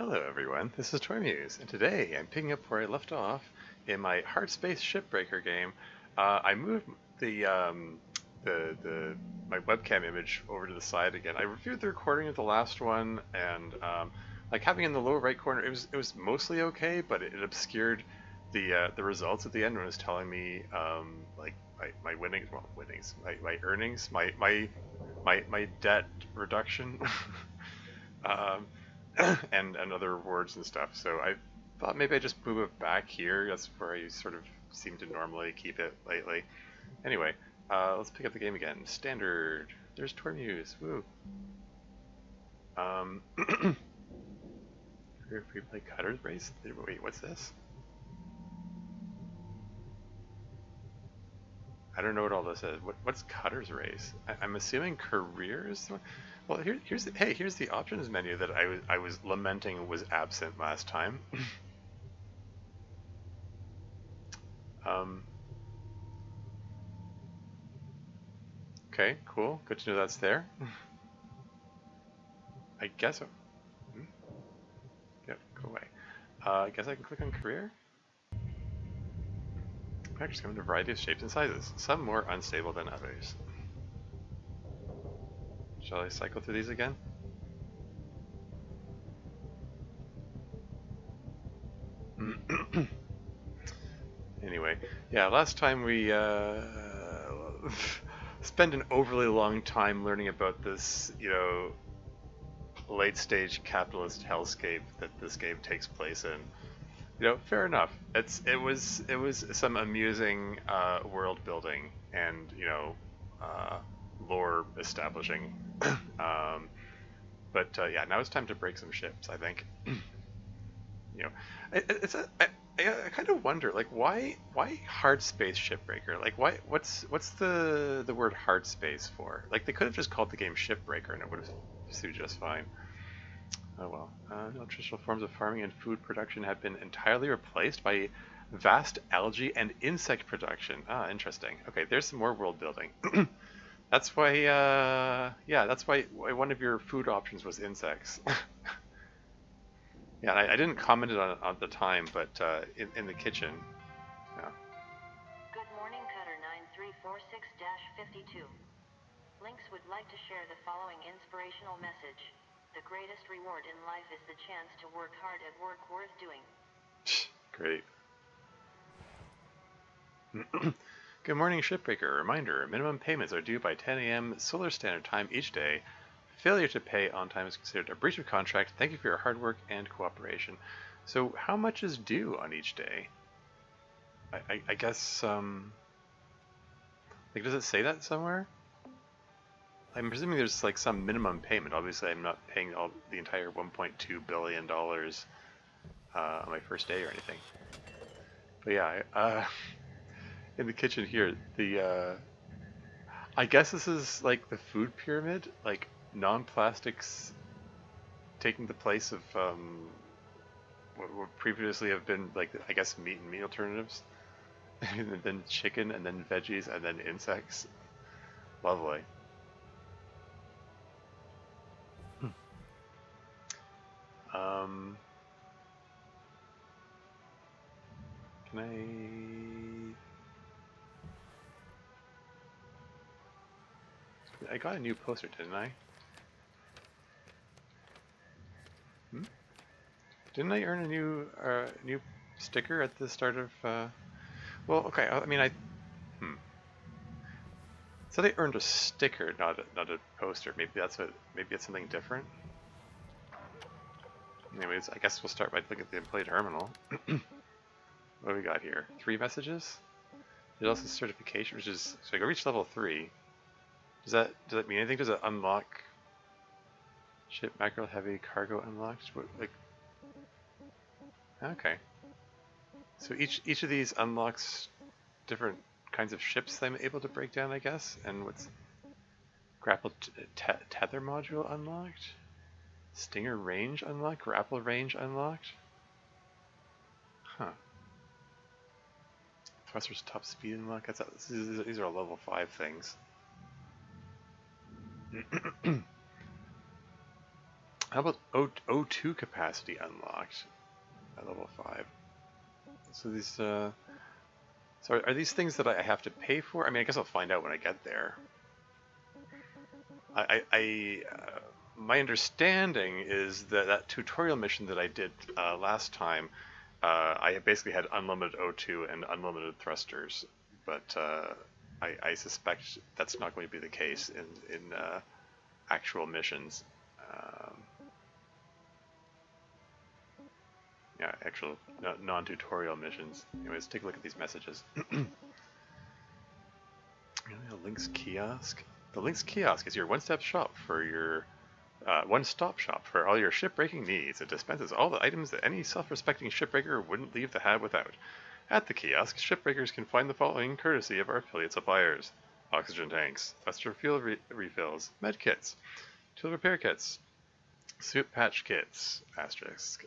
Hello everyone, this is Tormuse, and today I'm picking up where I left off in my Hardspace Shipbreaker game. I moved the my webcam image over to the side again. I reviewed the recording of the last one, and like having in the lower right corner, it was mostly okay, but it obscured the results at the end when it was telling me like my winnings, my earnings, my debt reduction. um, and other rewards and stuff. So I thought maybe I just move it back here. That's where I sort of seem to normally keep it lately. Anyway, let's pick up the game again. Standard. There's Tormuse. Woo. If we play Cutter's Race? Wait, what's this? I don't know what all this is. What's Cutter's Race? I'm assuming careers. Well, here's the options menu that I was lamenting was absent last time. Okay, cool. Good to know that's there. I guess. Yeah, go away. I guess I can click on career. Packages come in a variety of shapes and sizes, some more unstable than others. Shall I cycle through these again? Anyway, yeah, last time we spent an overly long time learning about this, late-stage capitalist hellscape that this game takes place in. Fair enough. It was some amusing world building and lore establishing. But yeah, now it's time to break some ships, I think. I kind of wonder, like, why Hardspace Shipbreaker? Like, what's the word Hardspace for? Like, they could have just called the game Shipbreaker and it would have suited just fine. Oh well. No traditional forms of farming and food production have been entirely replaced by vast algae and insect production. Ah, interesting. Okay, there's some more world building. That's why, yeah, that's why one of your food options was insects. Yeah, I didn't comment it on at the time, but in the kitchen. Yeah. Good morning, Cutter 9346-52. Lynx would like to share the following inspirational message. The greatest reward in life is the chance to work hard at work worth doing. Great. Good morning, Shipbreaker. Reminder, minimum payments are due by 10 a.m. Solar Standard Time each day. Failure to pay on time is considered a breach of contract. Thank you for your hard work and cooperation. So how much is due on each day? I guess, like, does it say that somewhere? I'm presuming there's like some minimum payment. Obviously, I'm not paying the entire $1.2 billion on my first day or anything. But yeah, in the kitchen here, I guess this is like the food pyramid, like non-plastics taking the place of what would previously have been like, I guess, meat and meat alternatives, and then chicken, and then veggies, and then insects. Lovely. Can I got a new poster, didn't I? Didn't I earn a new sticker at the start of? Well, okay. I mean, So they earned a sticker, not a poster. Maybe it's something different. Anyways, I guess we'll start by looking at the employee terminal. What do we got here? 3 messages. There's also certification, which is so I go reach level 3. Does that mean anything? Does it unlock ship mackerel heavy cargo unlocked? What, like, okay. So each of these unlocks different kinds of ships that I'm able to break down, I guess. And what's grapple tether module unlocked? Stinger range unlocked? Grapple range unlocked? Huh. Thruster's top speed unlock. These are all level 5 things. How about O2 capacity unlocked at level 5? So these, so are these things that I have to pay for? I mean, I guess I'll find out when I get there. My understanding is that that tutorial mission that I did last time, I basically had unlimited O2 and unlimited thrusters, but I suspect that's not going to be the case in actual missions. Um, yeah, actual non-tutorial missions. Anyways, take a look at these messages. Link's kiosk. The Link's kiosk is your one-stop shop for your one-stop shop for all your shipbreaking needs. It dispenses all the items that any self-respecting shipbreaker wouldn't leave the hab without. At the kiosk, shipbreakers can find the following courtesy of our affiliate suppliers: oxygen tanks, thruster fuel refills, med kits, tool repair kits, suit patch kits, asterisk.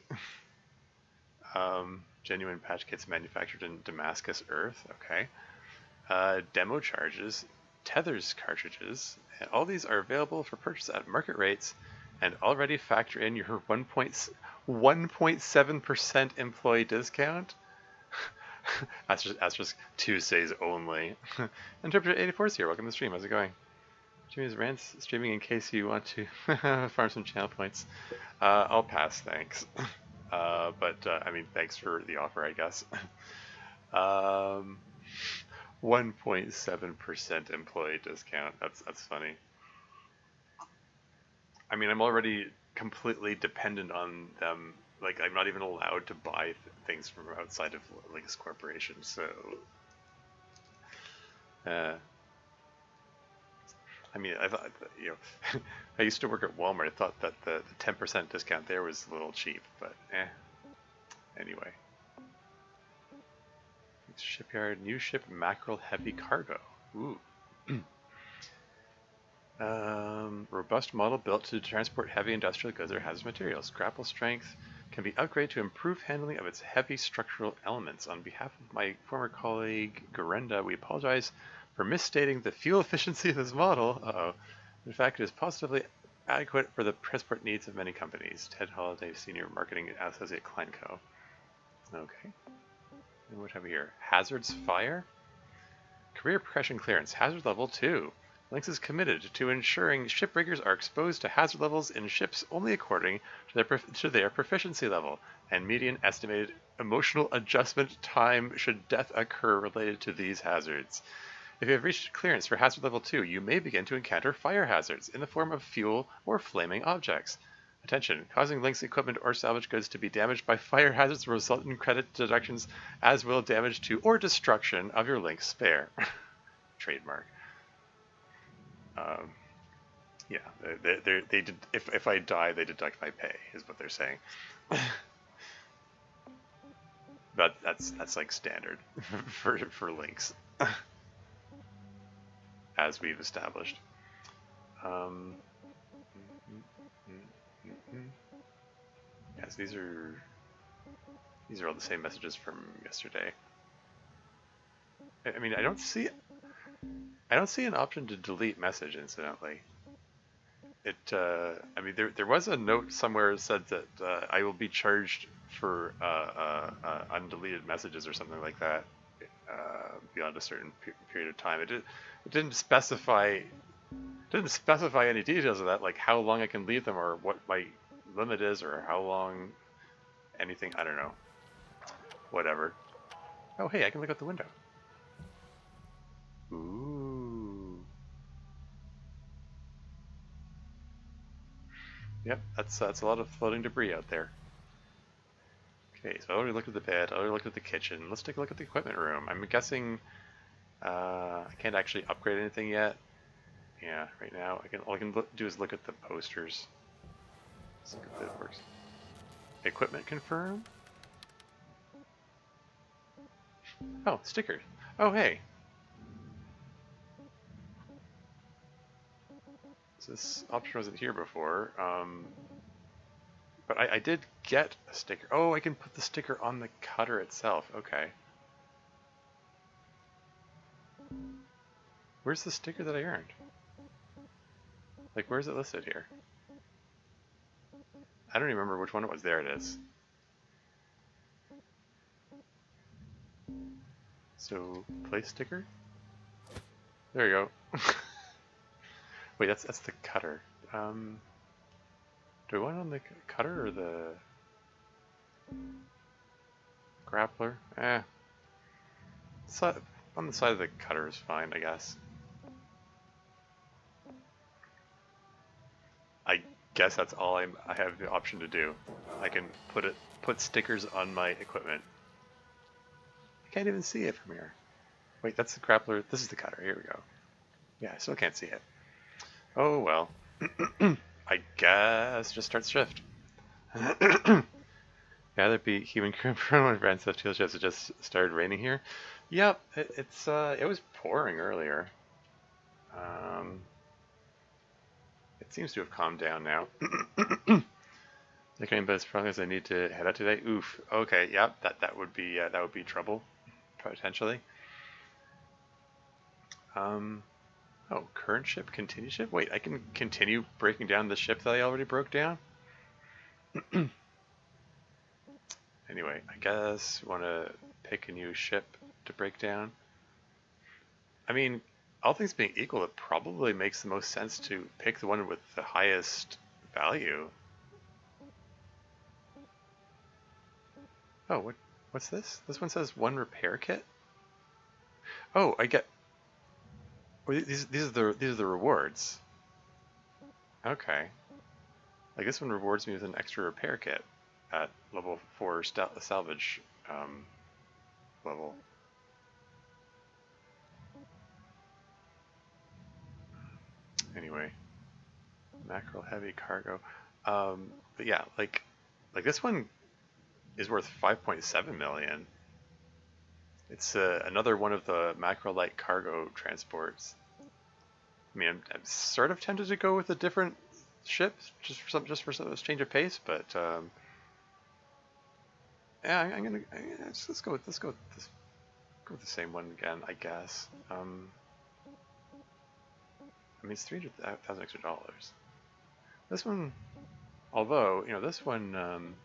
Genuine patch kits manufactured in Damascus, Earth. Okay. Demo charges, tethers cartridges, and all these are available for purchase at market rates and already factor in your 1.7% employee discount. Asterisk 2 says only. Interpreter 84 is here. Welcome to the stream. How's it going? Jimmy's Rants streaming in case you want to farm some channel points. I'll pass, thanks. I mean, thanks for the offer, I guess. 1.7% employee discount. That's funny. I mean, I'm already completely dependent on them. Like, I'm not even allowed to buy things from outside of Lynx Corporation, so... I mean, I thought, you know, I used to work at Walmart. I thought that the 10% discount there was a little cheap, but anyway. Shipyard, new ship, mackerel heavy cargo. Ooh. Robust model built to transport heavy industrial goods or hazardous materials. Grapple strength can be upgraded to improve handling of its heavy structural elements. On behalf of my former colleague, Gorenda, we apologize for misstating the fuel efficiency of this model. In fact, it is positively adequate for the transport needs of many companies. Ted Holliday, Senior Marketing Associate, Kleinco. Okay. And what have we here? Hazards Fire? Career Progression Clearance. Hazard Level 2. Lynx is committed to ensuring shipbreakers are exposed to hazard levels in ships only according to their proficiency level and median estimated emotional adjustment time should death occur related to these hazards. If you have reached clearance for hazard level 2, you may begin to encounter fire hazards in the form of fuel or flaming objects. Attention, causing Lynx equipment or salvage goods to be damaged by fire hazards will result in credit deductions, as will damage to or destruction of your Lynx spare. Trademark. Yeah, they did. If I die, they deduct my pay, is what they're saying. But that's like standard for Lynx, as we've established. Yes, these are all the same messages from yesterday. I mean, I don't see an option to delete message, incidentally. I mean, there was a note somewhere that said that I will be charged for undeleted messages or something like that beyond a certain period of time. It didn't specify any details of that, like how long I can leave them or what my limit is or how long anything. I don't know. Whatever. Oh, hey, I can look out the window. Ooh. Yep, that's a lot of floating debris out there. Okay, so I already looked at the bed, I already looked at the kitchen. Let's take a look at the equipment room. I'm guessing I can't actually upgrade anything yet. Yeah, right now all I can do is look at the posters. Let's look if that works. Equipment confirm. Oh, stickers. Oh, hey. So this option wasn't here before. But I did get a sticker. Oh, I can put the sticker on the cutter itself. Okay. Where's the sticker that I earned? Like, where's it listed here? I don't even remember which one it was. There it is. So, place sticker? There you go. Wait, that's the cutter. Do I want it on the cutter or the grappler? So, on the side of the cutter is fine, I guess. I guess that's all I have the option to do. I can put stickers on my equipment. I can't even see it from here. Wait, that's the grappler. This is the cutter. Here we go. Yeah, I still can't see it. Oh well. I guess just start shift. Yeah, that'd be human crew when Brand stuff teal ships. It just started raining here. Yep, it was pouring earlier. It seems to have calmed down now. Looking as strong as I need to head out today. Oof. Okay. Yep. That would be trouble potentially. Oh, current ship, continue ship. Wait, I can continue breaking down the ship that I already broke down. Anyway, I guess want to pick a new ship to break down. I mean, all things being equal, it probably makes the most sense to pick the one with the highest value. Oh, what's this? This one says 1 repair kit. Oh, I get. Well, these are the rewards. Okay. Like this one rewards me with an extra repair kit at level 4 salvage level. Anyway, mackerel heavy cargo. But yeah, like this one is worth 5.7 million. It's another one of the mackerel light cargo transports. I mean, I'm sort of tempted to go with a different ship just for some change of pace, but yeah, I'm gonna let's go with go with the same one again, I guess. I mean, it's $300,000 extra. This one, although this one.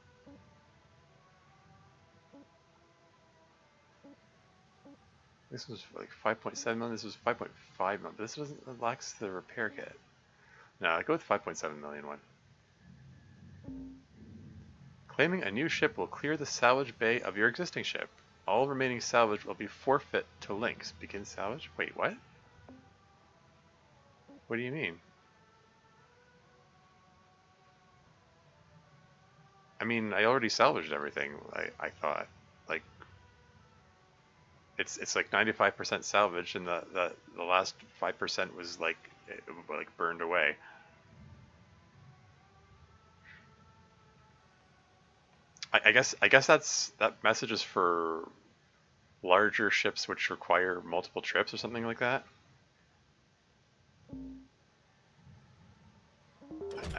This was like 5.7 million. This was 5.5 million. But this doesn't lacks the repair kit. No, I go with 5.7 million one. Claiming a new ship will clear the salvage bay of your existing ship. All remaining salvage will be forfeit to links. Begin salvage? Wait, what? What do you mean? I mean, I already salvaged everything. I thought, like, it's like 95% salvaged, and the last 5% was like burned away. I guess that message is for larger ships which require multiple trips or something like that.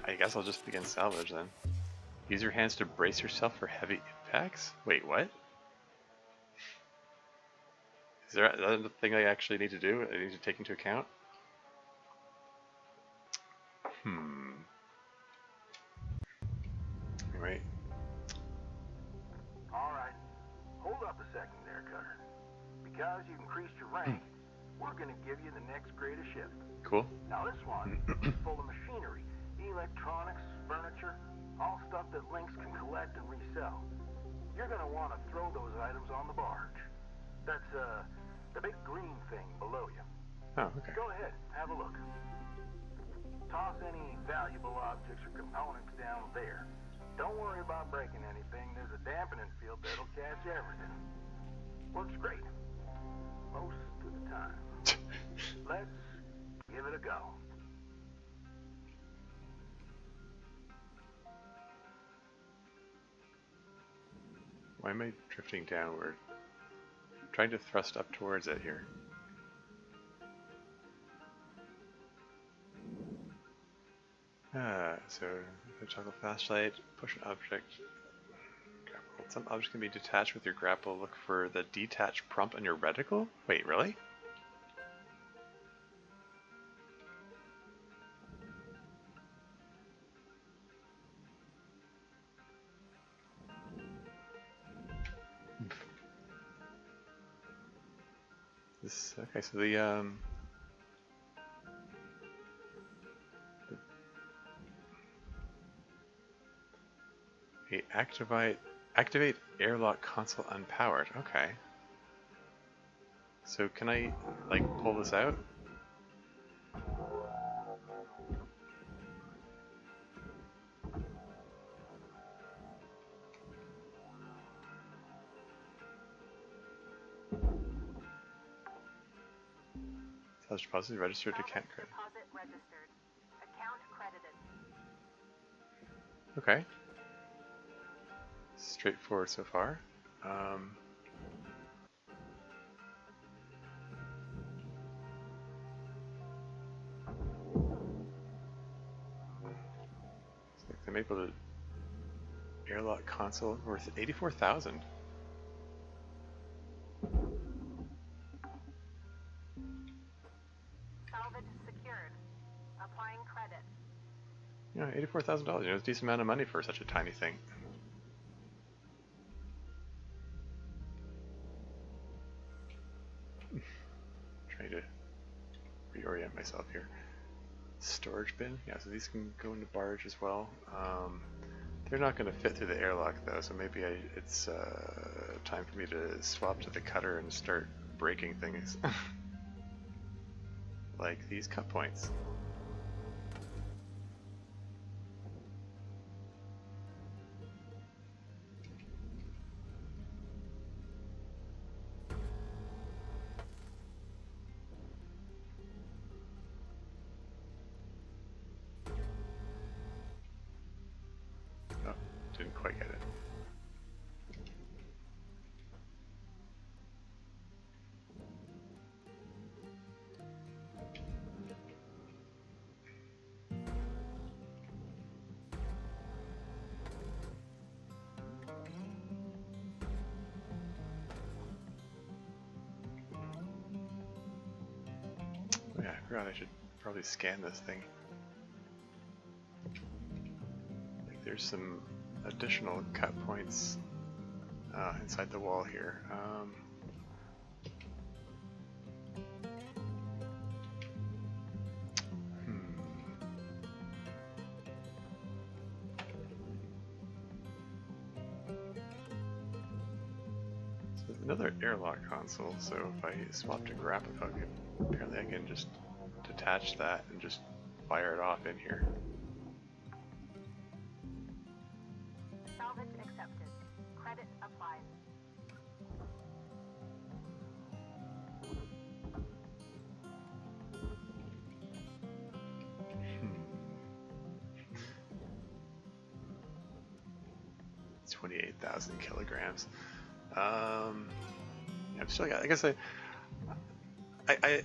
I guess I'll just begin salvage then. Use your hands to brace yourself for heavy impacts? Wait, what? Is that a thing I actually need to do? I need to take into account? Anyway. Alright. Hold up a second there, Cutter. Because you increased your rank, we're gonna give you the next greatest ship. Cool. Now this one is full of machinery, electronics, furniture, all stuff that Lynx can collect and resell. You're gonna want to throw those items on the barge. That's, the big green thing below you. Oh, okay. Go ahead, have a look. Toss any valuable objects or components down there. Don't worry about breaking anything. There's a dampening field that'll catch everything. Works great. Most of the time. Let's give it a go. Why am I drifting downward? I'm trying to thrust up towards it here. So toggle flashlight, push an object, grapple. Some objects can be detached with your grapple. Look for the detach prompt on your reticle? Wait, really? This okay. So the activate airlock console unpowered. Okay. So can I like pull this out? Salvage deposit registered to account credit. Deposit registered. Account credited. Okay. Straightforward so far. I'm able to airlock console worth 84,000. Salvage secured. Applying credit. You know, $84,000. You know, it's a decent amount of money for such a tiny thing. Trying to reorient myself here. Storage bin. Yeah, so these can go into barge as well. They're not going to fit through the airlock though, so maybe it's time for me to swap to the cutter and start breaking things. Like these cut points. Oh, didn't quite get it. Oh yeah, I forgot I should probably scan this thing. Like there's some additional cut points inside the wall here. So another airlock console, so if I swap to grapple hook, apparently I can just detach that and just fire it off in here. Salvage accepted. Credit applied. It's 28,000 kilograms. I'm still, I guess I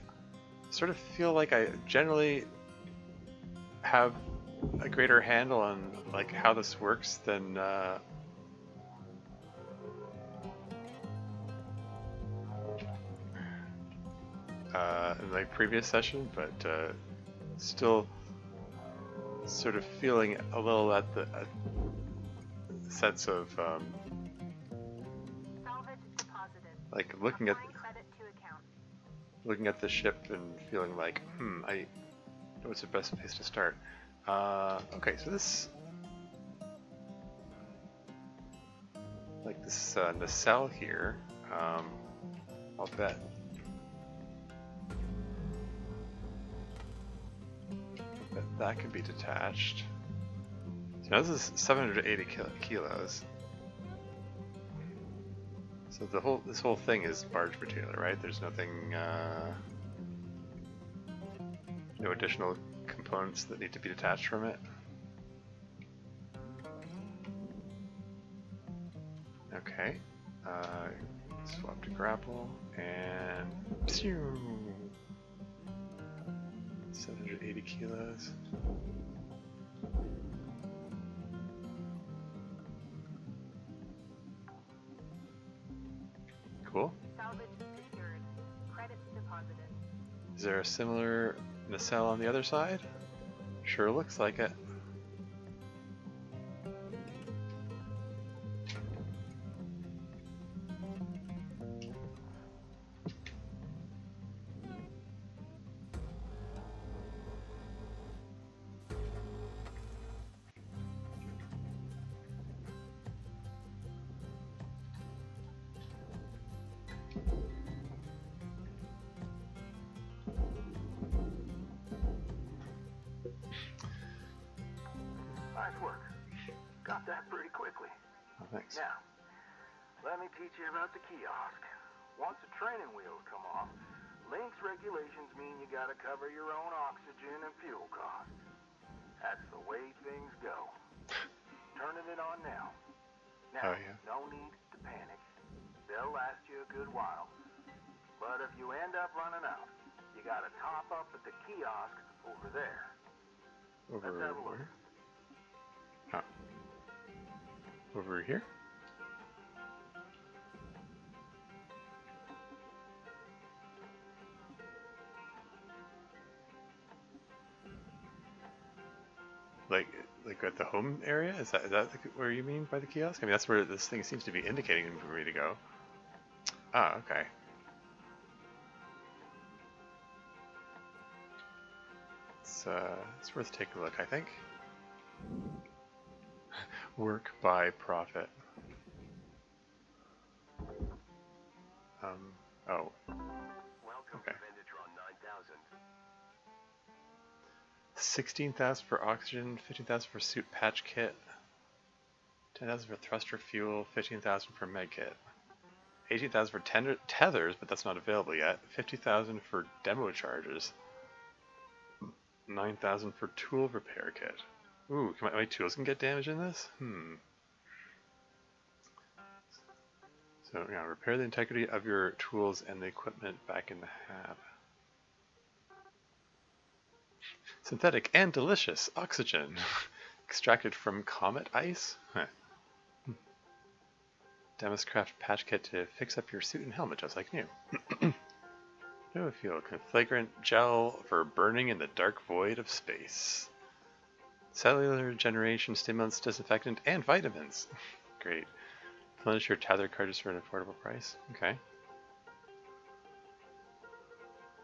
sort of feel like I generally have a greater handle on like how this works than in my previous session, but still sort of feeling a little at the sense of Salvage deposited. like looking at Applying credit to account. looking at the ship and feeling like, I know what's the best place to start. Okay, so this, like this nacelle here, I'll bet that can be detached. So now this is 780 kilos. So this whole thing is barge material, right? There's nothing, no additional components that need to be detached from it. Okay, swap to grapple and 780 kilos. Cool. Salvage secured. Credits deposited. Is there a similar nacelle on the other side? Sure looks like it. that pretty quickly. Oh, thanks. Now, let me teach you about the kiosk. Once the training wheels come off, Link's regulations mean you gotta cover your own oxygen and fuel costs. That's the way things go. Turning it on now. Now, Oh, yeah. no need to panic. They'll last you a good while. But if you end up running out, you gotta top up at the kiosk over there. Over Let's have a look. where? Huh. Over here? Like at the home area? Is that where you mean by the kiosk? I mean, that's where this thing seems to be indicating for me to go. Ah, okay. It's worth taking a look, I think. Work by profit. Oh. Welcome Okay. to Vendatron 9000. 16,000 for oxygen, 15,000 for suit patch kit, 10,000 for thruster fuel, 15,000 for med kit, 18,000 for tethers, but that's not available yet, 50,000 for demo charges, 9,000 for tool repair kit. Ooh, my tools can get damaged in this? So, yeah, repair the integrity of your tools and the equipment back in the hab. Synthetic and delicious oxygen extracted from comet ice? Huh. Demonstraft patch kit to fix up your suit and helmet just like new. No fuel, flagrant gel for burning in the dark void of space. Cellular regeneration, stimulants, disinfectant, and vitamins. Great. Replenish your tether cartridges for an affordable price. Okay.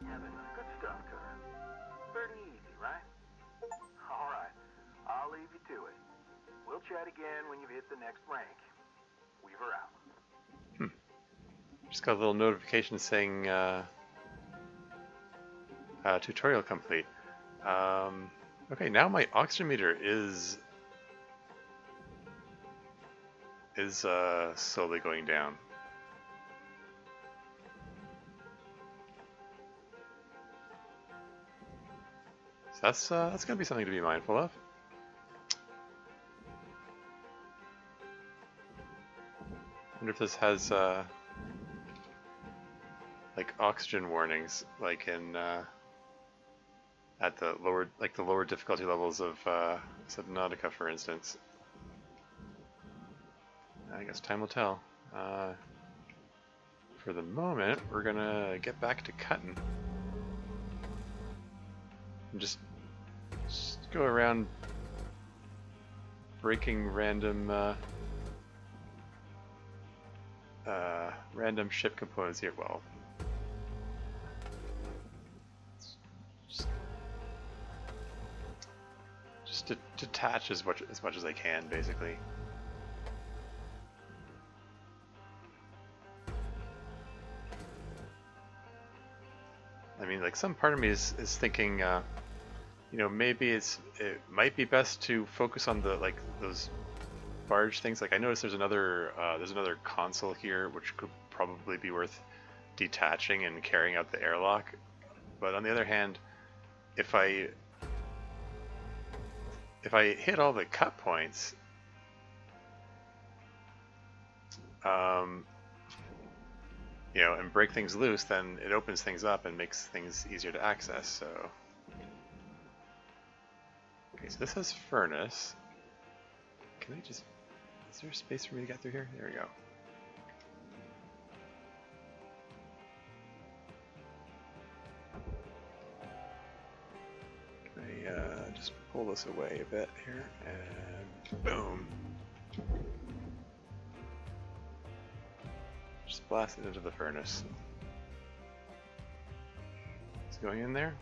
Heaven, good stuff, Cutter. Pretty easy, right? Alright, I'll leave you to it. We'll chat again when you've hit the next rank. Weaver out. Just got a little notification saying tutorial complete. Okay, now my oxygen meter is slowly going down. So that's gonna be something to be mindful of. Wonder if this has like oxygen warnings, like in at the lower difficulty levels of Subnautica, for instance. I guess time will tell. For the moment, we're gonna get back to cutting and just go around breaking random random ship components here. Well, just to detach as much as I can, basically. I mean, like, some part of me is thinking, you know, maybe it might be best to focus on the those barge things. Like, I noticed there's another console here, which could probably be worth detaching and carrying out the airlock. But on the other hand, if I hit all the cut points, you know, and break things loose, then it opens things up and makes things easier to access. So, okay, so this has furnace. Can I just? Is there space for me to get through here? There we go. Can I just pull this away a bit here, and boom. Just blast it into the furnace. It's going in there.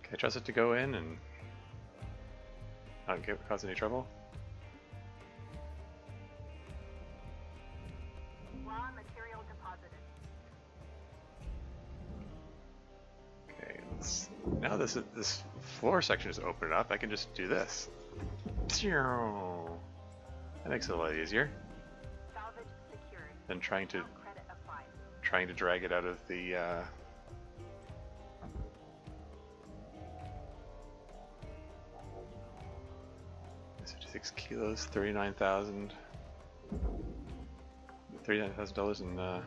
Can I trust it to go in and not cause any trouble? Raw material deposited. Okay, now this floor section is open up. I can just do this. That makes it a lot easier Salvage secured. than Credit applied. trying to drag it out of the 56 kilos, $39,000 in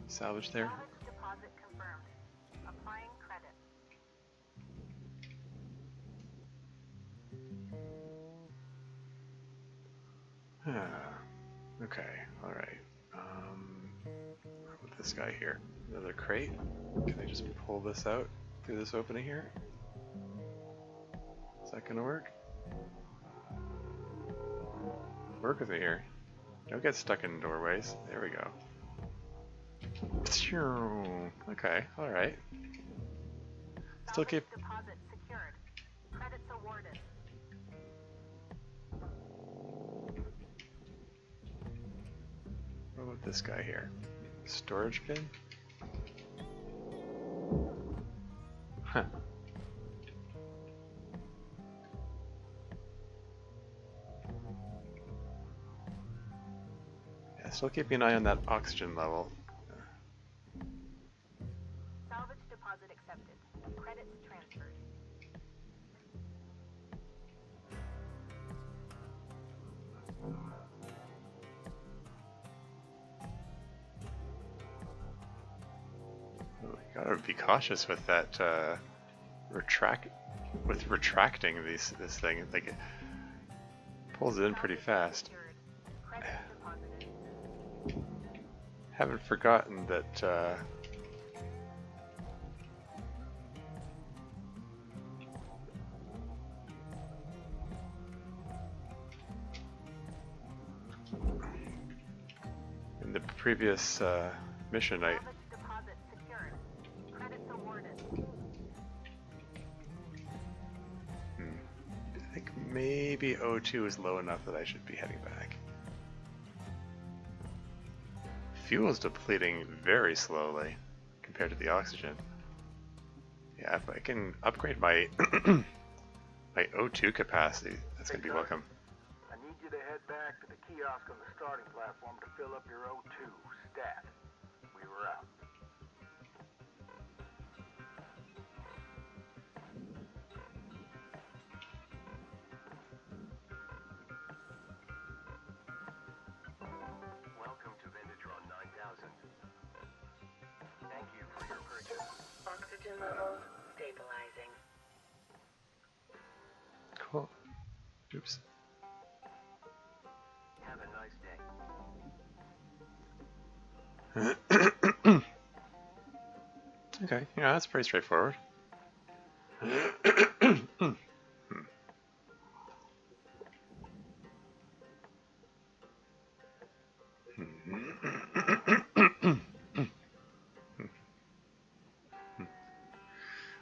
salvage there. Salvage deposit confirmed. Applying credit. Okay, alright. What about this guy here? Another crate? Can I just pull this out through this opening here? Is that gonna work? Work with me here. Don't get stuck in doorways. There we go. Okay, alright. Still keep... Deposit secured. Credits awarded. What about this guy here? Storage bin? Huh. Yeah, still keeping an eye on that oxygen level. Salvage deposit accepted. Credits transferred. Oh, you gotta be cautious with that retracting this thing. Like it pulls it in pretty fast. Credits deposited. Haven't forgotten that in the previous mission I Salvage deposit secured. Credits awarded. I think maybe O2 is low enough that I should be heading back. Fuel's depleting very slowly compared to the oxygen. Yeah, if I can upgrade my my O2 capacity, that's gonna be welcome. I need you to head back to the kiosk on the starting platform to fill up your O2 stat. We were out. Welcome to Bnnuy 9000. Thank you for your purchase. Oxygen levels stabilizing. Cool. Oops. Have a nice day. Okay, yeah, that's pretty straightforward.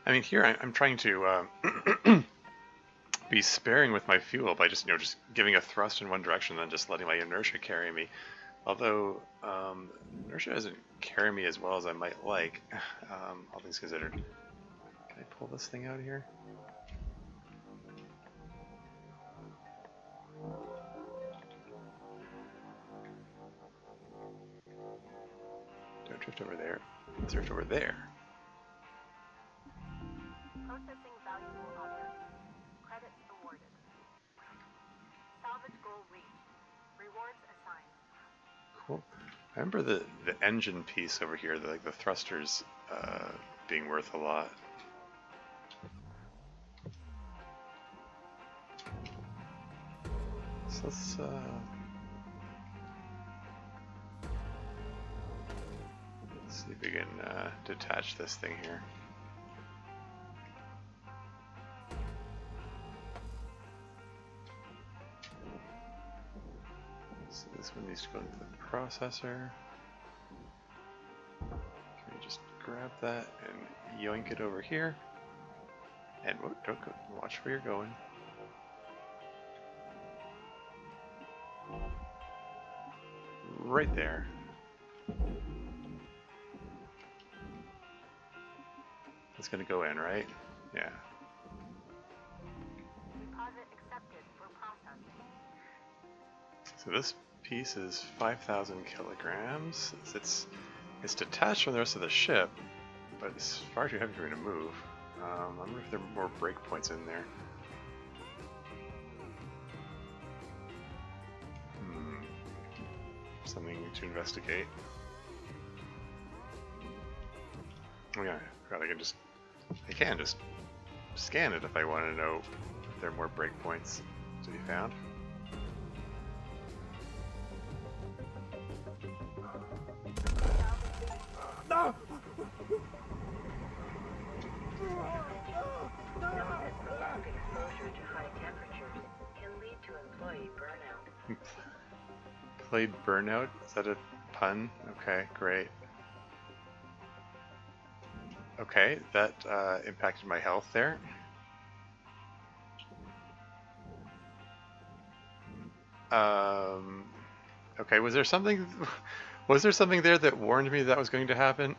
I mean, here I'm trying to be sparing with my fuel by just just giving a thrust in one direction, and then just letting my inertia carry me. Although inertia doesn't carry me as well as I might like, all things considered. Can I pull this thing out of here? Don't drift over there. Drift over there. Processing valuable objects. Credits awarded. Salvage goal reached. Rewards assigned. Cool. I remember the engine piece over here, the thrusters being worth a lot. So let's see if we can detach this thing here. So this one needs to go into the processor. Can we just grab that and yoink it over here? And whoa, don't go, watch where you're going. Right there. It's gonna go in, right? Yeah. Deposit accepted for processing. So this piece is 5,000 kilograms. It's detached from the rest of the ship, but it's far too heavy for me to move. I wonder if there are more breakpoints in there. Something to investigate. Oh yeah, God, I can just scan it if I want to know if there are more breakpoints to be found. No! Note that prolonged exposure to high temperatures can lead to employee burnout. Played burnout? Is that a pun? Okay, great. Okay, that impacted my health there. Okay, was there something there that warned me that was going to happen?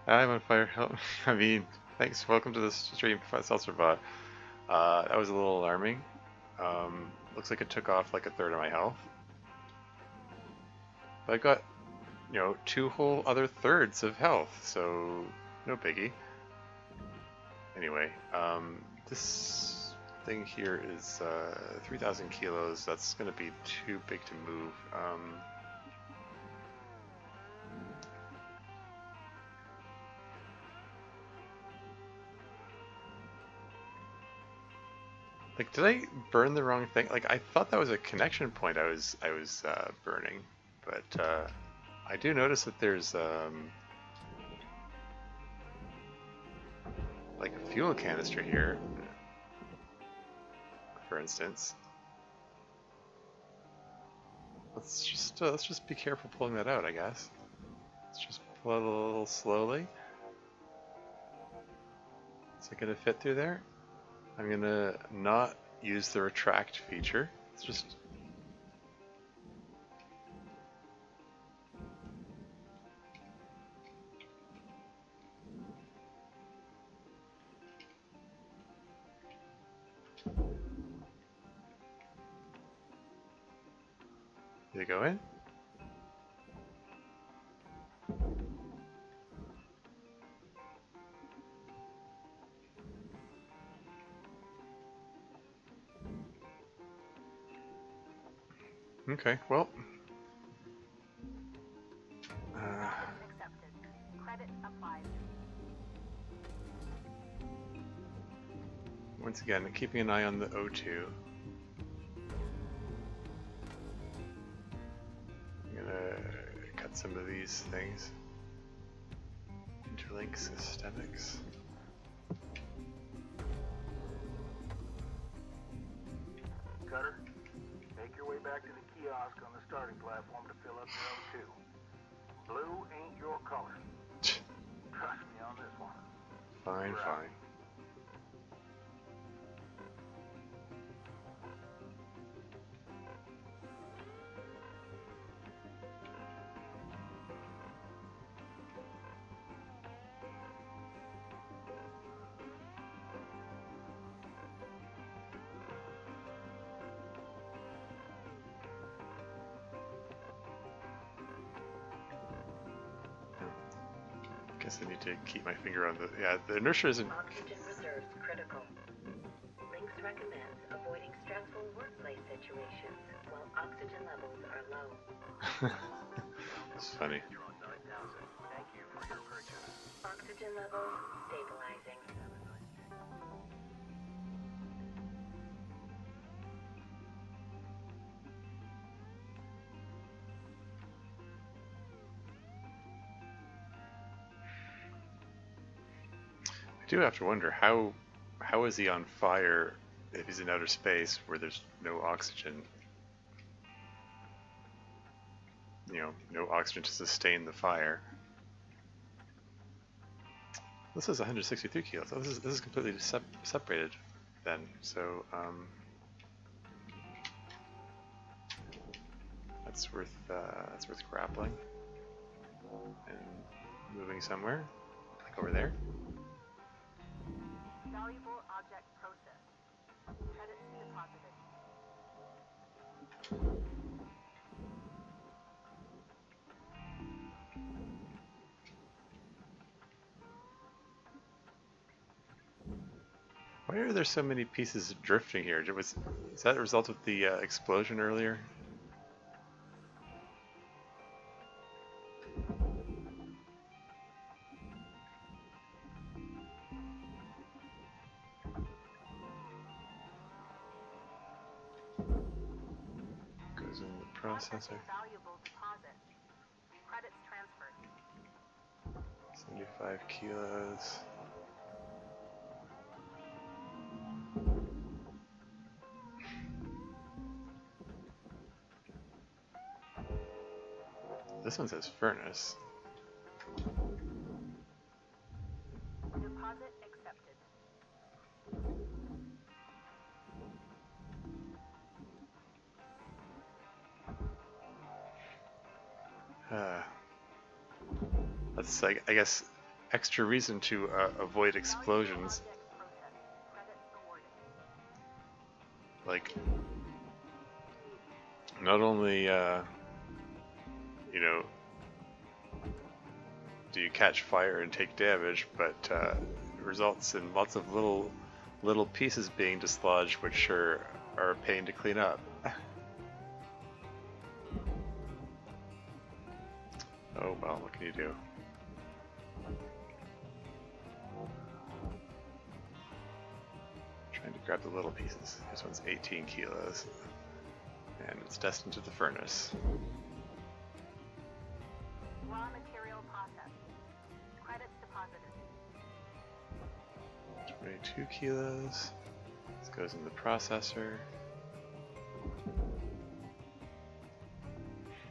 I'm on fire. Help. I mean, thanks. Welcome to the stream, Seltzerbot. That was a little alarming. Looks like it took off like a third of my health. But I got, 2 whole other thirds of health, so no biggie. Anyway, this thing here is 3,000 kilos. That's going to be too big to move. Like, did I burn the wrong thing? Like, I thought that was a connection point I was burning, but I do notice that there's like a fuel canister here, for instance. Let's just be careful pulling that out, I guess. Let's just pull it a little slowly. Is it gonna fit through there? I'm gonna not use the retract feature. It's just did it go in? Okay, well. Accepted. Credit applied. Once again, keeping an eye on the O2. I'm gonna cut some of these things. Interlink systemics. Cutter, make your way back to the kiosk on the starting platform to fill up your O2. Blue ain't your color. Trust me on this one. Fine, Right. fine. Guess I need to keep my finger on the... Yeah, the inertia isn't... Oxygen reserves critical. Links recommends avoiding stressful workplace situations while oxygen levels are low. It's funny. You're on 9,000. Thank you for your purchase. Oxygen levels stabilizing. I do have to wonder, how is he on fire if he's in outer space where there's no oxygen? No oxygen to sustain the fire. This is 163 kilos. Oh, this is completely separated then. So that's worth grappling and moving somewhere, like over there. Valuable object processed. Credits deposited. Why are there so many pieces drifting here? Is that a result of the explosion earlier? Goes in the processor. Valuable deposit. Credits transferred. 75 kilos. This one says furnace. Deposit accepted. That's, I guess, extra reason to avoid explosions. Like, not only, you know, do you catch fire and take damage, but it results in lots of little pieces being dislodged, which are a pain to clean up. Oh well, what can you do? Trying to grab the little pieces. This one's 18 kilos. And it's destined to the furnace. Raw material processed. Credits deposited. 22 kilos. This goes in the processor.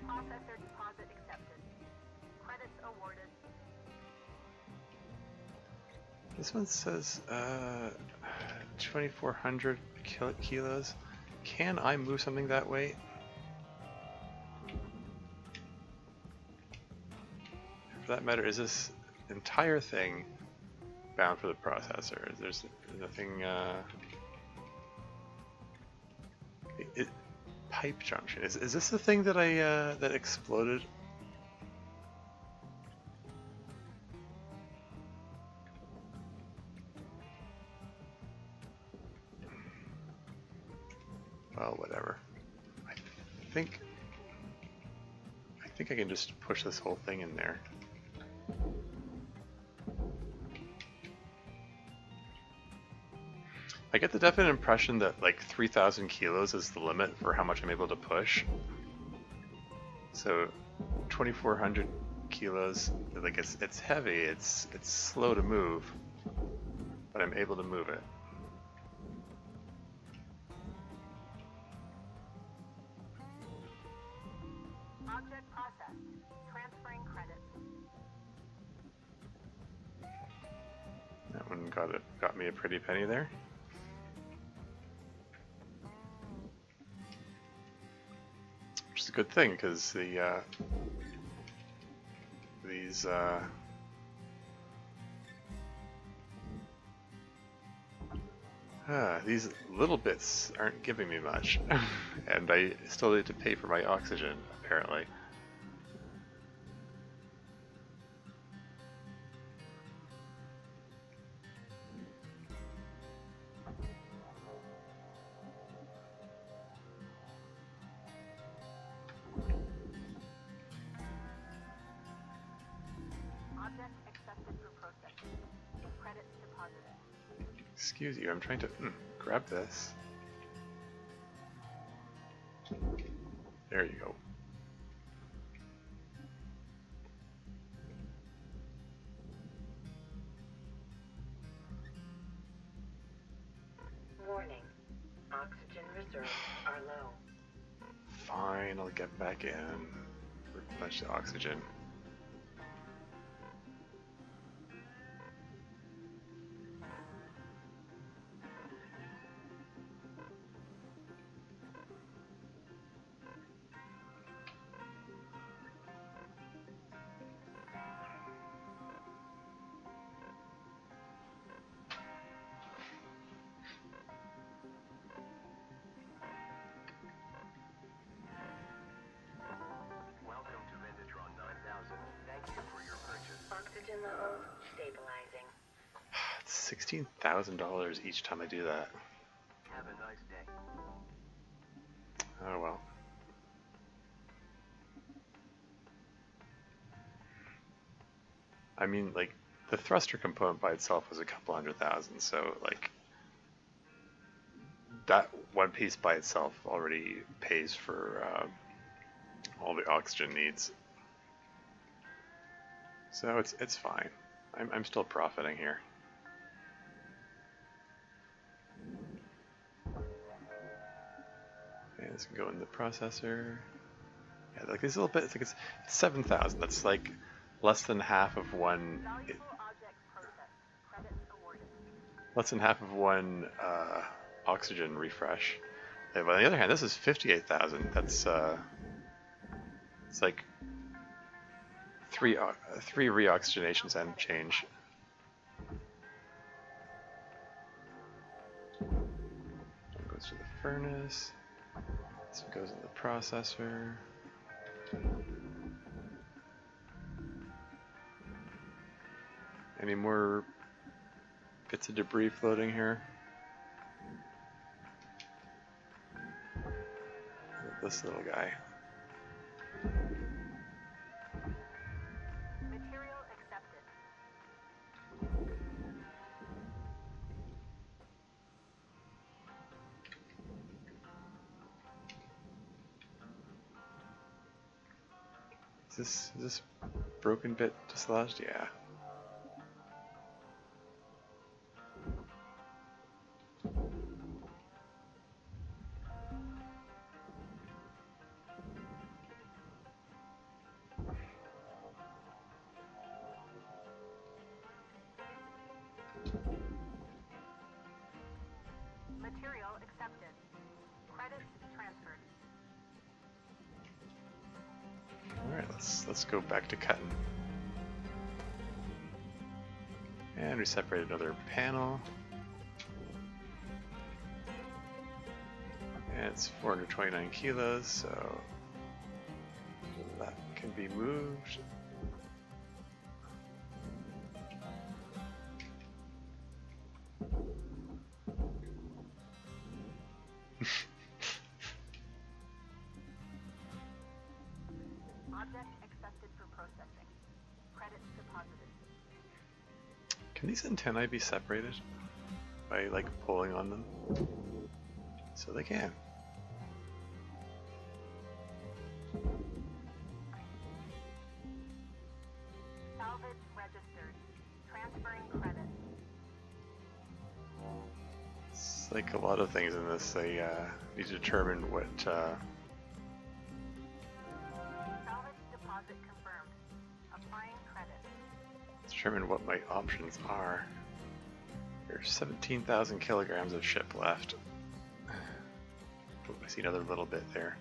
Processor deposit accepted. Credits awarded. This one says 2,400 kilos. Can I move something that weight? For that matter, is this entire thing bound for the processor? There's nothing. Pipe junction. Is this the thing that that exploded? Well, whatever. I think I can just push this whole thing in there. I get the definite impression that like 3,000 kilos is the limit for how much I'm able to push. So 2,400 kilos, like it's heavy, it's slow to move, but I'm able to move it. Object processed. Transferring credits. That one got me a pretty penny there. Which is a good thing, because these little bits aren't giving me much, and I still need to pay for my oxygen, apparently. Object accepted for processing. Credits deposited. Excuse you, I'm trying to grab this. There you go. Warning. Oxygen reserves are low. Fine, I'll get back in. Replenish the oxygen. Welcome to Vintatron 9000. $16,000 each time I do that. Have a nice day. Oh well. I mean, like, the thruster component by itself was a couple $100,000, so like that one piece by itself already pays for all the oxygen needs. So it's fine. I'm still profiting here. And this can go in the processor. Yeah, like this little bit. It's like it's 7,000. That's like less than half of one. Valuable object processed. Credits awarded. Less than half of one oxygen refresh. But on the other hand, this is 58,000. That's it's like three reoxygenations and change. One goes to the furnace. This one goes in the processor. Any more bits of debris floating here? This little guy. Material accepted. Is this broken bit dislodged? Yeah. Material accepted. Credits transferred. Alright, let's go back to cutting. And we separate another panel. And it's 429 kilos, so that can be moved. Object accepted for processing. Credits deposited. Can these antennae be separated by like pulling on them? So they can. Salvage registered. Transferring credits. It's like a lot of things in this. They need to determine what. Salvage deposit confirmed. Applying credits. Determine what my options are. There's 17,000 kilograms of ship left. Oh, I see another little bit there.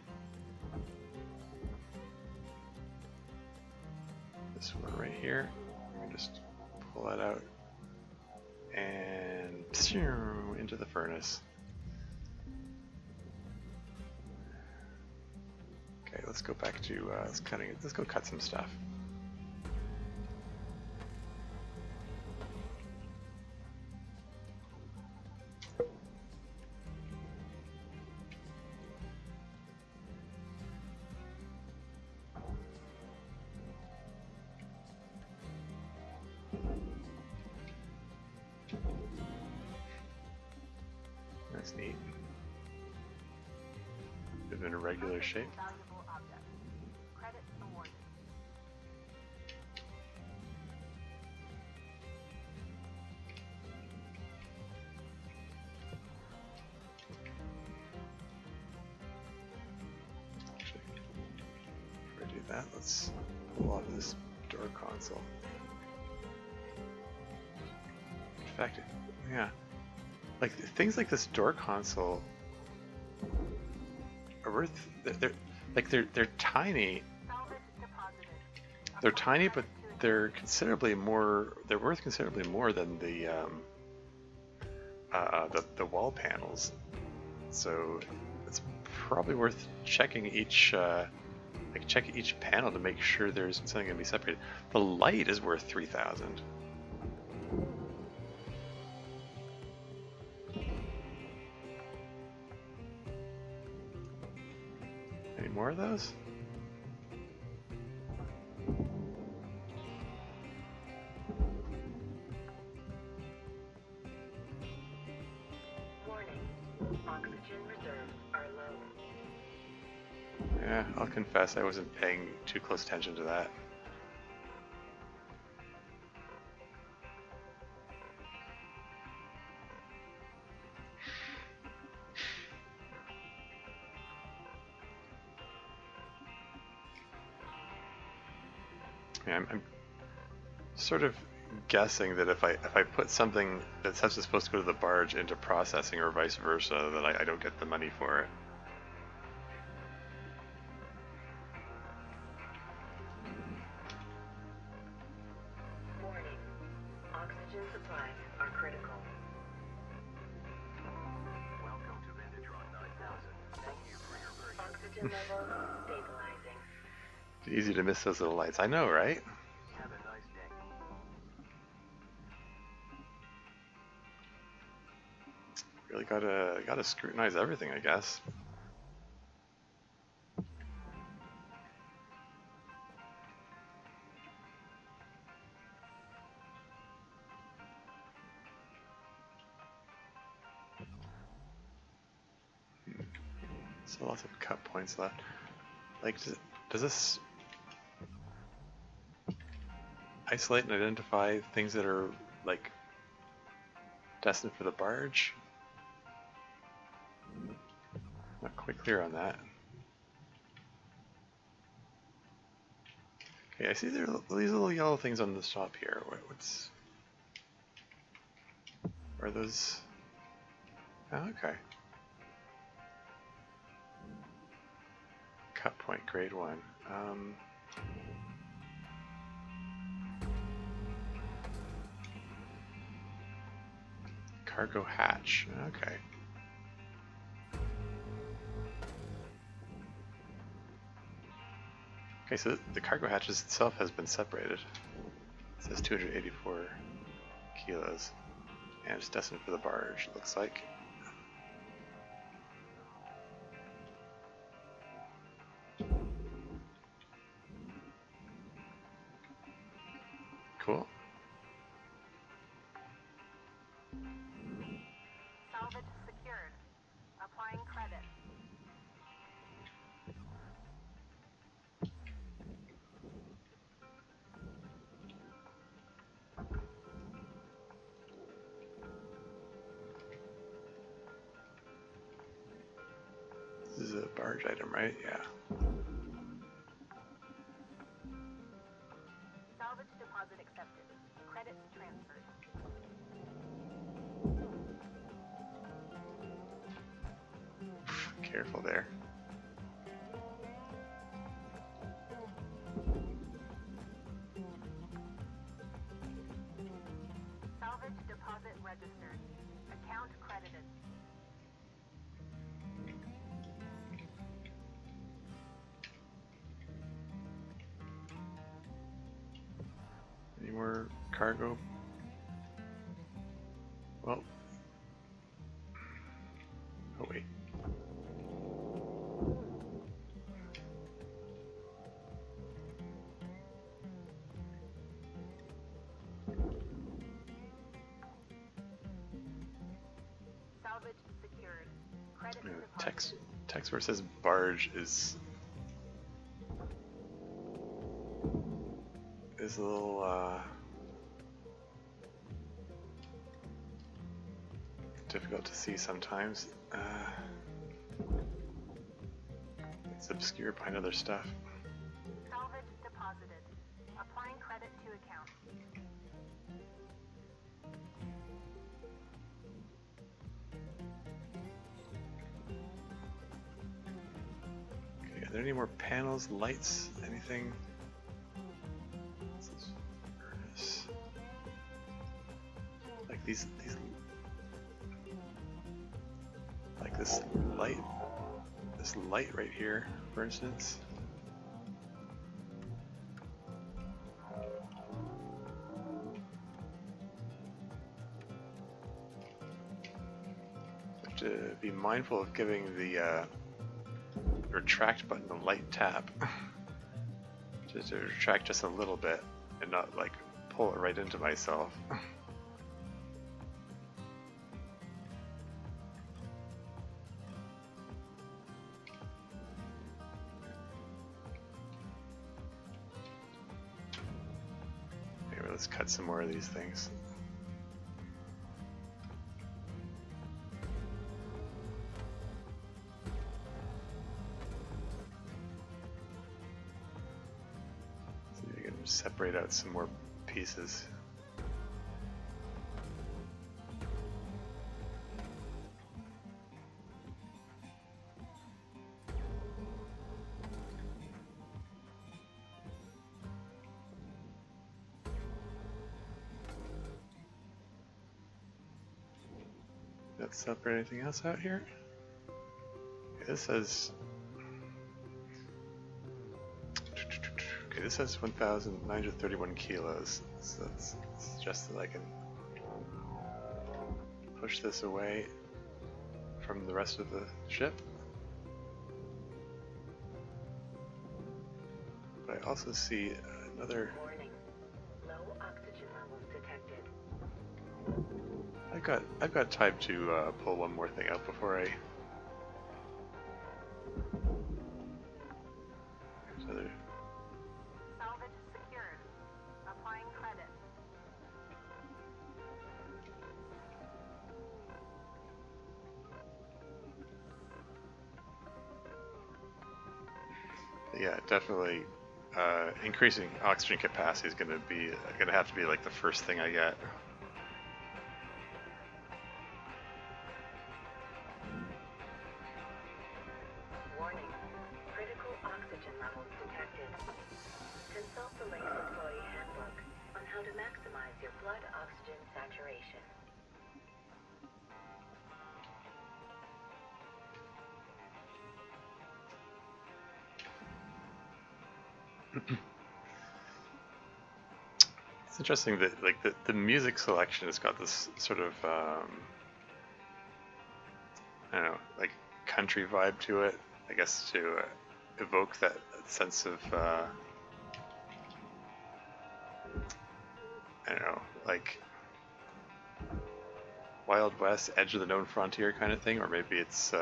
This one right here. I can just pull that out and into the furnace. Okay, let's go back to let's go cut some stuff. That's neat. It's in a regular shape. Valuable object. Credits awarded. Actually, before I do that, let's pull off this door console. In fact, yeah, like things like this door console are worth. They're tiny. Salvage deposited. They're tiny, but they're considerably more. They're worth considerably more than the wall panels. So it's probably worth checking each check each panel to make sure there's something going to be separated. The light is worth 3,000. more of those? Warning. Oxygen reserves are low. Yeah, I'll confess I wasn't paying too close attention to that. Yeah, I'm sort of guessing that if I put something that's supposed to go to the barge into processing or vice versa, that I don't get the money for it. Warning. Oxygen supplies are critical. Welcome to Bnnuy 9000. Thank you for your purchase. Oxygen levels stabilizing. It's easy to miss those little lights. I know, right? Have a nice day. Really gotta scrutinize everything, I guess. So lots of cut points left. Like, does this isolate and identify things that are like destined for the barge? Not quite clear on that. Okay, I see there are these little yellow things on the top here. What's? Are those? Oh, okay. Cut point, grade 1. Cargo hatch. Okay. Okay, so the cargo hatch itself has been separated. It says 284 kilos. And it's destined for the barge, looks like. Cool. Salvage secured. Applying credit. This is a barge item, right? Yeah. Salvage deposit accepted. Credits transferred. Careful there. Salvage deposit registered. Account credited. Any more cargo? Well. Oh, wait. Salvage secured. Credits No, deposited. text where it says barge is a little difficult to see sometimes. It's obscured behind other stuff. Salvage deposited. Applying credit to account. Okay, are there any more panels, lights, anything? This is furnace. Like these like this light right here, for instance. Have to be mindful of giving the retract button a light tap. Just to retract just a little bit and not like pull it right into myself. Anyway, let's cut some more of these things. Separate out some more pieces. Let's separate anything else out here. Okay, this says. Okay, this says 1,931 kilos, so that suggests that I can push this away from the rest of the ship. But I also see another... Warning. Low oxygen levels detected. I've got time to pull one more thing out before I... There's another... Salvage secured. Applying credit. Yeah, definitely. Increasing oxygen capacity is going to have to be like the first thing I get. Warning. Critical oxygen levels detected. Consult the Link's employee handbook on how to maximize your blood oxygen saturation. It's interesting that like the music selection has got this sort of I don't know, like country vibe to it. I guess to evoke that sense of I don't know, like Wild West, edge of the known frontier kind of thing, or maybe it's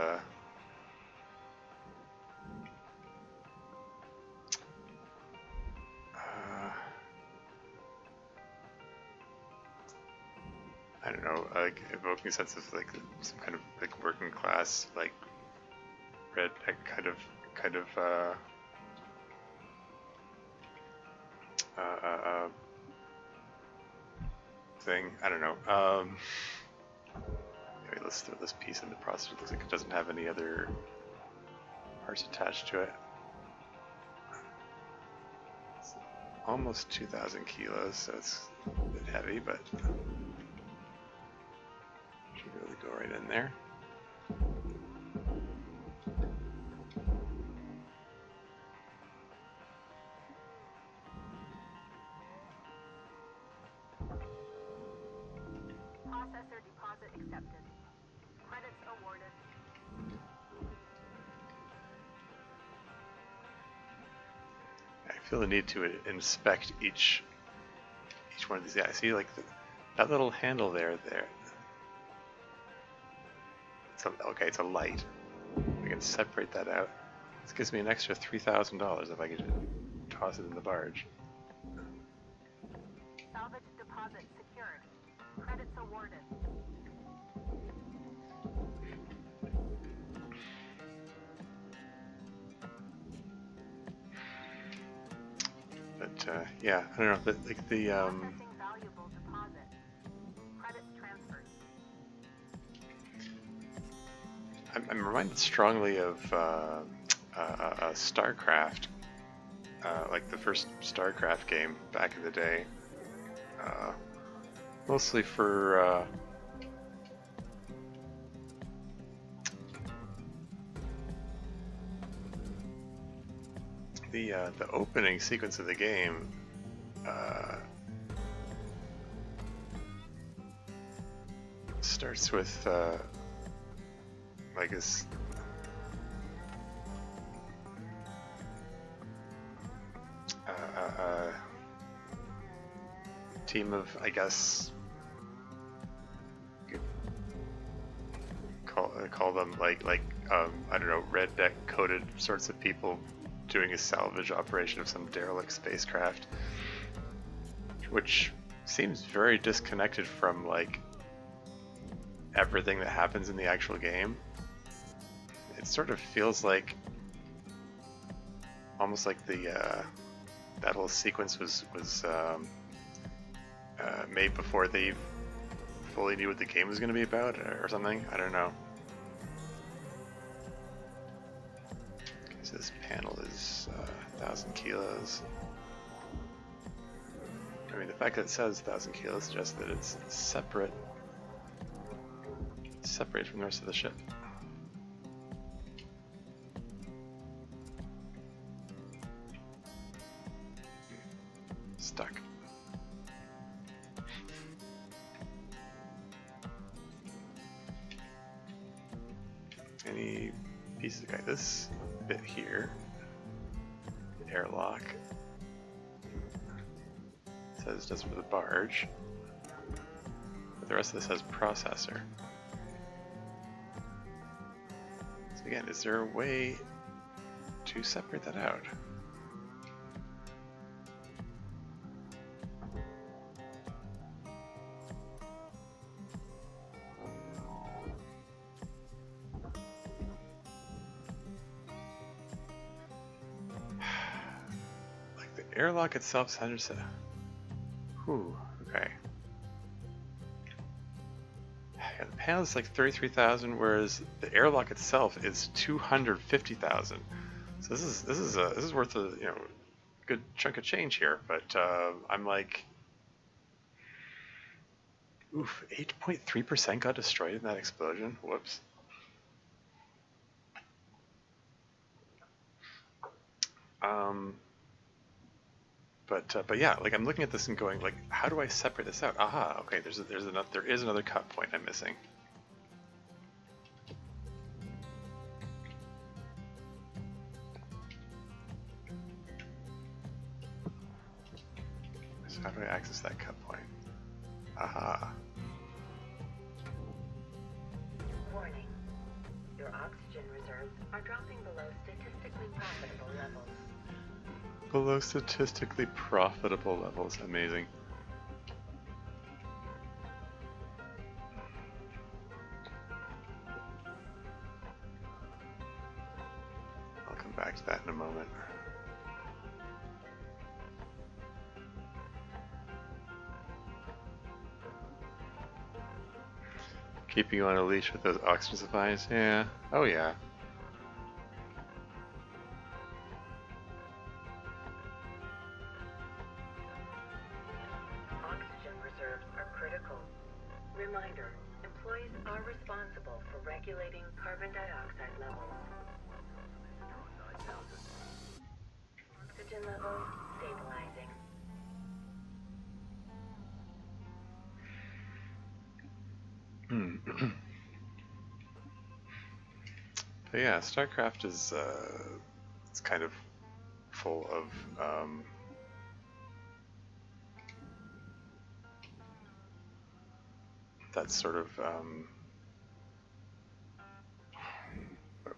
I don't know, like evoking a sense of like some kind of like working class, like redneck kind of thing. I don't know. Anyway, let's throw this piece in the process. It looks like it doesn't have any other parts attached to it. It's almost 2,000 kilos, so it's a bit heavy, but should really go right in there. Processor deposit accepted. Credits awarded. I feel the need to inspect each one of these. Yeah, I see like that little handle there. Okay, it's a light. I can separate that out. This gives me an extra $3,000 if I could just toss it in the barge. Salvage deposit secured. Credits awarded. But yeah, I don't know. Like the Processing valuable deposit. Credits transferred. I'm reminded strongly of StarCraft, like the first StarCraft game back in the day. Mostly for the opening sequence of the game. Starts with like this team of, I guess, call them like I don't know, redneck coded sorts of people doing a salvage operation of some derelict spacecraft, which seems very disconnected from like everything that happens in the actual game. It sort of feels like almost like the that whole sequence was made before they fully knew what the game was going to be about, or something. I don't know. Okay, so this panel is 1,000 kilos. I mean, the fact that it says 1,000 kilos suggests that it's separate from the rest of the ship. Stuck. Any pieces? Okay, this bit here, the airlock, says just for the barge, but the rest of this has processor. So again, is there a way to separate that out? Like the airlock itself is 100. Whew, okay. Yeah, the panel is like 33,000, whereas the airlock itself is 250,000. So this is worth a good chunk of change here. But I'm like, oof, 8.3% got destroyed in that explosion. Whoops. But yeah, like I'm looking at this and going like, how do I separate this out? Aha, okay, there is another cut point I'm missing. So how do I access that cut point? Aha. Warning. Your oxygen reserves are dropping below statistically profitable levels. Below statistically profitable levels. Amazing. I'll come back to that in a moment. Keeping you on a leash with those oxygen supplies? Yeah. Oh yeah. Oxygen reserves are critical. Reminder, employees are responsible for regulating carbon dioxide levels. Oxygen levels stabilizing. But yeah, StarCraft is it's kind of full of that sort of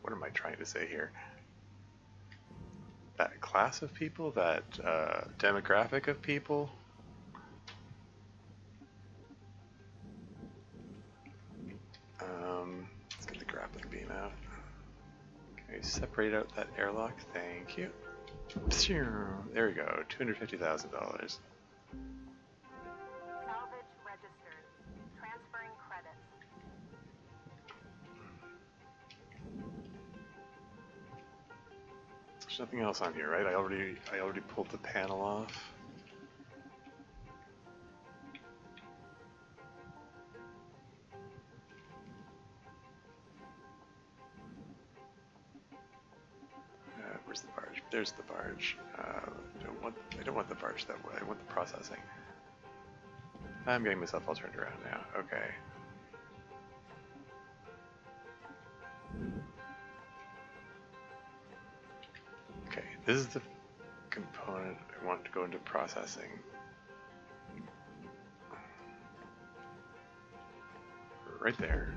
what am I trying to say here? That class of people, that demographic of people. Let's get the grappling beam out. Okay, separate out that airlock. Thank you. There we go. $250,000. Salvage registered. Transferring credits. There's nothing else on here, right? I already pulled the panel off. Where's the barge? There's the barge. I don't want the barge that way. I want the processing. I'm getting myself all turned around now. Okay. Okay, this is the component I want to go into processing. right there.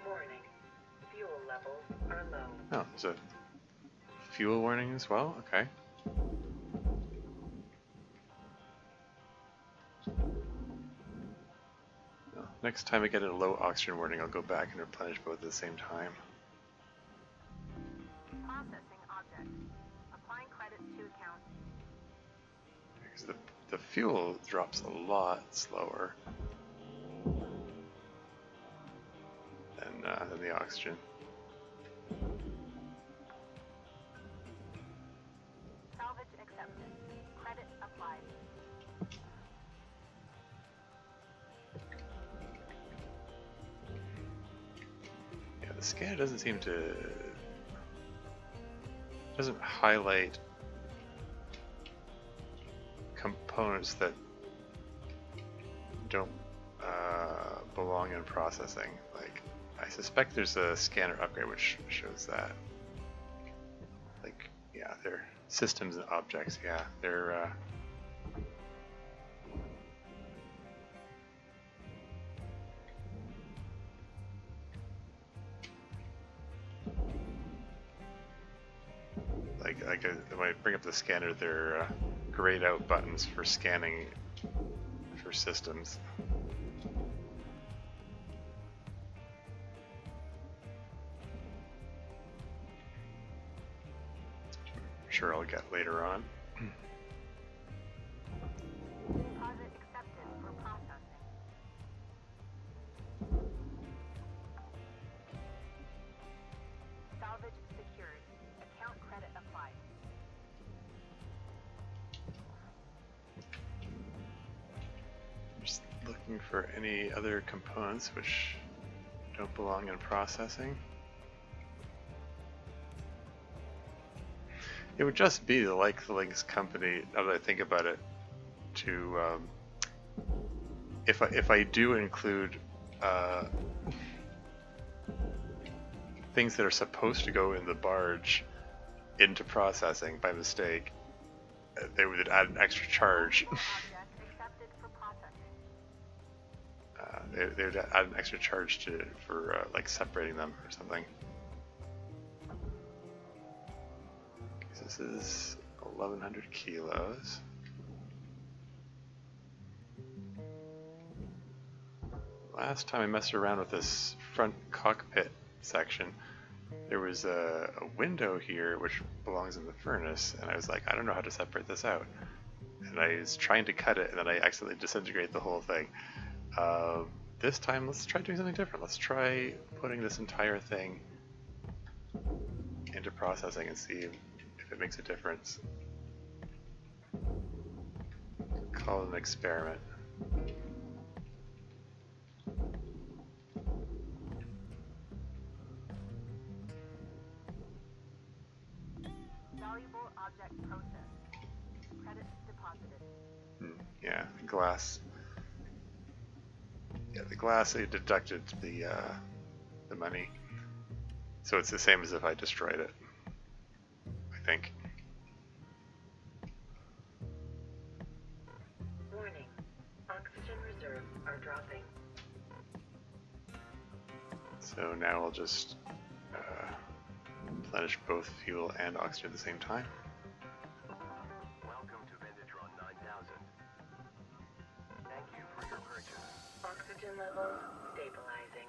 Warning. Fuel levels are low. Oh, there's a fuel warning as well? Okay. Well, next time I get a low oxygen warning, I'll go back and replenish both at the same time. Processing object. Applying credits to account. Because the fuel drops a lot slower than the oxygen. Salvage accepted. Credit applied. Yeah, the scanner doesn't seem to... doesn't highlight components that don't belong in processing. Like, I suspect there's a scanner upgrade which shows that. Like, yeah, they're systems and objects. Yeah, they're when I bring up the scanner, they're grayed out buttons for scanning for systems. I'm sure I'll get later on. Deposit accepted for processing. Salvage secured. Account credit applied. Just looking for any other components which don't belong in processing. It would just be like the Links company, now that I think about it, to if I do include things that are supposed to go in the barge into processing by mistake, they would add an extra charge. Object accepted for processing. They would add an extra charge for like separating them or something. This is 1,100 kilos. Last time I messed around with this front cockpit section, there was a window here which belongs in the furnace, and I was like, I don't know how to separate this out. And I was trying to cut it, and then I accidentally disintegrate the whole thing. This time, let's try doing something different. Let's try putting this entire thing into processing and see if it makes a difference. Call it an experiment. Valuable object processed. Credits deposited. Yeah, the glass. Yeah, the glass, they deducted the money. So it's the same as if I destroyed it, I think. Warning. Oxygen reserves are dropping. So now I'll just replenish both fuel and oxygen at the same time. Welcome to Bnnuy 9000. Thank you for your purchase. Oxygen levels stabilizing.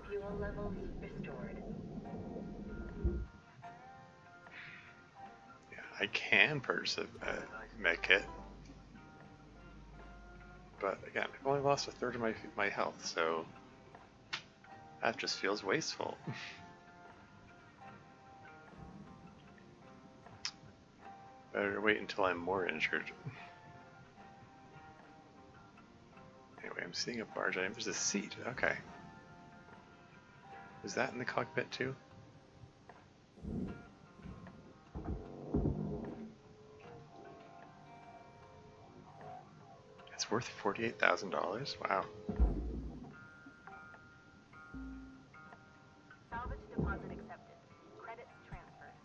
Fuel levels restored. Yeah, I can purchase a med kit, but again, I've only lost a third of my health, so that just feels wasteful. Better wait until I'm more injured. Anyway, I'm seeing a barge item. There's a seat. Okay. Is that in the cockpit too? It's worth $48,000? Wow. Salvage deposit accepted. Credits transferred.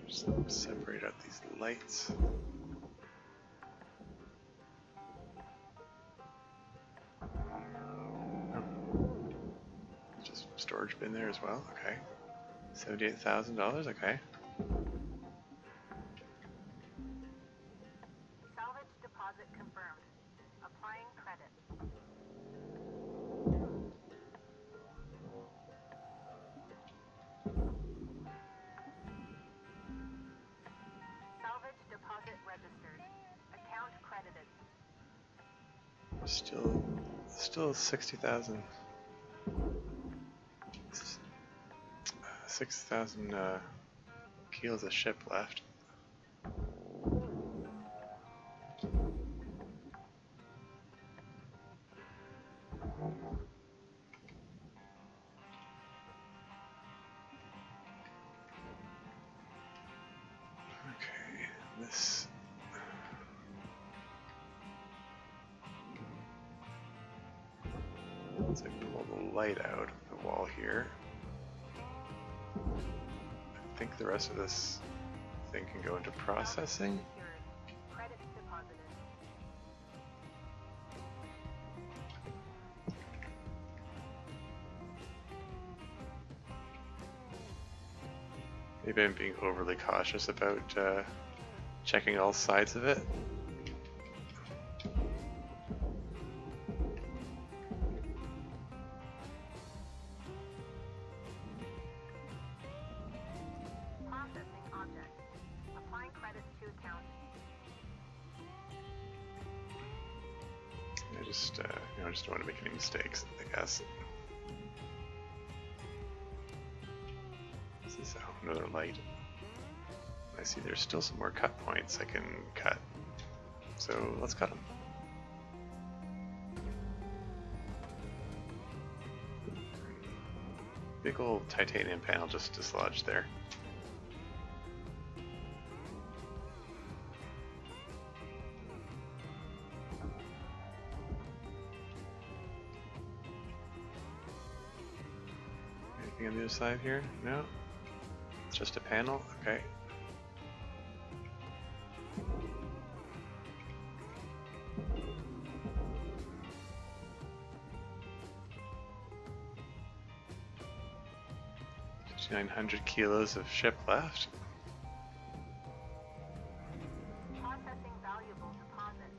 Just separate out these lights. Oh. Just storage bin there as well. Okay. $78,000. Okay. Salvage deposit confirmed. Applying credit. Salvage deposit registered. Account credited. Still 60,000. 6,000 kilos of ship left. Okay, this. Let's pull the light out of the wall here. I think the rest of this thing can go into processing. Secured. Credit deposited. Maybe I'm being overly cautious about checking all sides of it. Processing object. Applying credit to account. I just, I just don't want to make any mistakes, I guess. This is another light. I see there's still some more cut points I can cut. So let's cut them. Big old titanium panel just dislodged there. Anything on the other side here? No? It's just a panel? Okay. $5,900 kilos of ship left. Processing valuable deposit.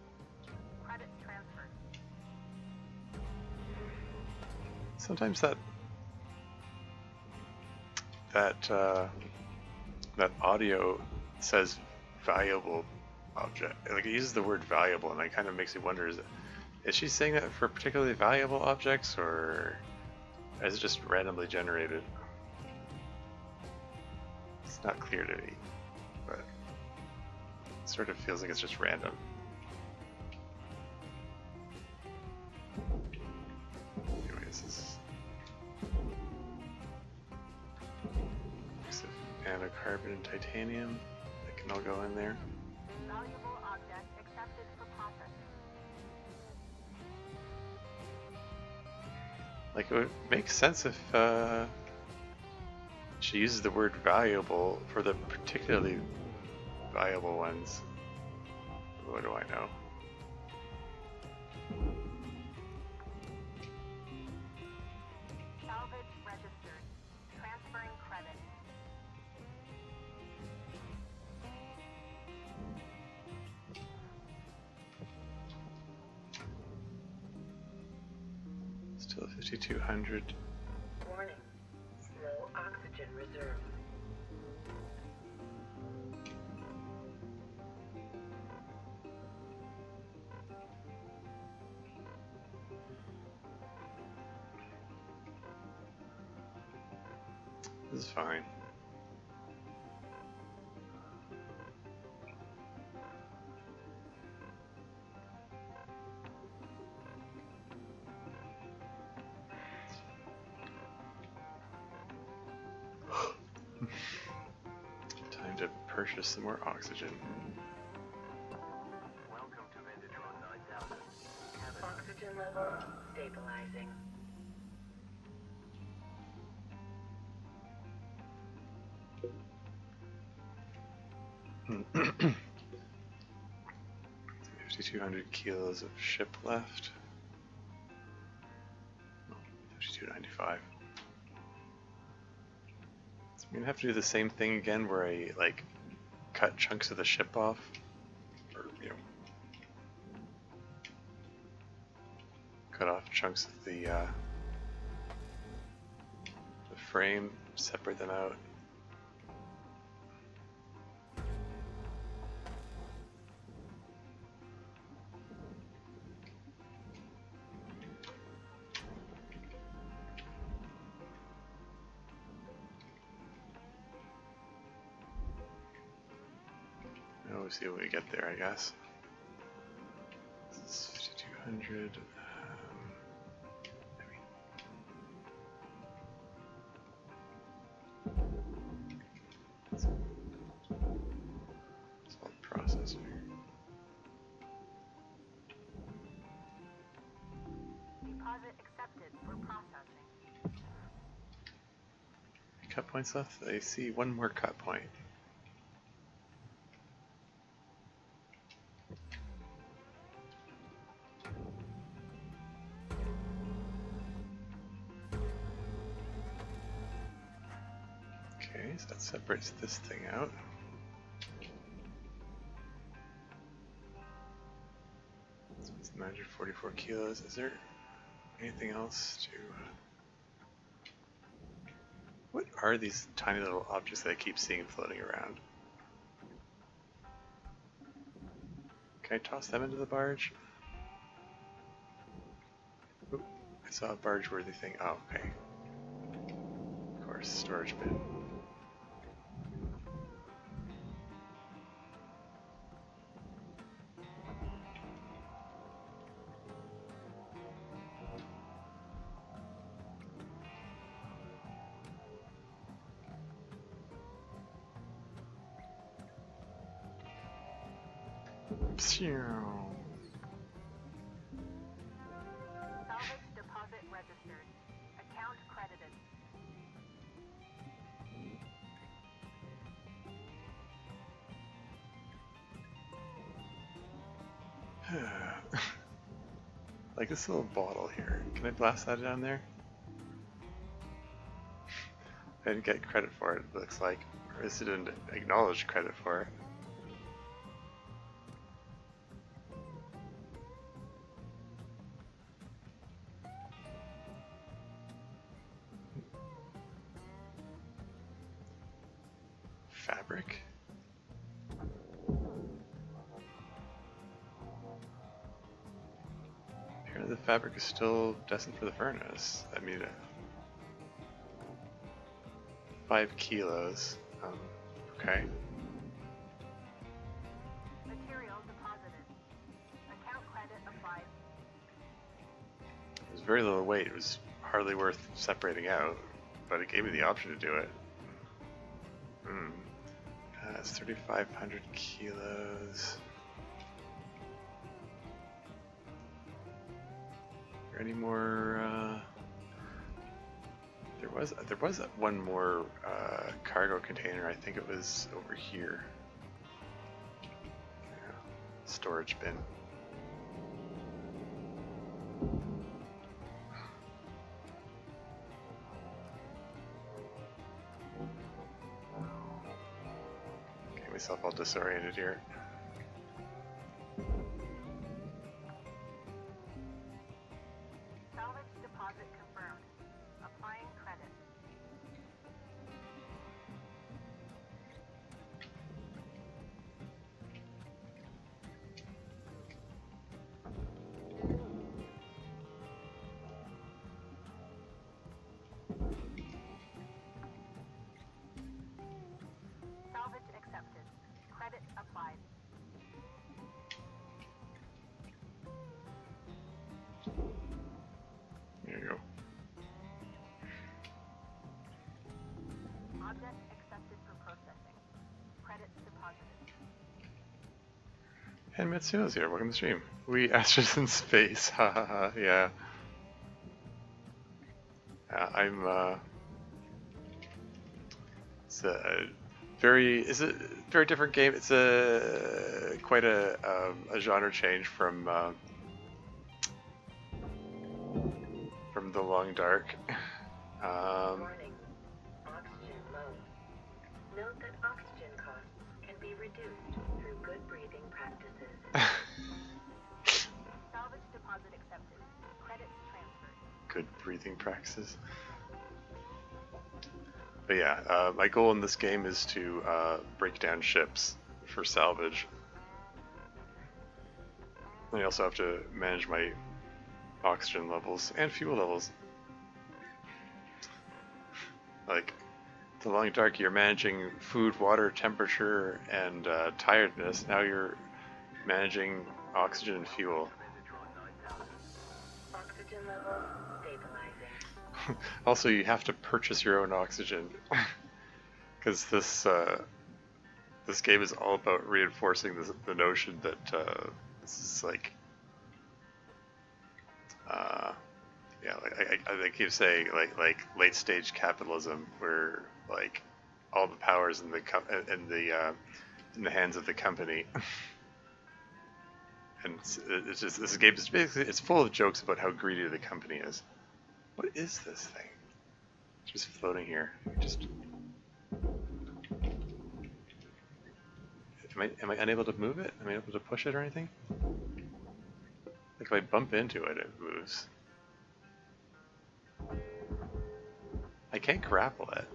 Credits transferred. Sometimes that audio says valuable object. Like it uses the word valuable, and it kind of makes me wonder: is she saying that for particularly valuable objects, or is it just randomly generated? It's not clear to me, but it sort of feels like it's just random. Anyways, this mix of nanocarbon and titanium that can all go in there. Valuable object accepted for processing. Like it would make sense if she uses the word valuable for the particularly valuable ones. What do I know? Salvage registered. Transferring credit. Still 5,200. Warning. Low oxygen reserve. This is fine. Time to purchase some more oxygen. Welcome to Bnnuy 9000. Canada. Oxygen level stabilizing. $5,200 kilos of ship left. 52.95. So I'm gonna have to do the same thing again, where I like cut chunks of the ship off, or cut off chunks of the frame, separate them out. We'll see what we get there, I guess. This is 5,200. It's all processing. Deposit accepted for processing. Cut points left? I see one more cut point. So that separates this thing out. So it's 944 kilos. Is there anything else to... What are these tiny little objects that I keep seeing floating around? Can I toss them into the barge? Oop, I saw a barge-worthy thing. Oh, okay. Of course, storage bin. Salvage deposit registered. Account credited. Like this little bottle here. Can I blast that down there? I didn't get credit for it, it looks like. Or is it an acknowledged credit for it? Fabric? Apparently the fabric is still destined for the furnace. I mean, 5 kilos. Okay. Material deposited. Account credit applied. It was very little weight. It was hardly worth separating out, but it gave me the option to do it. It's 3,500 kilos. Are there any more? There was one more cargo container. I think it was over here. Yeah. Storage bin. Get myself all disoriented here. Salvage deposit confirmed. Applying credit. Salvage accepted. Credit applied. There you go. Object accepted for processing. Credits deposited. And Mitsuno's here. Welcome to the stream. We Astros in space. Ha ha ha. Yeah. I'm. It's Is it a very different game? It's a quite a genre change from The Long Dark. Warning. Oxygen low. Note that oxygen costs can be reduced through good breathing practices. Salvage deposit accepted. Credits transferred. Good breathing practices. But yeah, my goal in this game is to break down ships for salvage. I also have to manage my oxygen levels and fuel levels. Like, The Long Dark, you're managing food, water, temperature, and tiredness. Now you're managing oxygen and fuel. Oxygen levels stabilizing. Also, you have to purchase your own oxygen. Because this game is all about reinforcing the notion that this is like, yeah, like I keep saying like late stage capitalism, where like all the powers in the hands of the company. And it's just, this game is basically, it's full of jokes about how greedy the company is. What is this thing? It's just floating here. Just. Am I unable to move it? Am I able to push it or anything? Like if I bump into it, it moves. I can't grapple it.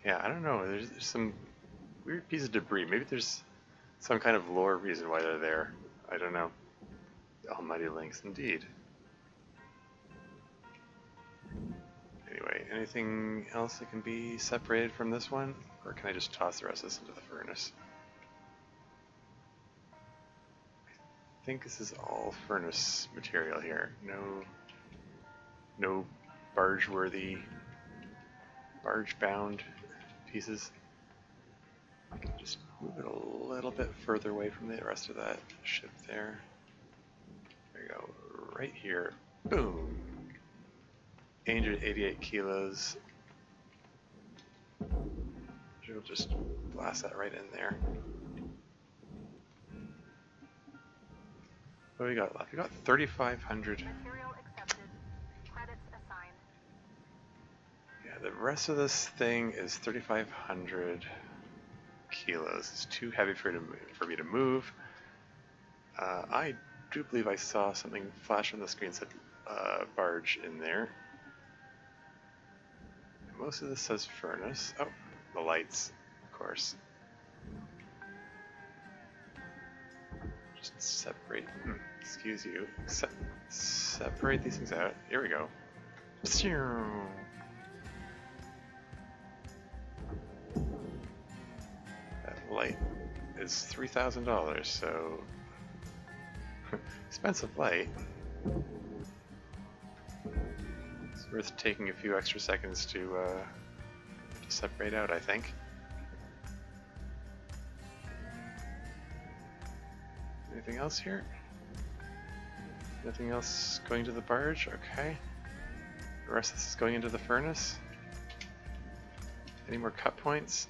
Yeah, I don't know. There's some weird piece of debris. Maybe there's some kind of lore reason why they're there. I don't know. Almighty links, indeed. Anyway, anything else that can be separated from this one? Or can I just toss the rest of this into the furnace? I think this is all furnace material here. No barge-worthy, barge-bound pieces. I can just move it a little bit further away from the rest of that ship there. There you go, right here. Boom! 888 kilos. We'll just blast that right in there. What do we got left? We got 3,500. Material accepted. Credits assigned. Yeah, the rest of this thing is 3,500 kilos. It's too heavy for me to move. I do believe I saw something flash on the screen that said barge in there. Most of this says furnace. Oh, the lights, of course. Just separate. Excuse you. Separate these things out. Here we go. That light is $3,000, so expensive light. It's worth taking a few extra seconds to separate out, I think. Anything else here? Nothing else going to the barge? Okay. The rest of this is going into the furnace. Any more cut points?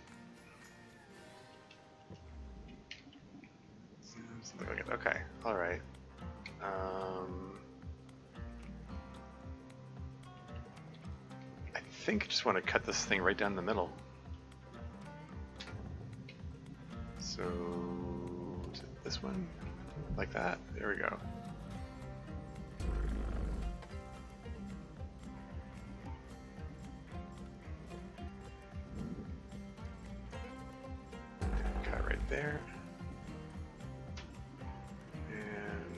Something like it. Okay, alright. I think I just want to cut this thing right down the middle. So, is it this one? Like that? There we go. Cut right there. And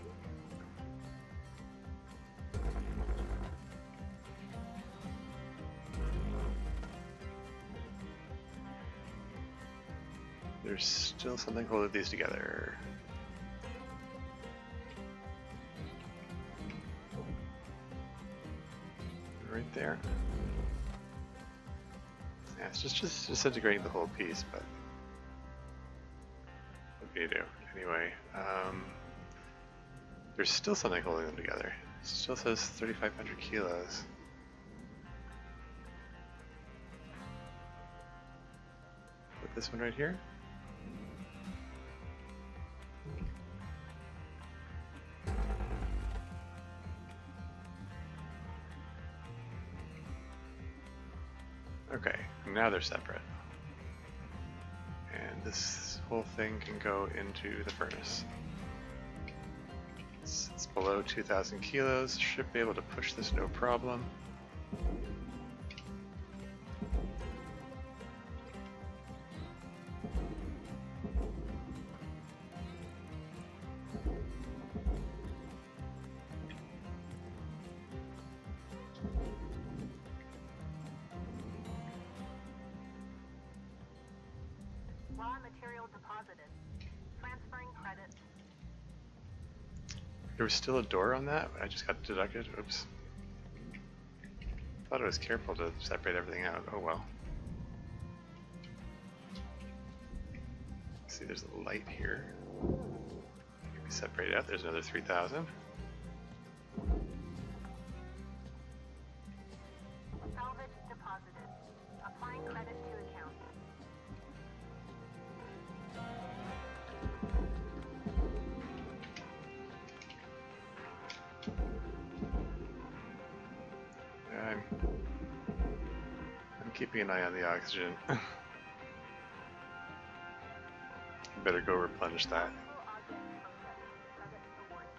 there's still something holding these together. Right there. Yeah, it's just disintegrating the whole piece, but what can you do? Anyway, there's still something holding them together. It still says 3,500 kilos. Put this one right here. Okay, now they're separate. And this whole thing can go into the furnace. It's below 2,000 kilos, should be able to push this no problem. Raw material deposited. Transferring credit. There was still a door on that, I just got deducted. Oops. Thought I was careful to separate everything out. Oh well. See, there's a light here. Maybe separate it out. There's another 3,000. Salvage deposited. Applying credit to account. I'm keeping an eye on the oxygen. Better go replenish that. Full object processed. Credit awarded.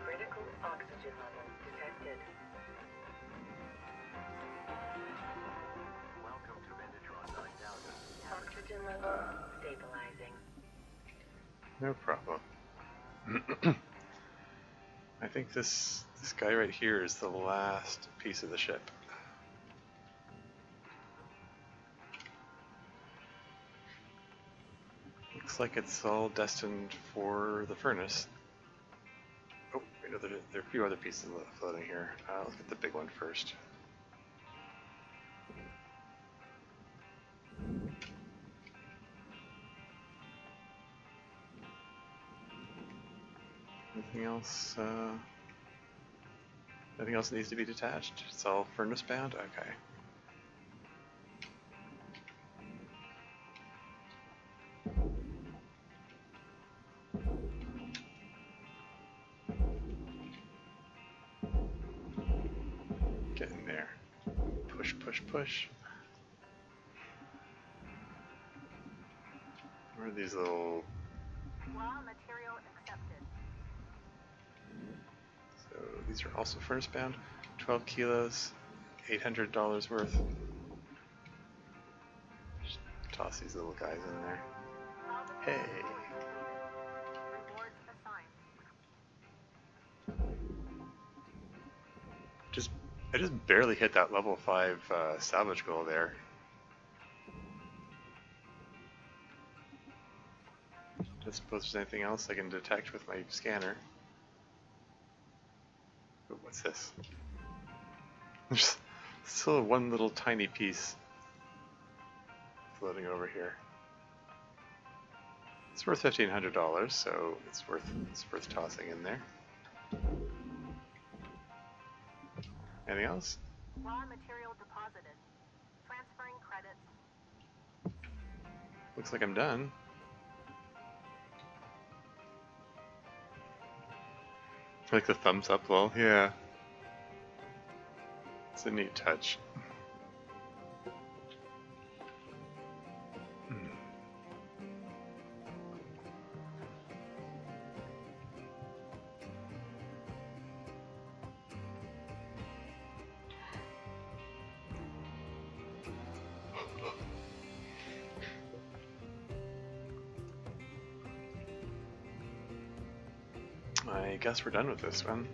Critical oxygen levels detected. Welcome to Bnnuy 9000. Oxygen levels stabilizing. No problem. I think this guy right here is the last piece of the ship. Looks like it's all destined for the furnace. Oh, wait, no, there are a few other pieces floating here. Let's get the big one first. Anything else? Nothing else needs to be detached? It's all furnace bound? Okay. Get in there. Push, push, push. Where are these little... Raw material accepted. So these are also furnace bound. 12 kilos, $800 worth. Just toss these little guys in there. Salvage Hey! rewards assigned. I just barely hit that level 5 salvage goal there. Don't suppose there's anything else I can detect with my scanner. Ooh, what's this? There's still one little tiny piece floating over here. It's worth $1,500, so it's worth tossing in there. Anything else? Raw material deposited. Transferring credit. Looks like I'm done. I like the thumbs up lol. Yeah. It's a neat touch. I guess we're done with this one.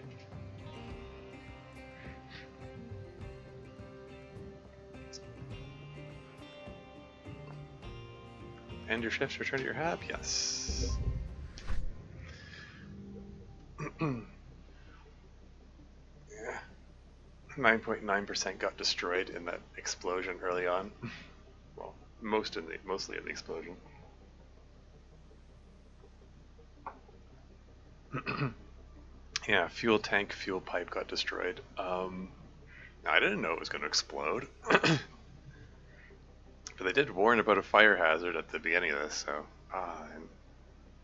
End your shift, return to your hab? Yes. Yeah. 9.9% got destroyed in that explosion early on. Well, mostly in the explosion. Yeah, fuel tank, fuel pipe got destroyed. I didn't know it was going to explode, but they did warn about a fire hazard at the beginning of this. So, and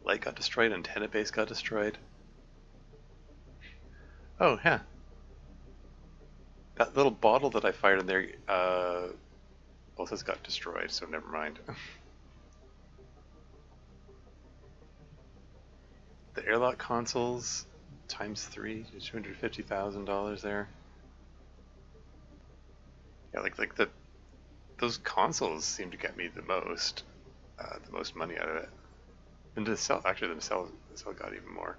light got destroyed, antenna base got destroyed. Oh yeah, that little bottle that I fired in there also got destroyed. So never mind. The airlock consoles times 3, $250,000 there. Yeah, like those consoles seem to get me the most money out of it. And the cell got even more.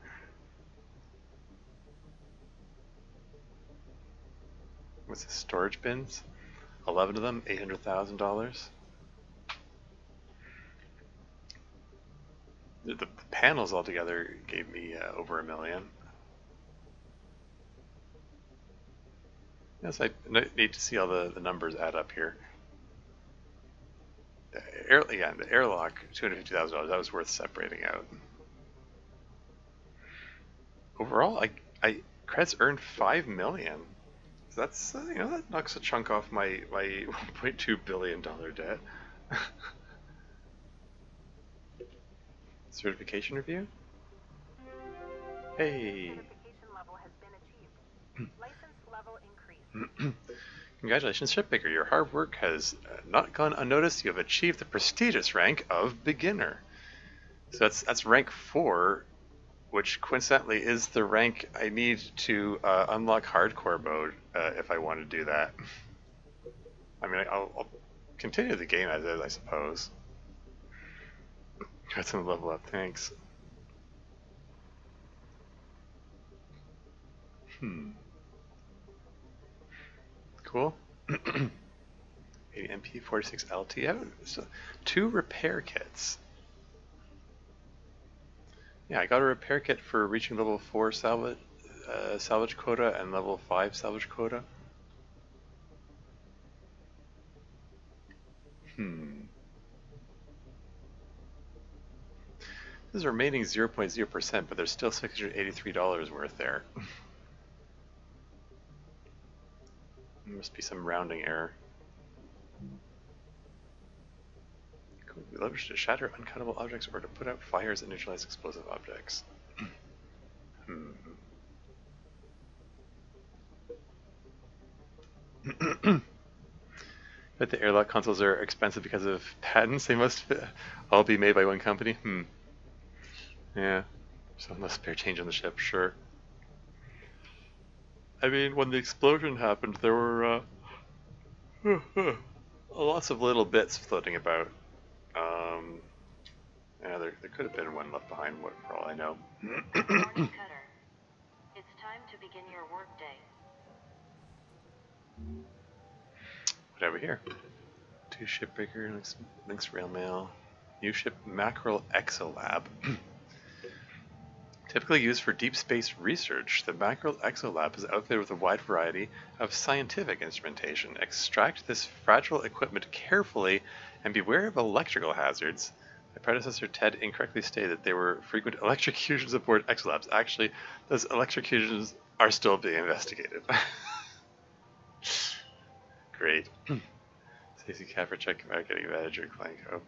What's this? Storage bins? 11 of them, $800,000. The panels altogether gave me over $1 million. Yes, I need to see all the numbers add up here. The airlock, $250,000. That was worth separating out. Overall, credits earned $5 million. So that's that knocks a chunk off my $1.2 billion debt. Certification review. Hey. Certification level has been achieved. License level increased. Congratulations, Shipbreaker. Your hard work has not gone unnoticed. You have achieved the prestigious rank of beginner. So that's rank 4, which coincidentally is the rank I need to unlock hardcore mode if I want to do that. I mean, I'll continue the game as is, I suppose. Got some level up, thanks. Cool. 80 MP 46 LT. So 2 repair kits. Yeah, I got a repair kit for reaching level 4 salvage quota and level 5 salvage quota. This is remaining 0.0%, but there's still $683 worth there. There must be some rounding error. Could be leveraged to shatter uncuttable objects or to put out fires and neutralize explosive objects. But the airlock consoles are expensive because of patents. They must all be made by one company. Yeah. So less spare change on the ship, sure. I mean, when the explosion happened, there were lots of little bits floating about. Yeah, there could have been one left behind, for all I know. Morning, Cutter. It's time to begin your workday. What have we here? 2 Shipbreaker, links rail mail. New ship Mackerel Exolab. Typically used for deep space research, the Mackerel Exolab is outfitted with a wide variety of scientific instrumentation. Extract this fragile equipment carefully and beware of electrical hazards. My predecessor Ted incorrectly stated that there were frequent electrocutions aboard Exolabs. Actually, those electrocutions are still being investigated. Great. Stacey Caffer checking out getting advantage of Clanko.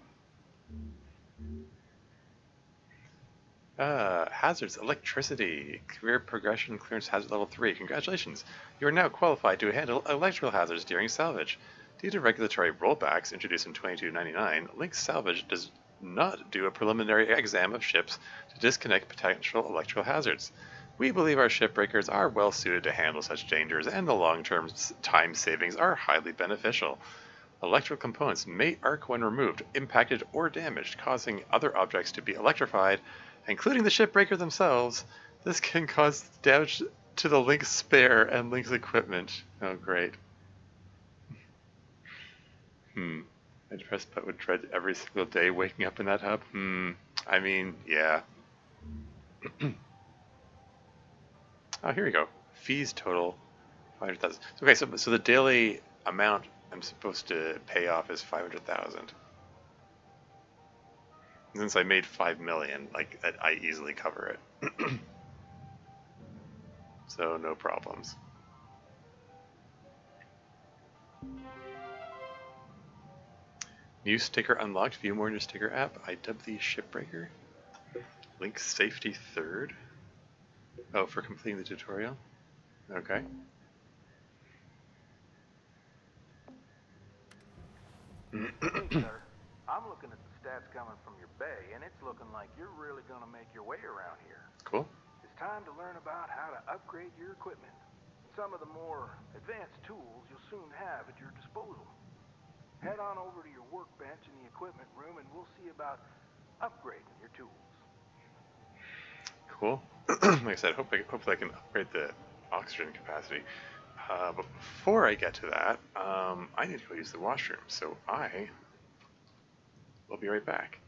Hazards, electricity, career progression, clearance hazard level 3. Congratulations. You are now qualified to handle electrical hazards during salvage. Due to regulatory rollbacks introduced in 2299, Link Salvage does not do a preliminary exam of ships to disconnect potential electrical hazards. We believe our shipbreakers are well suited to handle such dangers, and the long-term time savings are highly beneficial. Electrical components may arc when removed, impacted, or damaged, causing other objects to be electrified, including the shipbreaker themselves. This can cause damage to the Link's spare and Link's equipment. Oh, great. I depressed but would dread every single day waking up in that hub. I mean, yeah. Oh, here we go. Fees total 500,000. Okay, so the daily amount I'm supposed to pay off is 500,000. Since I made 5 million, like, I easily cover it. So no problems. New sticker unlocked. View more in your sticker app. I dubbed the Shipbreaker. Link safety third. Oh, for completing the tutorial? Okay. Hey, sir. I'm looking at the stats coming from your bay, and it's looking like you're really going to make your way around here. Cool. It's time to learn about how to upgrade your equipment. Some of the more advanced tools you'll soon have at your disposal. Head on over to your workbench in the equipment room, and we'll see about upgrading your tools. Cool. Like I said, hopefully I can upgrade the oxygen capacity. But before I get to that, I need to go use the washroom, so I will be right back.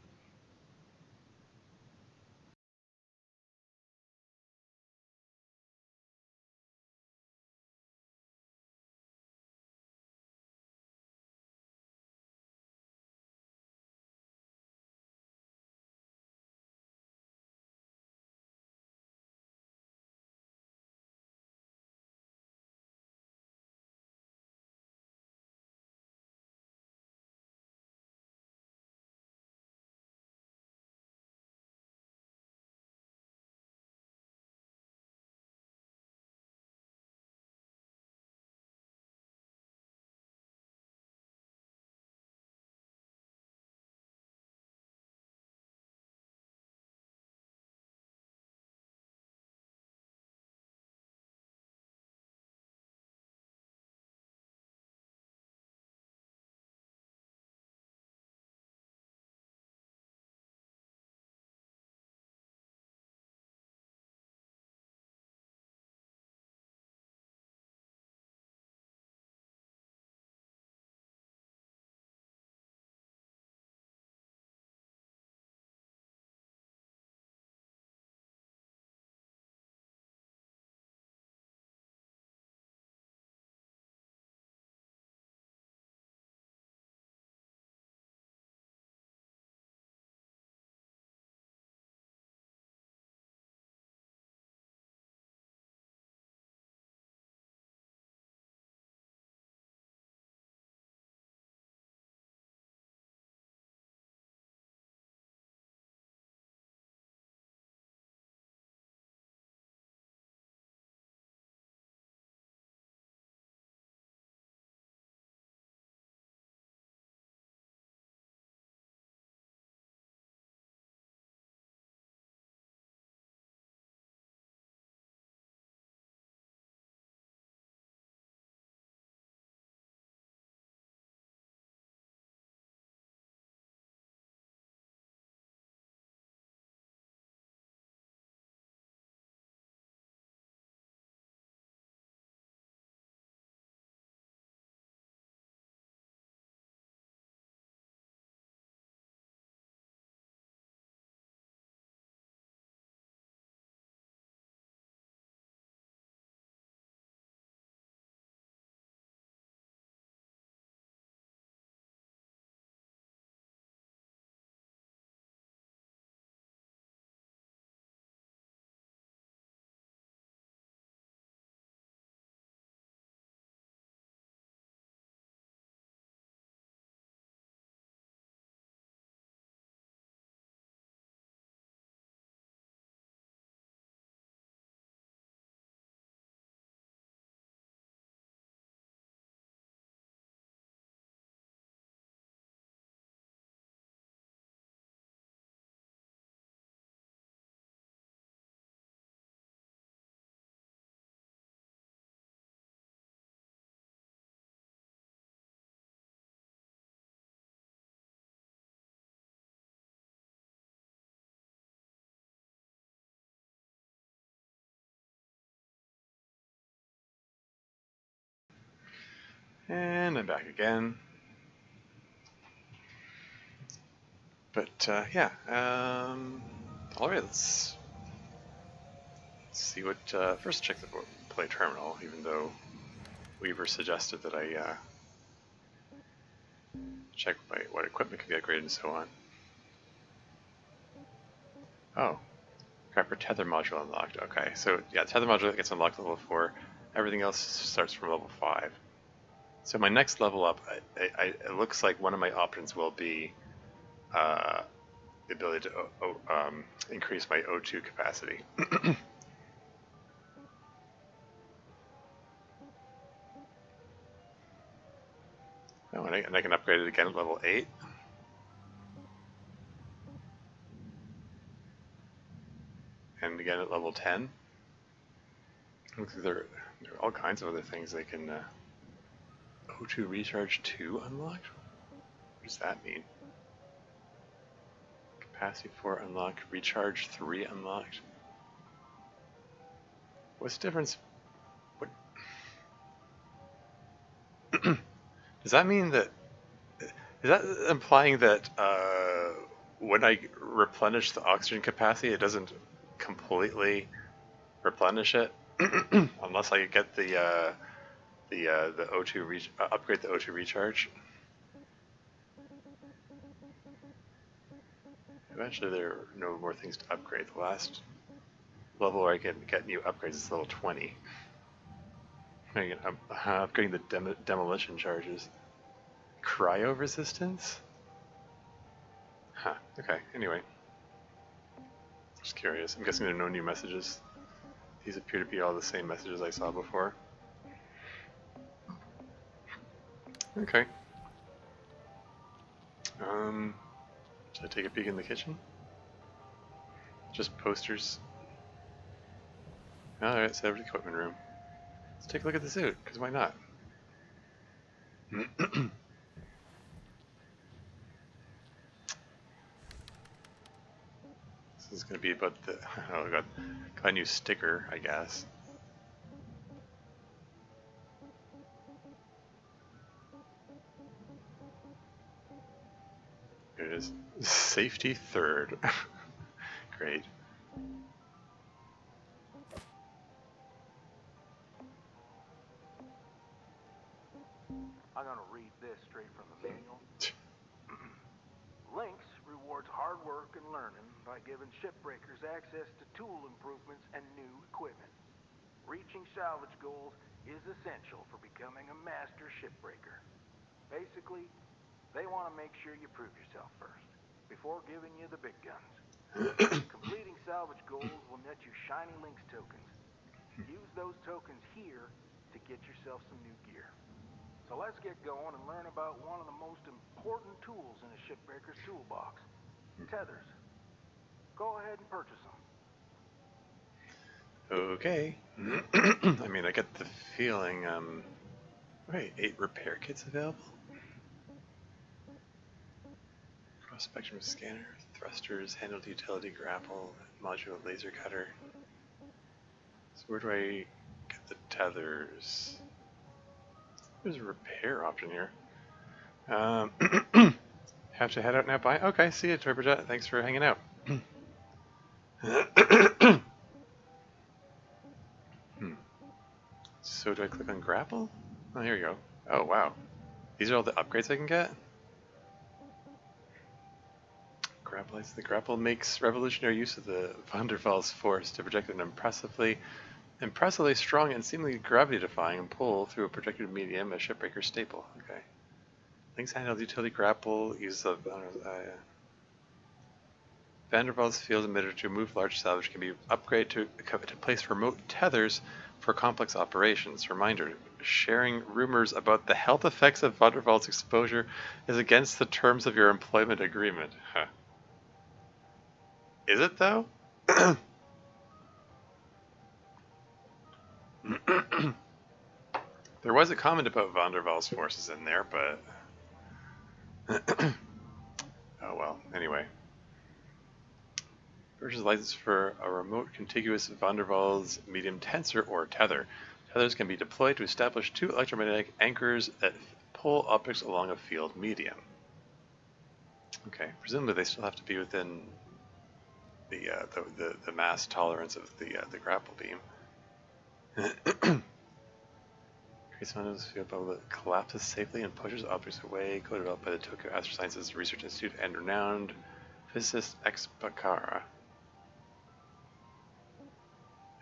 And I'm back again. But yeah, alright, let's see what, first check the play terminal, even though Weaver suggested that I check what equipment could be upgraded and so on. Oh. Crapper tether module unlocked. Okay, so yeah, tether module gets unlocked at level 4. Everything else starts from level 5. So my next level up, it looks like one of my options will be the ability to increase my O2 capacity. Oh, and I can upgrade it again at level 8. And again at level 10. Looks like there are all kinds of other things they can... O2 recharge 2 unlocked? What does that mean? Capacity 4 unlocked, recharge 3 unlocked. What's the difference? What does that mean? That is that implying that when I replenish the oxygen capacity, it doesn't completely replenish it unless I get the O2 upgrade the O2 recharge? Eventually, there are no more things to upgrade. The last level where I can get new upgrades is level 20. I'm upgrading the demolition charges. Cryo resistance? Huh, okay, anyway. Just curious. I'm guessing there are no new messages. These appear to be all the same messages I saw before. Okay. Should I take a peek in the kitchen? Just posters. Alright, so the equipment room. Let's take a look at the suit, because why not? This is going to be about the... Oh, I got a new sticker, I guess. Here it is. Safety third. Great. I'm gonna read this straight from the manual. Lynx rewards hard work and learning by giving shipbreakers access to tool improvements and new equipment. Reaching salvage goals is essential for becoming a master shipbreaker. Basically, they want to make sure you prove yourself first, before giving you the big guns. Completing salvage goals will net you shiny Lynx tokens. Use those tokens here to get yourself some new gear. So let's get going and learn about one of the most important tools in a shipbreaker's toolbox. Tethers. Go ahead and purchase them. Okay. I mean, I get the feeling, wait, 8 repair kits available? Cross-spectrum scanner, thrusters, handled utility grapple, modular laser cutter. So where do I get the tethers? There's a repair option here. Have to head out now, bye? Okay, see you, Turbojet. Thanks for hanging out. So do I click on grapple? Oh, here we go. Oh, wow. These are all the upgrades I can get? Grapple. The grapple makes revolutionary use of the Van der Waals force to project an impressively strong and seemingly gravity-defying pull through a projected medium, a shipbreaker staple. Okay. Lynx handheld utility grapple uses of Van der Waals field emitter to move large salvage can be upgraded to place remote tethers for complex operations. Reminder, sharing rumors about the health effects of Van der Waals exposure is against the terms of your employment agreement. Huh. Is it, though? There was a comment about Van der Waals forces in there, but... oh well, anyway. Purchase license for a remote contiguous Van der Waals medium tensor or tether. Tethers can be deployed to establish 2 electromagnetic anchors that pull objects along a field medium. Okay, presumably they still have to be within the mass tolerance of the grapple beam. Creates one of those field bubble that collapses safely and pushes objects away. Co-developed by the Tokyo Astrosciences Research Institute and renowned physicist X. Bakara.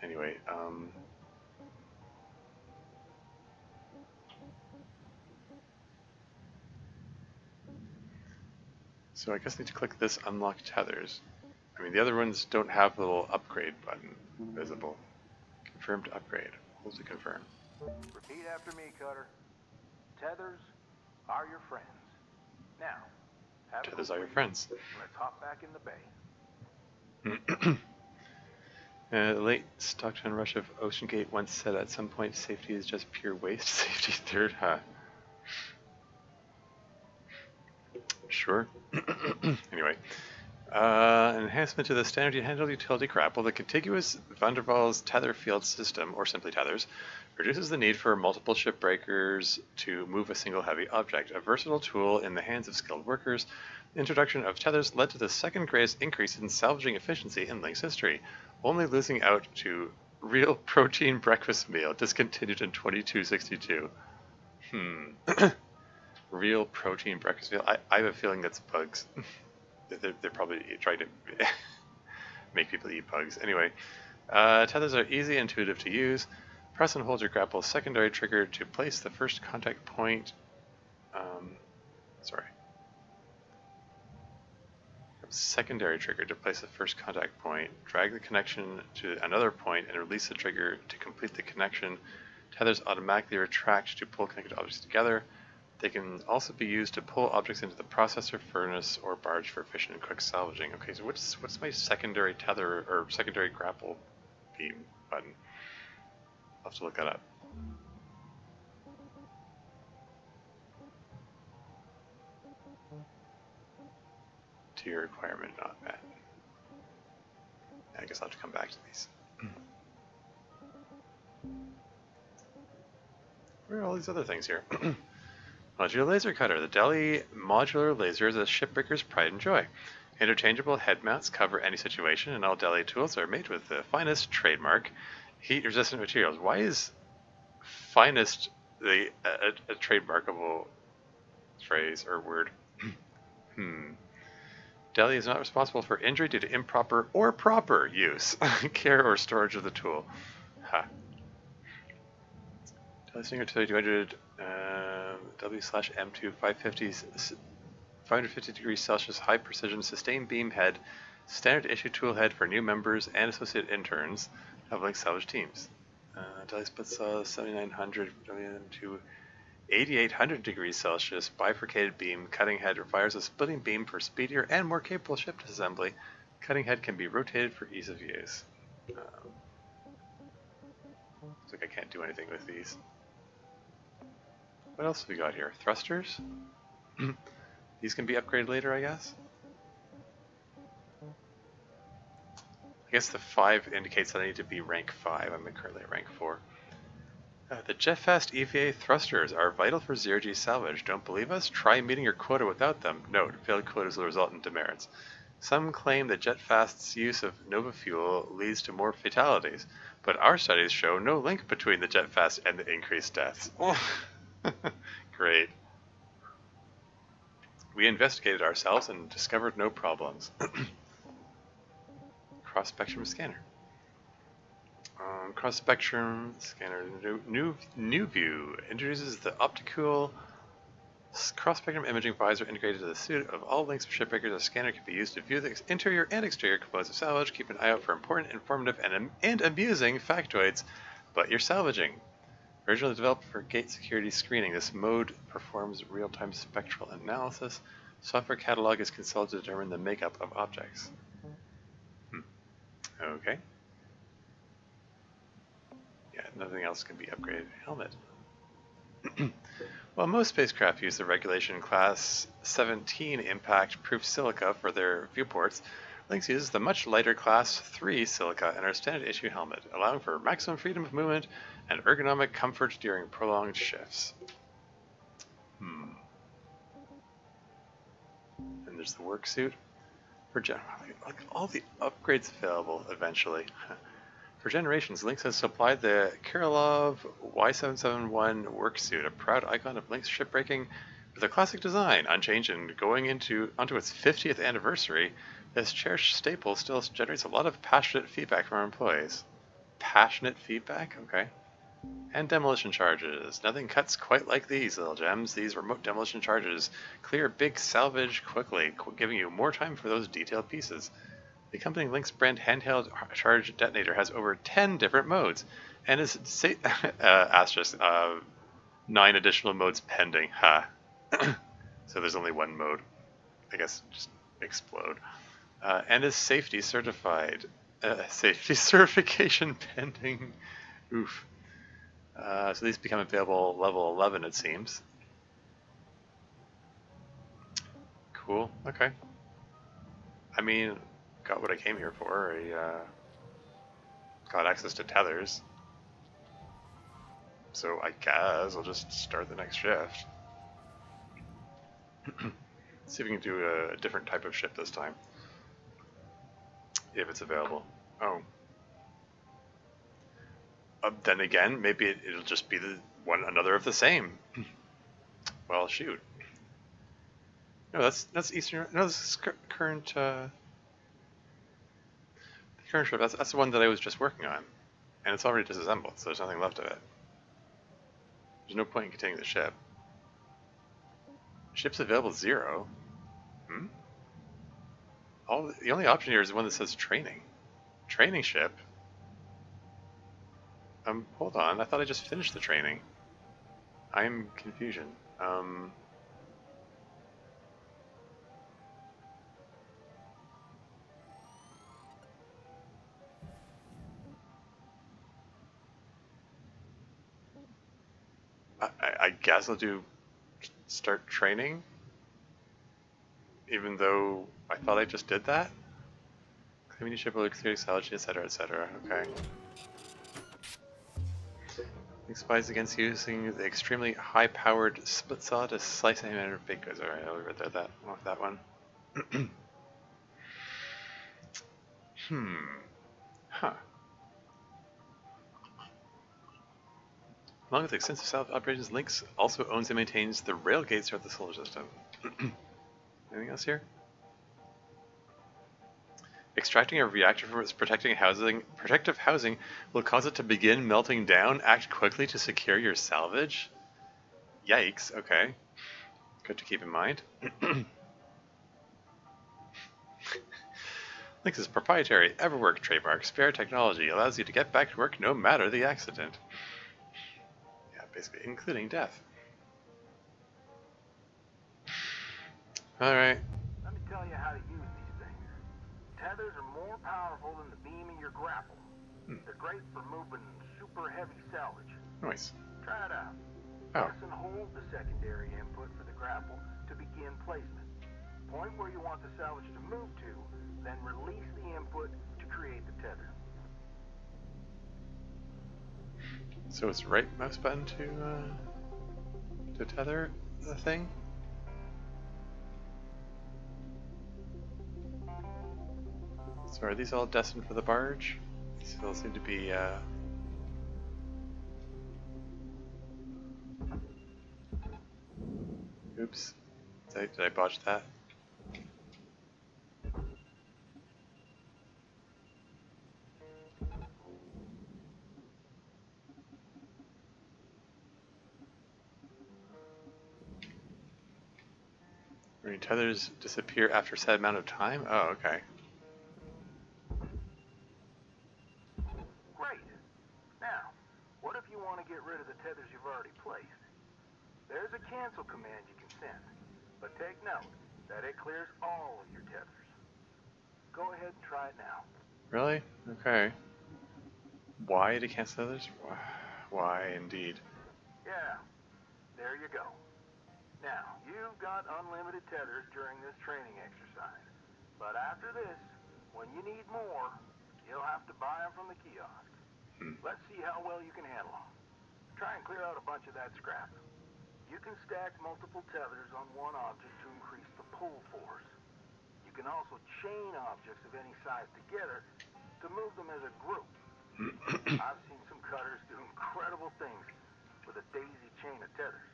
Anyway, so I guess I need to click this unlock tethers. I mean, the other ones don't have the little upgrade button visible. Confirm to upgrade. Hold to confirm. Repeat after me, Cutter. Tethers are your friends. Now, have a Tethers good are your week. friends. Let's hop back in the bay. The late Stockton rush of Ocean Gate once said at some point safety is just pure waste. Safety third, huh? Sure. Anyway, an enhancement to the standard handheld utility grapple, the contiguous van der Waals tether field system, or simply tethers, reduces the need for multiple shipbreakers to move a single heavy object. A versatile tool in the hands of skilled workers, the introduction of tethers led to the second greatest increase in salvaging efficiency in Link's history, only losing out to Real Protein Breakfast Meal, discontinued in 2262. Real Protein Breakfast Meal. I have a feeling that's bugs. They're probably trying to make people eat bugs. Anyway, tethers are easy and intuitive to use. Press and hold your grapple's secondary trigger to place the first contact point. Secondary trigger to place the first contact point. Drag the connection to another point and release the trigger to complete the connection. Tethers automatically retract to pull connected objects together. They can also be used to pull objects into the processor, furnace, or barge for efficient and quick salvaging. Okay, so what's my secondary tether or secondary grapple beam button? I'll have to look that up. Tier requirement not met. I guess I'll have to come back to these. Where are all these other things here? Modular laser cutter. The Delhi modular laser is a shipbreaker's pride and joy. Interchangeable head mounts cover any situation, and all Delhi tools are made with the finest trademark heat-resistant materials. Why is finest a trademarkable phrase or word? Delhi is not responsible for injury due to improper or proper use, care, or storage of the tool. Ha. Delhi Stinger 200 W/M2 550 degrees Celsius high precision sustained beam head, standard issue tool head for new members and associate interns of Link salvage teams. Delhi splits 7900 to 8800 degrees Celsius bifurcated beam cutting head requires a splitting beam for speedier and more capable ship disassembly. Cutting head can be rotated for ease of use. Looks like I can't do anything with these. What else have we got here? Thrusters? These can be upgraded later, I guess? I guess the 5 indicates that I need to be rank 5. I'm currently at rank 4. The Jetfast EVA thrusters are vital for zero-G salvage. Don't believe us? Try meeting your quota without them. Note, failed quotas will result in demerits. Some claim that Jetfast's use of Nova fuel leads to more fatalities, but our studies show no link between the Jetfast and the increased deaths. Great. We investigated ourselves and discovered no problems. Cross-spectrum scanner. Cross-spectrum scanner. New view introduces the optical cross-spectrum imaging visor integrated to the suit of all Link's shipbreakers. A scanner can be used to view the interior and exterior components of salvage. Keep an eye out for important, informative, and amusing factoids about your salvaging. Originally developed for gate security screening, this mode performs real-time spectral analysis. Software catalog is consulted to determine the makeup of objects. Okay. Yeah, nothing else can be upgraded. Helmet. While most spacecraft use the regulation class 17 impact-proof silica for their viewports, Lynx uses the much lighter class 3 silica in our standard issue helmet, allowing for maximum freedom of movement and ergonomic comfort during prolonged shifts. And there's the work suit. For like all the upgrades available eventually. For generations, Lynx has supplied the Kirillov Y771 worksuit, a proud icon of Lynx shipbreaking with a classic design, unchanged and going onto its 50th anniversary. This cherished staple still generates a lot of passionate feedback from our employees. Passionate feedback? Okay. And demolition charges. Nothing cuts quite like these little gems. These remote demolition charges clear big salvage quickly, giving you more time for those detailed pieces. The accompanying Lynx brand handheld charge detonator has over 10 different modes, and is asterisk 9 additional modes pending. Ha. So there's only one mode. I guess just explode. And is safety certified. Safety certification pending. Oof. So these become available level 11, it seems. Cool. Okay. I mean, got what I came here for. I got access to tethers. So I guess I'll just start the next shift. See if we can do a different type of ship this time. If it's available. Oh. Then again, maybe it'll just be another of the same. Well, shoot. No, that's Eastern. No, this is current. The current ship. That's the one that I was just working on, and it's already disassembled, so there's nothing left of it. There's no point in continuing the ship. Ships available 0. Hmm. The only option here is the one that says training. Training ship. Hold on. I thought I just finished the training. I'm confusion. I guess I'll do start training, even though I thought I just did that. Claiming ship will clear salvage, etc., etc. Okay. Spies against using the extremely high-powered split saw to slice any matter of baked goods. Alright, I'll read that off that one. Huh. Along with extensive salvage operations, Lynx also owns and maintains the rail gates throughout the solar system. Anything else here? Extracting a reactor from its protective housing will cause it to begin melting down. Act quickly to secure your salvage. Yikes, okay. Good to keep in mind. Lynx's proprietary Everwork trademark spare technology allows you to get back to work no matter the accident. Yeah, basically, including death. Alright. Let me tell you how to use these things. Tethers are more powerful than the beam in your grapple. They're great for moving super heavy salvage. Nice. Try it out. Oh. Press and hold the secondary input for the grapple to begin placement. Point where you want the salvage to move to, then release the input to create the tether. So it's right mouse button to tether the thing? So are these all destined for the barge? These all seem to be oops. Did I botch that? Marine tethers disappear after a set amount of time? Oh, okay. Great. Now, what if you want to get rid of the tethers you've already placed? There's a cancel command you can send, but take note that it clears all of your tethers. Go ahead and try it now. Really? Okay. Why to cancel others? Why indeed? Yeah, there you go. Now, you've got unlimited tethers during this training exercise. But after this, when you need more, you'll have to buy them from the kiosk. Let's see how well you can handle them. Try and clear out a bunch of that scrap. You can stack multiple tethers on one object to increase the pull force. You can also chain objects of any size together to move them as a group. I've seen some cutters do incredible things with a daisy chain of tethers.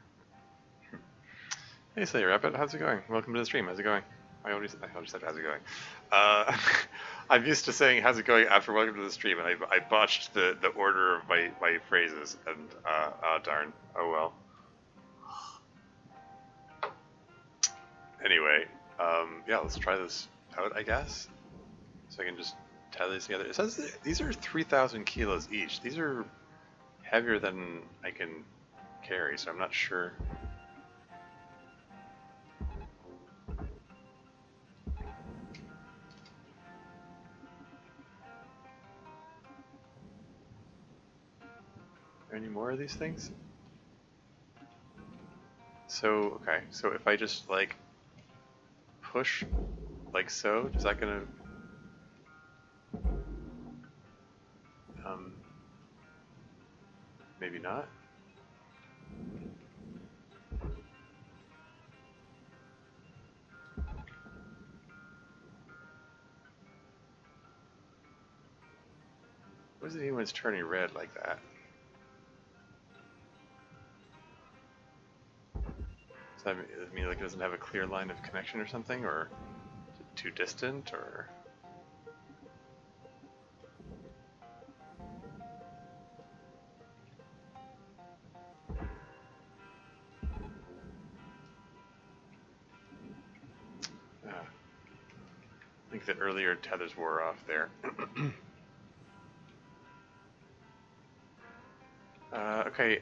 Hey Slayer Rabbit, how's it going? Welcome to the stream, how's it going? I already said how's it going. I'm used to saying "How's it going?" after "Welcome to the stream," and I botched the order of my phrases, and oh darn, oh well. Anyway, yeah, let's try this out, I guess. So I can just tie these together. It says that these are 3,000 kilos each. These are heavier than I can carry, so I'm not sure. Are there any more of these things? So, okay, so if I just like push like so, is that gonna maybe not? What does it mean when it's turning red like that? Does that mean like it doesn't have a clear line of connection or something, or too distant, or? I think the earlier tethers wore off there. Okay,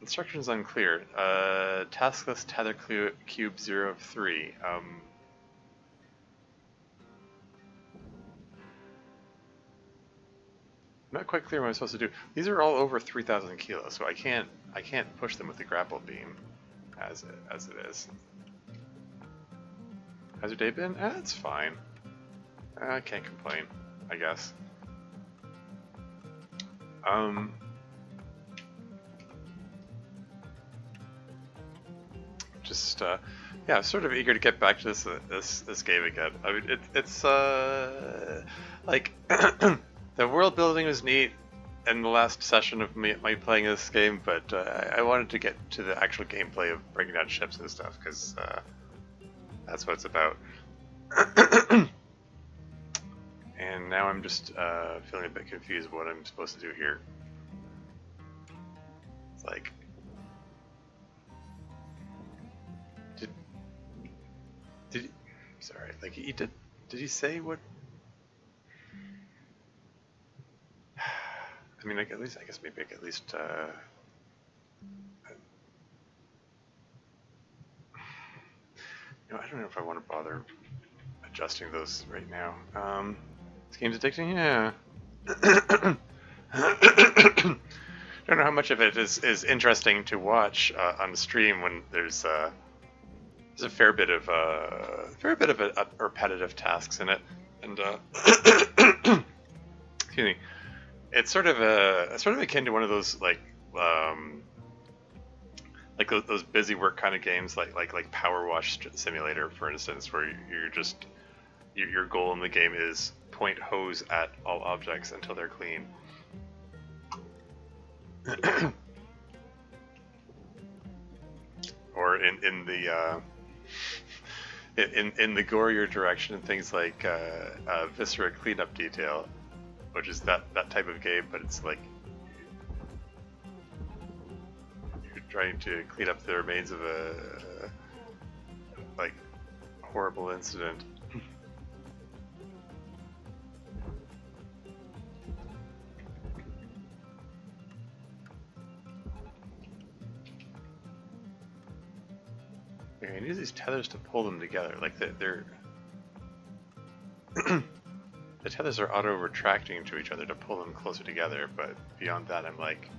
instructions unclear. Task list tether cube 0 of 3. Not quite clear what I'm supposed to do. These are all over 3,000 kilos, so I can't push them with the grapple beam as it is. How's your day been? It's fine. I can't complain, I guess. Just yeah, sort of eager to get back to this game again. I mean, it's like the world building was neat in the last session of my playing this game, but I wanted to get to the actual gameplay of bringing down ships and stuff, because that's what it's about. And now I'm just feeling a bit confused about what I'm supposed to do here. It's like, did sorry, like did he say what? I mean, like, at least I guess maybe I could at least you know, I don't know if I want to bother adjusting those right now. This game's addicting, yeah. Don't know how much of it is interesting to watch on the stream when there's a fair bit of repetitive tasks in it, and excuse me. It's sort of akin to one of those like those busy work kind of games, like Power Wash Simulator, for instance, where you're just your goal in the game is point hose at all objects until they're clean. Or in the gorier direction, and things like Viscera Cleanup Detail, which is that type of game, but it's like you're trying to clean up the remains of a like horrible incident. I need these tethers to pull them together. Like they're the tethers are auto-retracting to each other to pull them closer together, but beyond that, I'm like,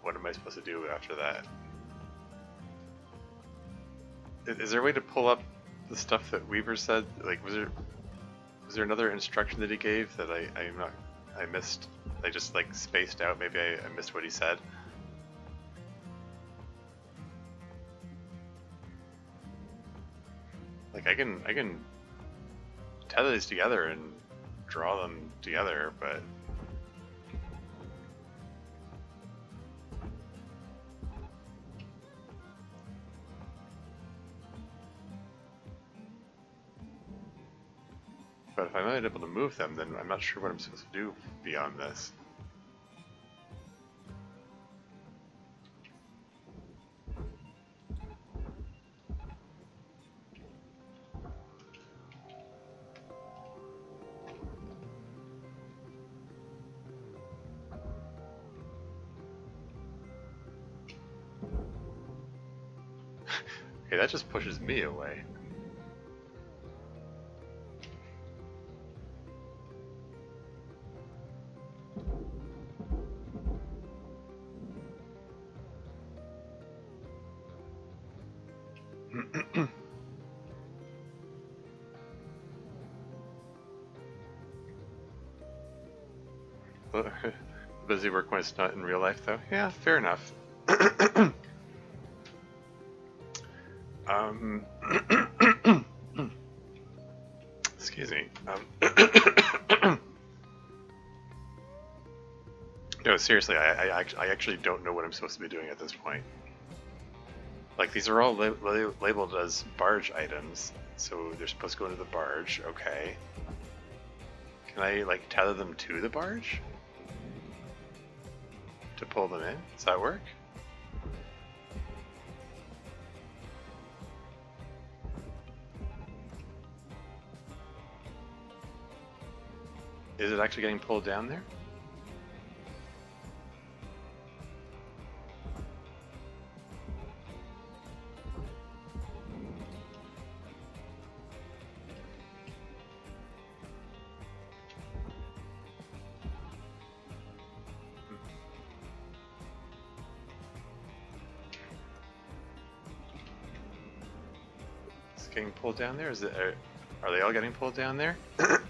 what am I supposed to do after that? Is there a way to pull up the stuff that Weaver said? Like, was there another instruction that he gave that I missed? I just like spaced out. Maybe I missed what he said. Like I can tether these together and draw them together, but But if I'm not able to move them, then I'm not sure what I'm supposed to do beyond this. Okay, that just pushes me away. Busy work when it's not in real life, though. Yeah, fair enough. um, excuse me. No, seriously, I actually don't know what I'm supposed to be doing at this point. Like, these are all labeled as barge items, so they're supposed to go into the barge, okay. Can I, like, tether them to the barge? To pull them in? Does that work? Is it actually getting pulled down there? Is it getting pulled down there? Is it? Are they all getting pulled down there? Salvage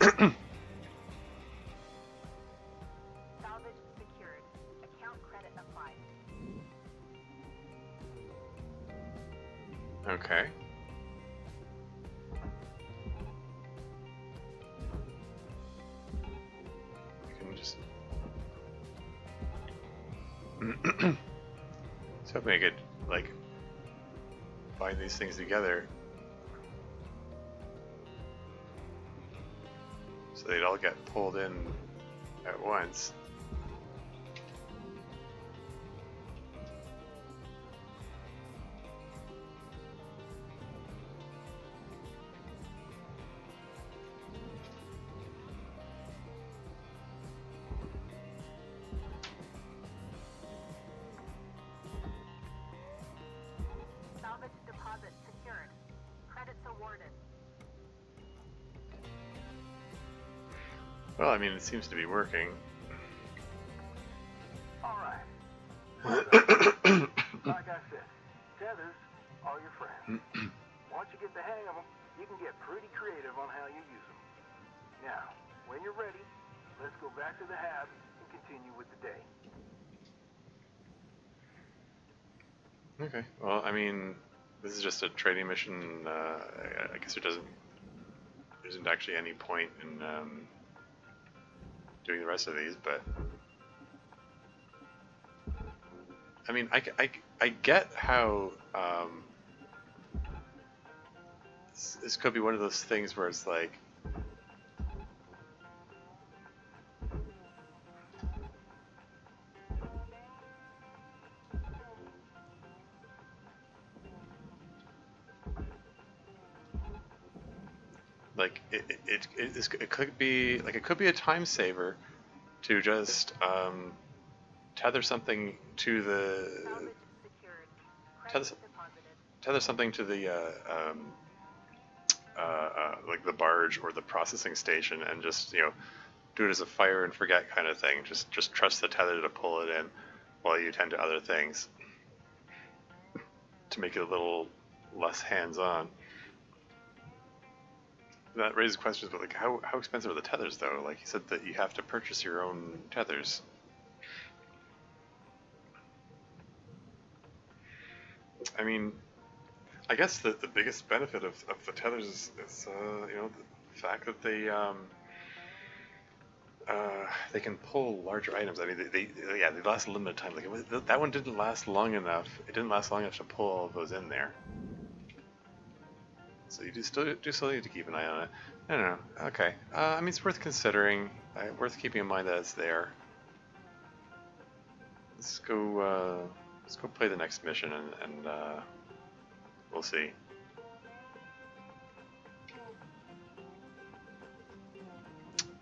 secured. Account credit applied. Okay. I can just. So hoping I could, like, bind these things together so they'd all get pulled in at once. Salvage deposit secured. Credits awarded. Well, I mean, it seems to be working. Alright. Like I said, tethers are your friends. Once you get the hang of them, you can get pretty creative on how you use them. Now, when you're ready, let's go back to the hab and continue with the day. Okay. Well, I mean, this is just a trading mission. I guess there isn't actually any point in doing the rest of these, but I mean, I get how this could be one of those things where it's like, it could be like, it could be a time saver to just tether something to the Salvage secured. tether, Credits deposited. tether something to the like the barge or the processing station, and just, you know, do it as a fire and forget kind of thing. Just trust the tether to pull it in while you tend to other things, to make it a little less hands-on. That raises questions about, like, how expensive are the tethers, though? Like, you said that you have to purchase your own tethers. I mean, I guess the biggest benefit of the tethers is you know, the fact that they can pull larger items. I mean, they last a limited time. Like, that one didn't last long enough. It didn't last long enough to pull all of those in there. So you still need to keep an eye on it. I don't know. Okay. I mean, it's worth considering. Worth keeping in mind that it's there. Let's go. Let's go play the next mission, and we'll see.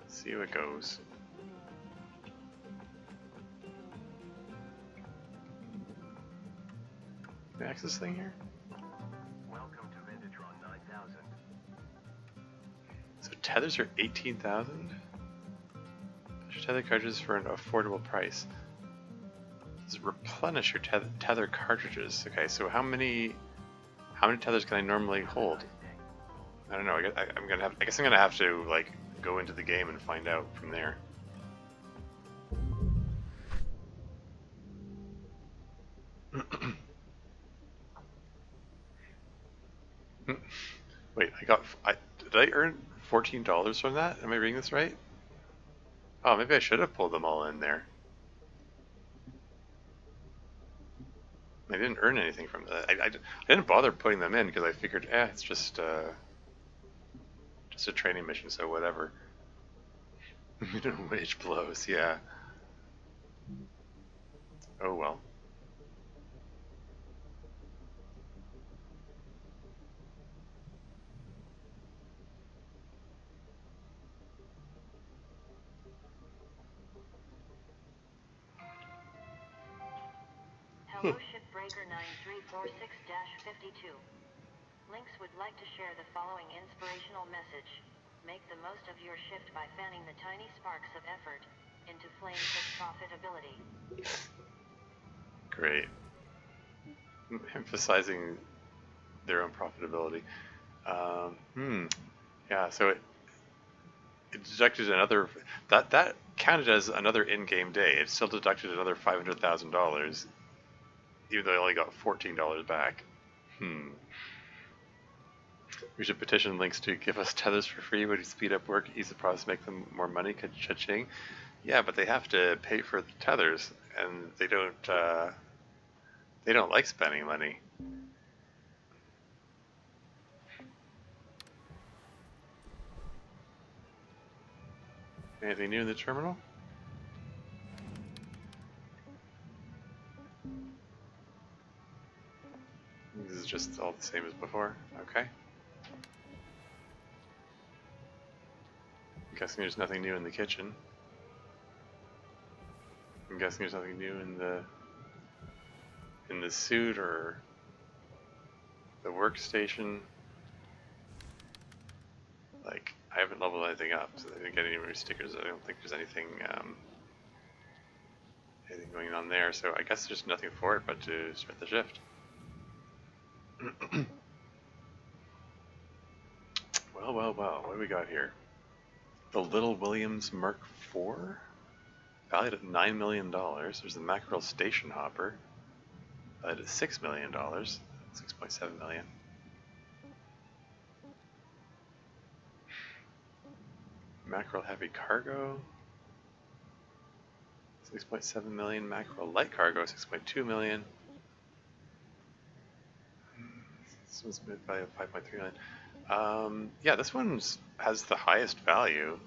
See how it goes. Can I access this thing here? Welcome to Vintatron 9000. So tethers are 18,000. Tether cartridges for an affordable price. Does replenish your tether cartridges. Okay, so how many tethers can I normally hold? I don't know. I guess I'm gonna have to like go into the game and find out from there. Wait, did I earn $14 from that? Am I reading this right? Oh, maybe I should have pulled them all in there. I didn't earn anything from that. I didn't bother putting them in because I figured, it's just a training mission, so whatever. Minimum wage blows, yeah. Oh well. Hello, Shipbreaker 9346-52. Lynx would like to share the following inspirational message. Make the most of your shift by fanning the tiny sparks of effort into flames of profitability. Great. Emphasizing their own profitability. Yeah, so it deducted another, that counted as another in-game day. It still deducted another $500,000, even though I only got $14 back. We should petition Lynx to give us tethers for free. Would speed up work, ease the process, make them more money? Cha-ching. Yeah, but they have to pay for the tethers, and they don't like spending money. Anything new in the terminal? This is just all the same as before. Okay. I'm guessing there's nothing new in the kitchen. I'm guessing there's nothing new in the suit or the workstation. Like, I haven't leveled anything up, so I didn't get any more stickers. I don't think there's anything going on there, so I guess there's nothing for it but to start the shift. Well, what do we got here? The Little Williams Mark IV? Valued at $9 million. There's the Mackerel Station Hopper. Valued at $6 million. 6.7 million. Mackerel Heavy Cargo. 6.7 million. Mackerel Light Cargo. 6.2 million. This one's mid value of 5.3 million. Yeah, this one has the highest value.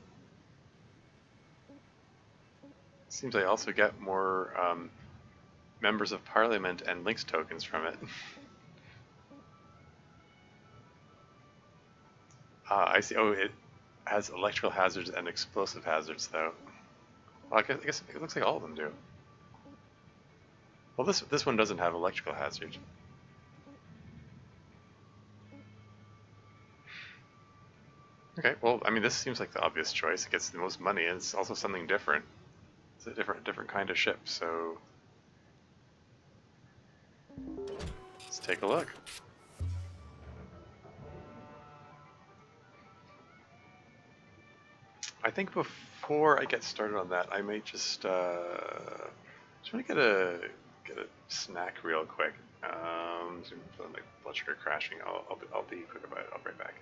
Seems I also get more members of Parliament and Lynx tokens from it. I see. Oh, it has electrical hazards and explosive hazards, though. Well, I guess it looks like all of them do. Well, this one doesn't have electrical hazard. Okay, well, I mean, this seems like the obvious choice. It gets the most money, and it's also something different. It's a different kind of ship, so let's take a look. I think before I get started on that, I might just want to get a snack real quick. So my blood sugar crashing. I'll be quick about it. I'll be right back.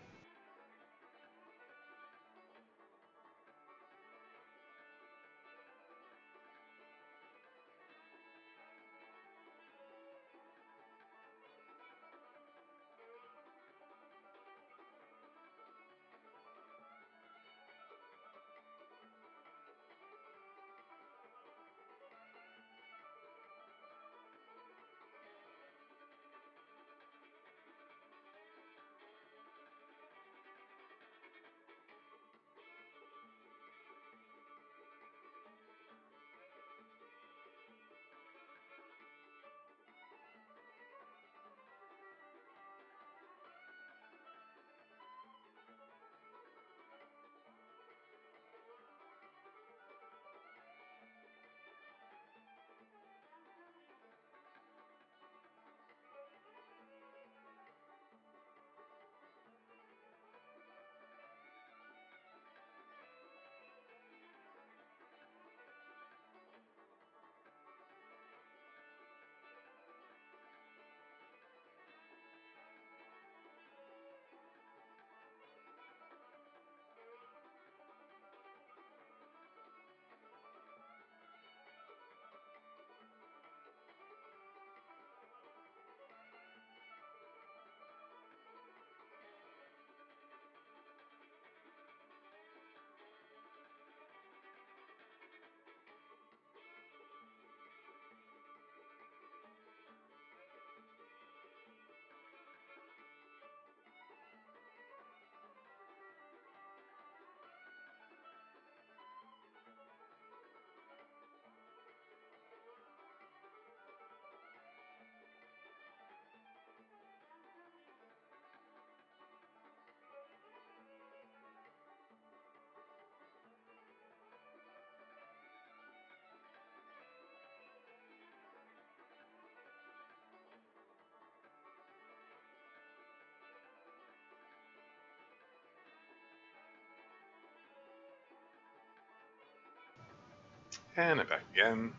And I'm back again.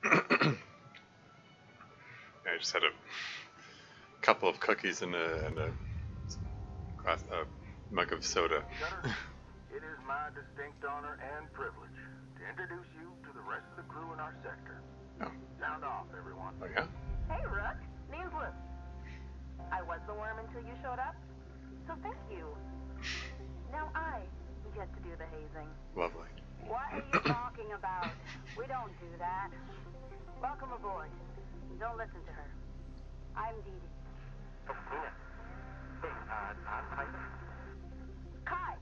I just had a couple of cookies and a mug of soda. Cutter, it is my distinct honor and privilege to introduce you to the rest of the crew in our sector. Oh. Sound off, everyone. Oh yeah? Hey, Rook. Name's Liz. I was the worm until you showed up, so thank you. Now I get to do the hazing. Lovely. What are you talking about? We don't do that. Welcome aboard. Don't listen to her. I'm Dee Dee. Oh, Nina. Hey, I'm Piper. Kai!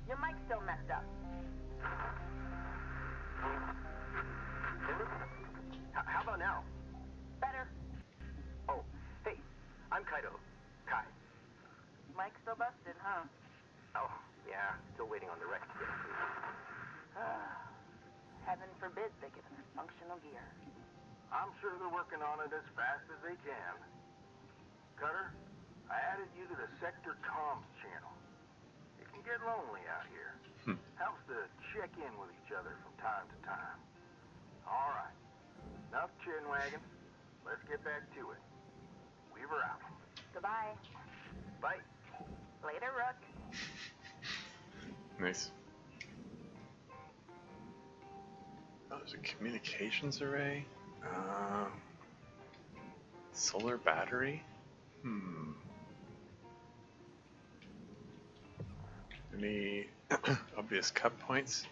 Your mic's still messed up. How about now? Better. Oh, hey, I'm Kaido. Kai. Mic's still busted, huh? Oh, yeah, still waiting on the wreck to get approved. Heaven forbid they give us functional gear. I'm sure they're working on it as fast as they can. Cutter, I added you to the sector comms channel. It can get lonely out here. Helps to check in with each other from time to time. All right. Enough chin wagging. Let's get back to it. Weaver out. Goodbye. Bye. Later, Rook. Nice. Oh, there's a communications array. Solar battery? Any obvious cut points?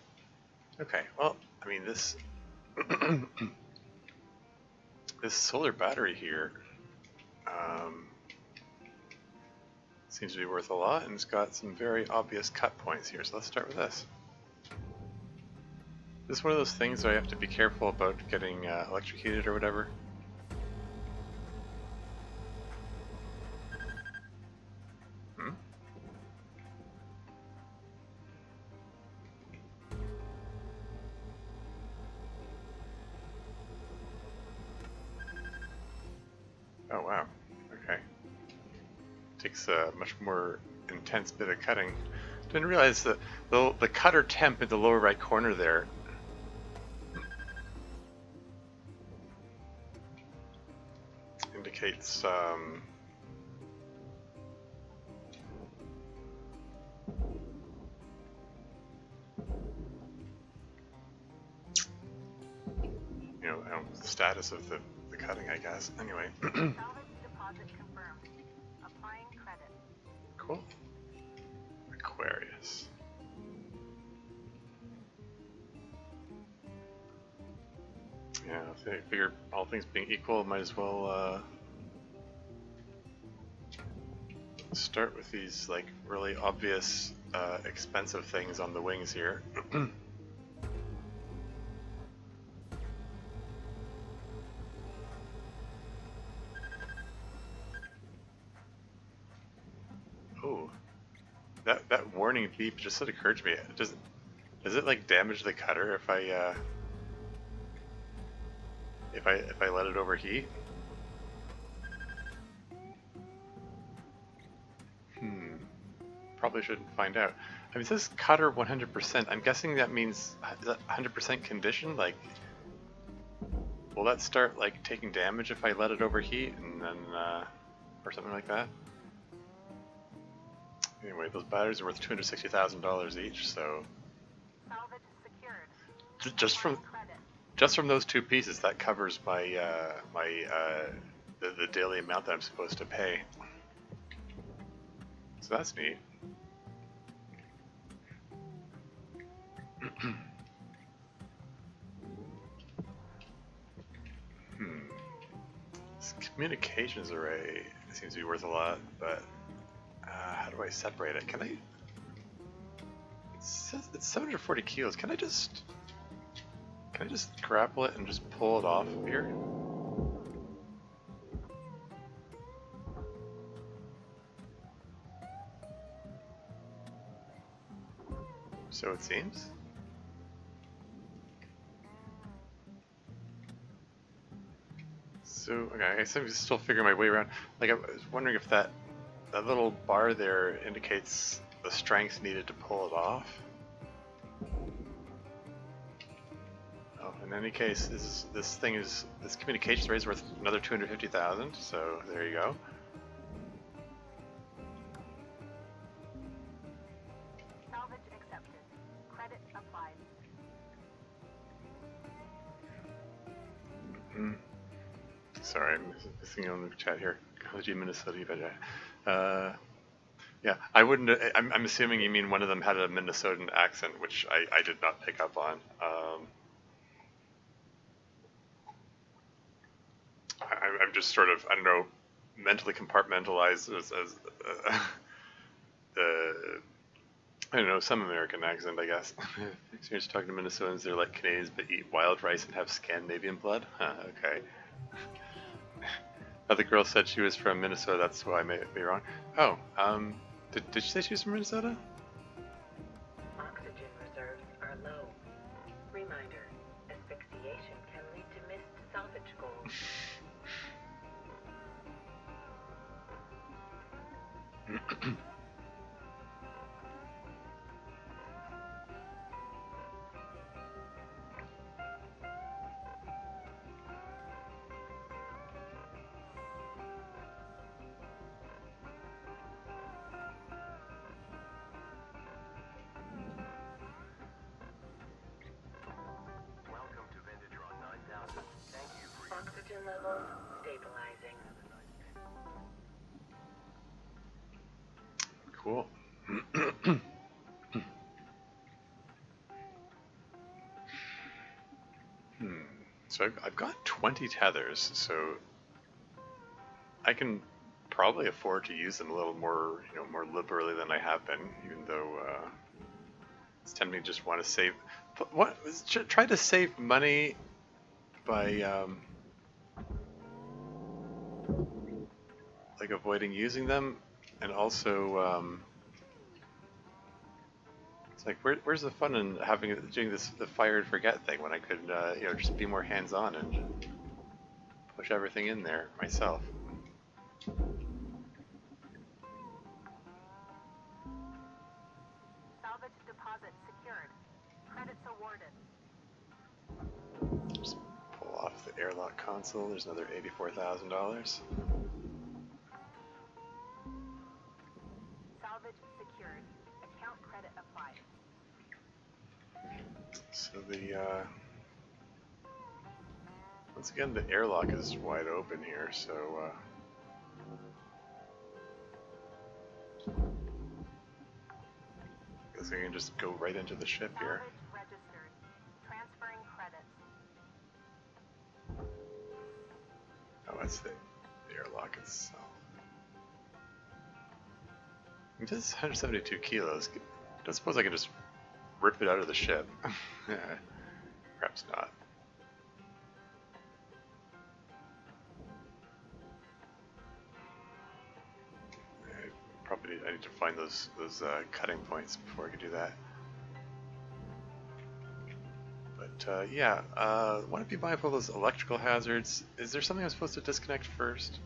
Okay, well, I mean this this solar battery here seems to be worth a lot, and it's got some very obvious cut points here. So let's start with this. This is one of those things where I have to be careful about getting electrocuted or whatever. Oh wow, okay. Takes a much more intense bit of cutting. Didn't realize that the cutter temp in the lower right corner there indicates you know, the status of the cutting, I guess. Anyway. Salvage deposit confirmed. Applying credit. Cool. Aquarius. Yeah, I figure all things being equal, might as well start with these like really obvious expensive things on the wings here. Oh, that warning beep just occurred to me. Does it like damage the cutter if I let it overheat? Probably shouldn't find out. I mean, it says cutter 100%. I'm guessing that means 100% condition. Like, will that start like taking damage if I let it overheat and then, or something like that? Anyway, those batteries are worth $260,000 each, so Salvage secured. just from those two pieces, that covers my the daily amount that I'm supposed to pay. So that's neat. This communications array seems to be worth a lot, but how do I separate it? Can I? It says it's 740 kilos. Can I just grapple it and just pull it off of here? So it seems. So, okay, I guess I'm still figuring my way around. Like, I was wondering if that little bar there indicates the strength needed to pull it off. in any case, this communications rate is worth another 250,000. So there you go. Salvage accepted. Credit applied. Sorry, I'm missing on the chat here. Ecology Minnesota, but yeah, I wouldn't. I'm assuming you mean one of them had a Minnesotan accent, which I did not pick up on. I'm just sort of, I don't know, mentally compartmentalized as the, I don't know, some American accent, I guess. Experience talking to Minnesotans, they're like Canadians but eat wild rice and have Scandinavian blood? Huh, okay. The girl said she was from Minnesota, that's why I may be wrong. Oh, did she say she was from Minnesota? Oxygen reserves are low. Reminder, asphyxiation can lead to missed salvage goals. Welcome to Vintatron 9000. Thank you for your Oxygen levels stabilizing. Cool. So I've got 20 tethers, so I can probably afford to use them a little more, more liberally than I have been, even though it's tempting to just want to save. Try to save money by like avoiding using them, and also it's like where's the fun in doing the fire and forget thing when I could just be more hands-on and push everything in there myself. Salvage deposit secured. Credits awarded. Just pull off the airlock console. There's another $84,000. Salvage secured. Account credit applied. So once again, the airlock is wide open here, so I guess I can just go right into the ship here. Salvage registered. Transferring credits. Oh, that's the airlock itself. It does 172 kilos. I don't suppose I can just rip it out of the ship. Perhaps not. I need to find those cutting points before I can do that. But yeah, want to be mindful of those electrical hazards. Is there something I'm supposed to disconnect first?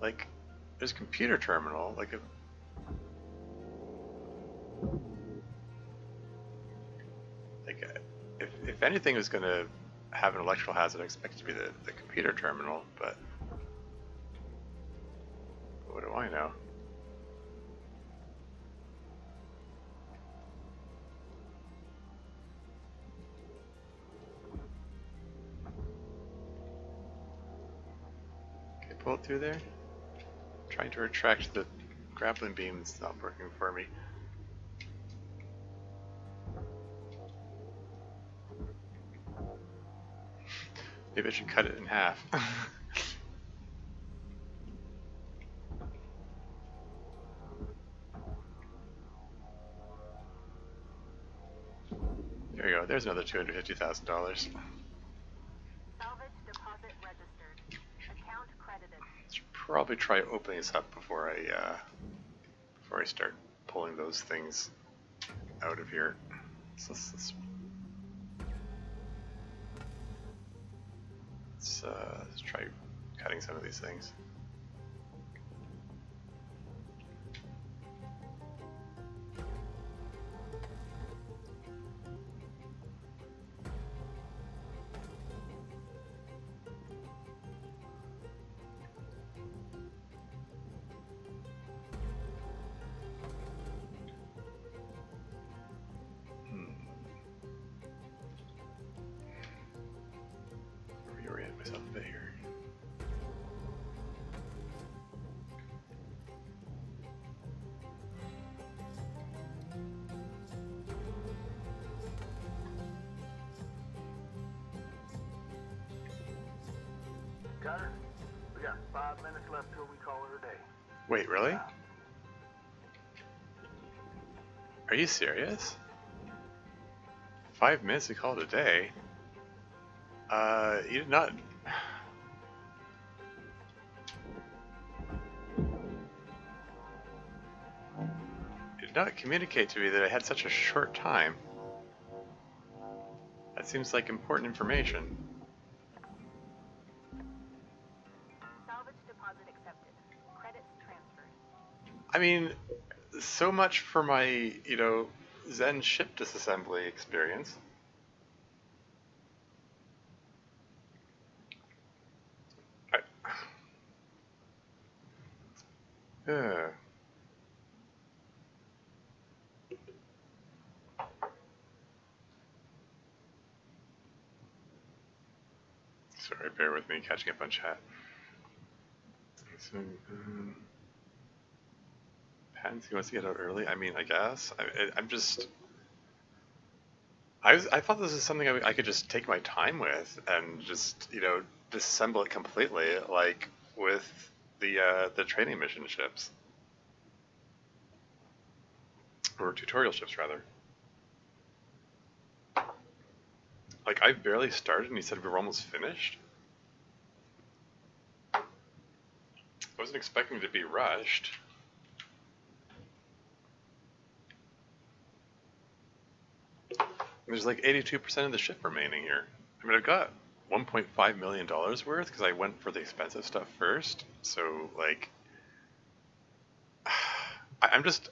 Like, there's a computer terminal. Like if anything was going to have an electrical hazard, I expect it to be the computer terminal, but what do I know? Okay, pull it through there. Trying to retract the grappling beam, it's not working for me. Maybe I should cut it in half. There we go. There's another $250,000. Salvage deposit registered. Account credited. Should probably try opening this up before I start pulling those things out of here. So let's try cutting some of these things. Cutter, we got 5 minutes left till we call it a day. Wait, really? Are you serious? 5 minutes to call it a day? You did not... You did not communicate to me that I had such a short time. That seems like important information. Salvage deposit accepted. Credits transferred. I mean, so much for my, you know, Zen ship disassembly experience. Ugh. Sorry, bear with me, catching up on chat. So, Pansy wants to get out early. I mean, I guess. I'm just... I thought this was something I could just take my time with and just, you know, disassemble it completely, like with the training mission ships. Or tutorial ships, rather. Like, I barely started and he said we were almost finished? I wasn't expecting to be rushed. There's like 82% of the ship remaining here. I mean, I've got $1.5 million worth because I went for the expensive stuff first. So, like, I'm just...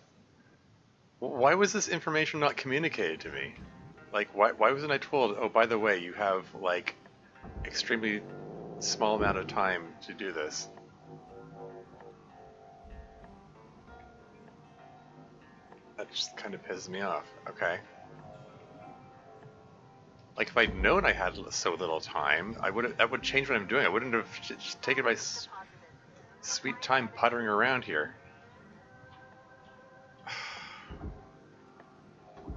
Why was this information not communicated to me? Like, why wasn't I told, oh, by the way, you have, like, extremely small amount of time to do this? That just kind of pisses me off. Okay. Like, if I'd known I had so little time, that would change what I'm doing. I wouldn't have just taken my sweet time puttering around here.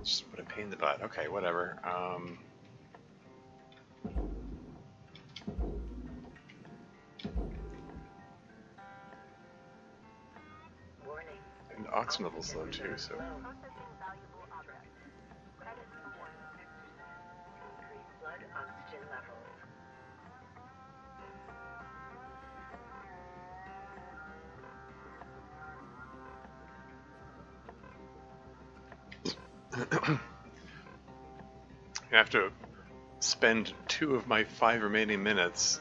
Just what a pain in the butt. Okay, whatever. Warning. And oxygen level's low too, so... Processing valuable objects. Credits awarded. Increase blood oxygen levels. I have to spend 2 of my 5 remaining minutes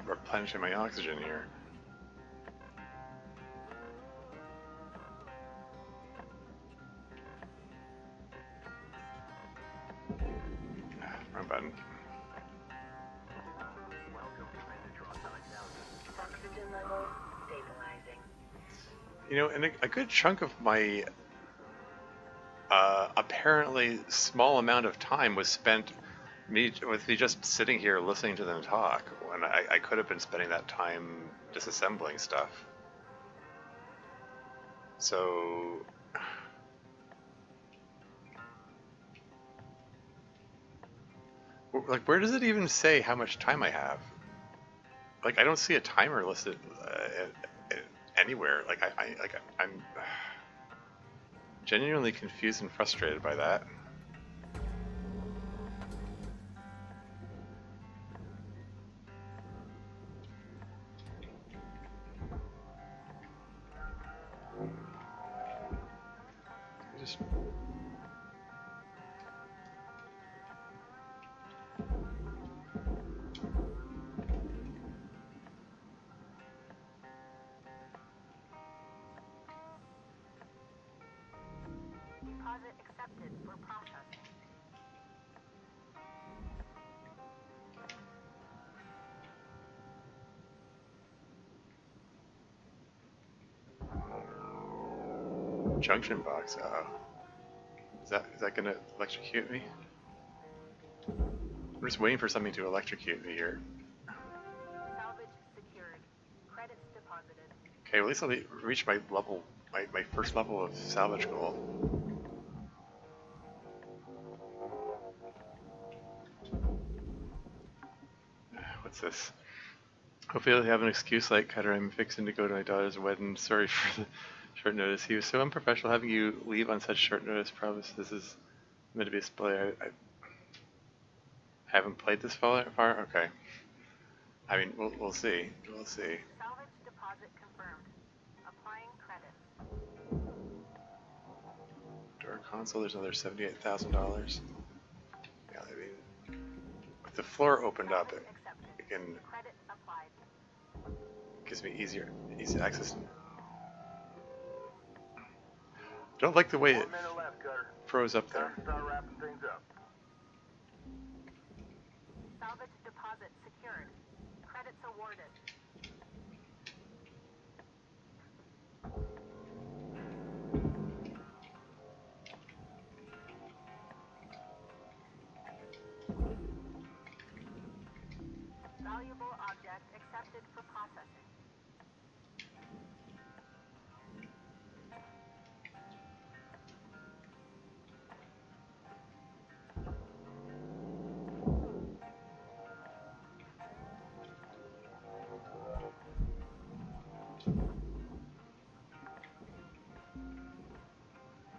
replenishing my oxygen here. Wrong button. Welcome to Bnnuy 9000. Oxygen levels stabilizing. You know, and a good chunk of my apparently small amount of time was spent with me just sitting here listening to them talk when I could have been spending that time disassembling stuff. So... Like, where does it even say how much time I have? Like, I don't see a timer listed anywhere. Like, I'm genuinely confused and frustrated by that. Just... Deposit accepted for processing. Junction box, uh-oh. Is that gonna electrocute me? I'm just waiting for something to electrocute me here. Salvage secured. Credits deposited. Okay, well, at least I'll reach my level, my first level of salvage goal. What's this? Hopefully I'll have an excuse like, Cutter, I'm fixing to go to my daughter's wedding. Sorry for the short notice. He was so unprofessional having you leave on such short notice. Promise this is meant to be a spoiler. I haven't played this far. Okay. I mean, we'll see. We'll see. Salvage deposit confirmed. Applying credit. Door console, there's another $78,000. Yeah, I mean, with the floor opened up, it can Credit applied. gives me easy access. Don't like the way it 1 minute left, Cutter. froze up there. Time to start wrapping things up. Salvage deposit secured. Credits awarded. Valuable object accepted for processing.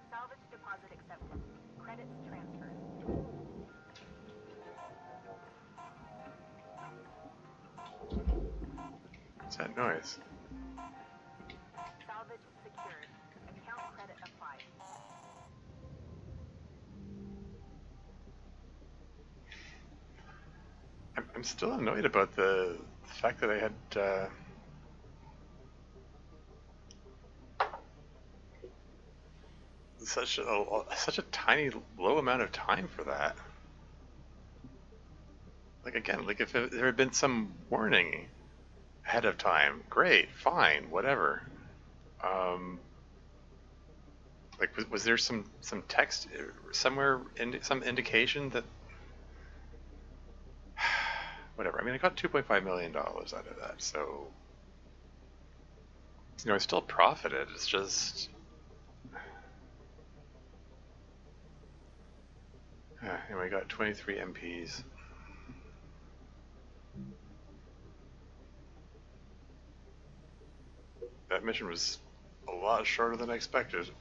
Salvage deposit accepted. Credits transferred. What's that noise? Salvage secured. Account credit applied. I'm still annoyed about the fact that I had such a tiny low amount of time for that. Like again, like if there had been some warning ahead of time, great, fine, whatever. Like was there some text somewhere in some indication that whatever. I mean, I got $2.5 million out of that, so I still profited. It's just anyway, I got 23 MPs. That mission was a lot shorter than I expected. So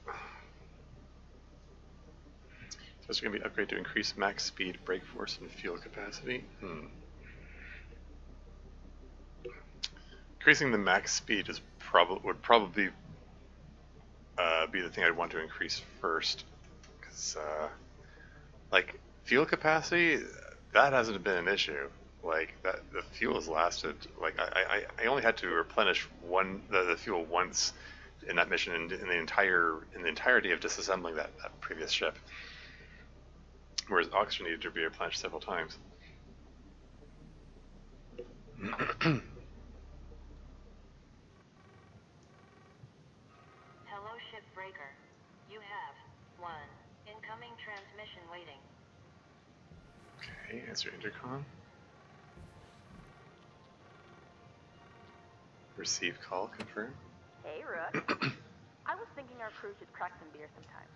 it's going to be an upgrade to increase max speed, brake force, and fuel capacity. Increasing the max speed is would probably be the thing I'd want to increase first, because like fuel capacity, that hasn't been an issue. Like that, the fuel has lasted. Like I only had to replenish the fuel once in that mission in the entirety of disassembling that previous ship. Whereas oxygen needed to be replenished several times. Hello, Shipbreaker. You have 1 incoming transmission waiting. Okay, answer intercom. Receive call, confirm. Hey, Rook. I was thinking our crew should crack some beer sometime.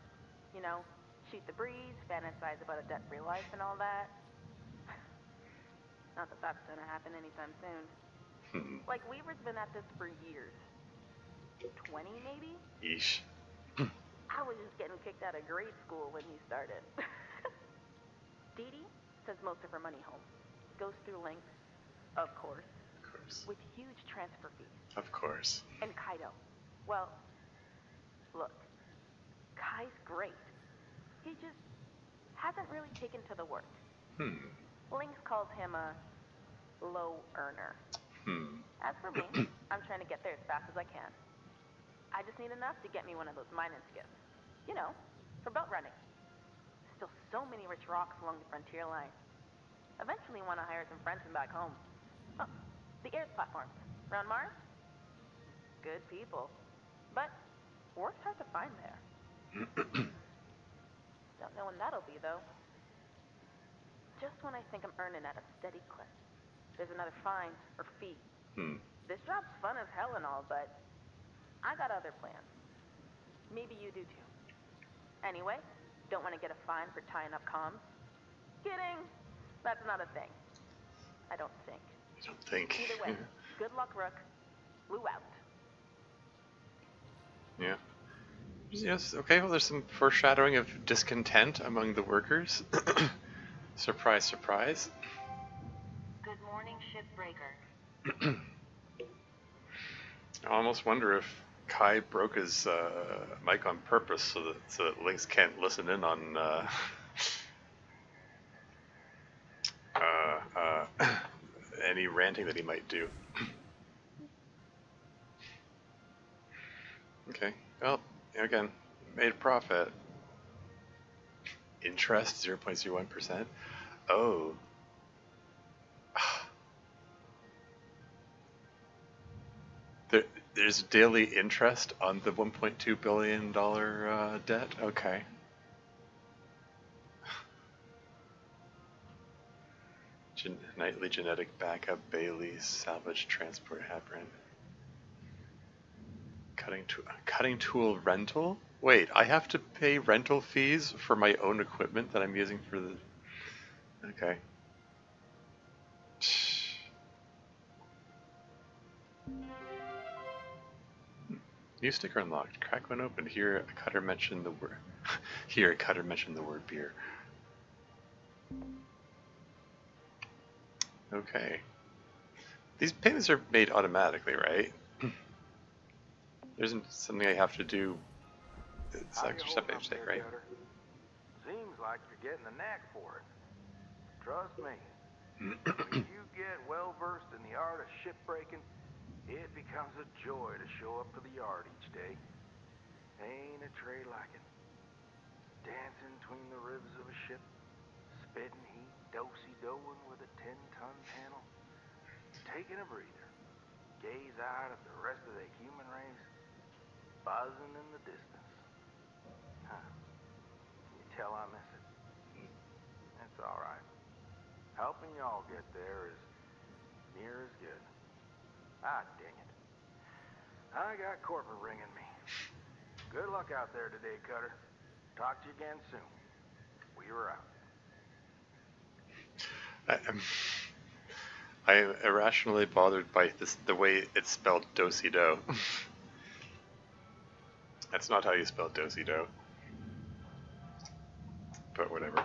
You know, shoot the breeze, fantasize about a debt-free life and all that. Not that that's gonna happen anytime soon. Like, Weaver's been at this for years. 20, maybe? Yeesh. I was just getting kicked out of grade school when he started. Dee Dee sends most of her money home. Goes through Link, of course. Of course. With huge transfer fees. Of course. And Kaido. Well, look, Kai's great. He just hasn't really taken to the work. Lynx calls him a low earner. As for me, I'm trying to get there as fast as I can. I just need enough to get me one of those mining skiffs. You know, for boat running. Still so many rich rocks along the frontier line. Eventually want to hire some friends from back home. Oh, the Airs platforms. Around Mars? Good people. But work's hard to find there. Don't know when that'll be, though. Just when I think I'm earning at a steady clip, there's another fine or fee. This job's fun as hell and all, but I got other plans. Maybe you do too. Anyway, don't want to get a fine for tying up comms. Kidding. That's not a thing. I don't think. I don't think. Either way, Good luck, Rook. Blue out. Yeah. Yes, okay, well there's some foreshadowing of discontent among the workers. Surprise, surprise. Good morning, Shipbreaker. I almost wonder if Kai broke his mic on purpose so that Lynx can't listen in on any ranting that he might do. Okay, well, again, made a profit. Interest 0.01%. Oh. There's daily interest on the $1.2 billion debt? Okay. Nightly genetic backup, Bailey, salvage, transport, Habron. Cutting tool rental? Wait, I have to pay rental fees for my own equipment that I'm using for the... Okay. New sticker unlocked. Crack one open. Here a cutter mentioned the word. Here a cutter mentioned the word beer. Okay. These payments are made automatically, right? There isn't something I have to do. It's extra step I take, right? Seems like you're getting the knack for it. Trust me. When you get well versed in the art of shipbreaking, it becomes a joy to show up to the yard each day. Ain't a trade like it. Dancing between the ribs of a ship, spitting heat, do-si-doing with a 10-ton panel, taking a breather, gaze out at the rest of the human race, buzzing in the distance. Huh. You tell I miss it. It's all right. Helping y'all get there is near as good. Ah, dang it. I got corporate ringing me. Good luck out there today, Cutter. Talk to you again soon. We were out. I am irrationally bothered by the way it's spelled do-si-do. That's not how you spell do-si-do. But whatever.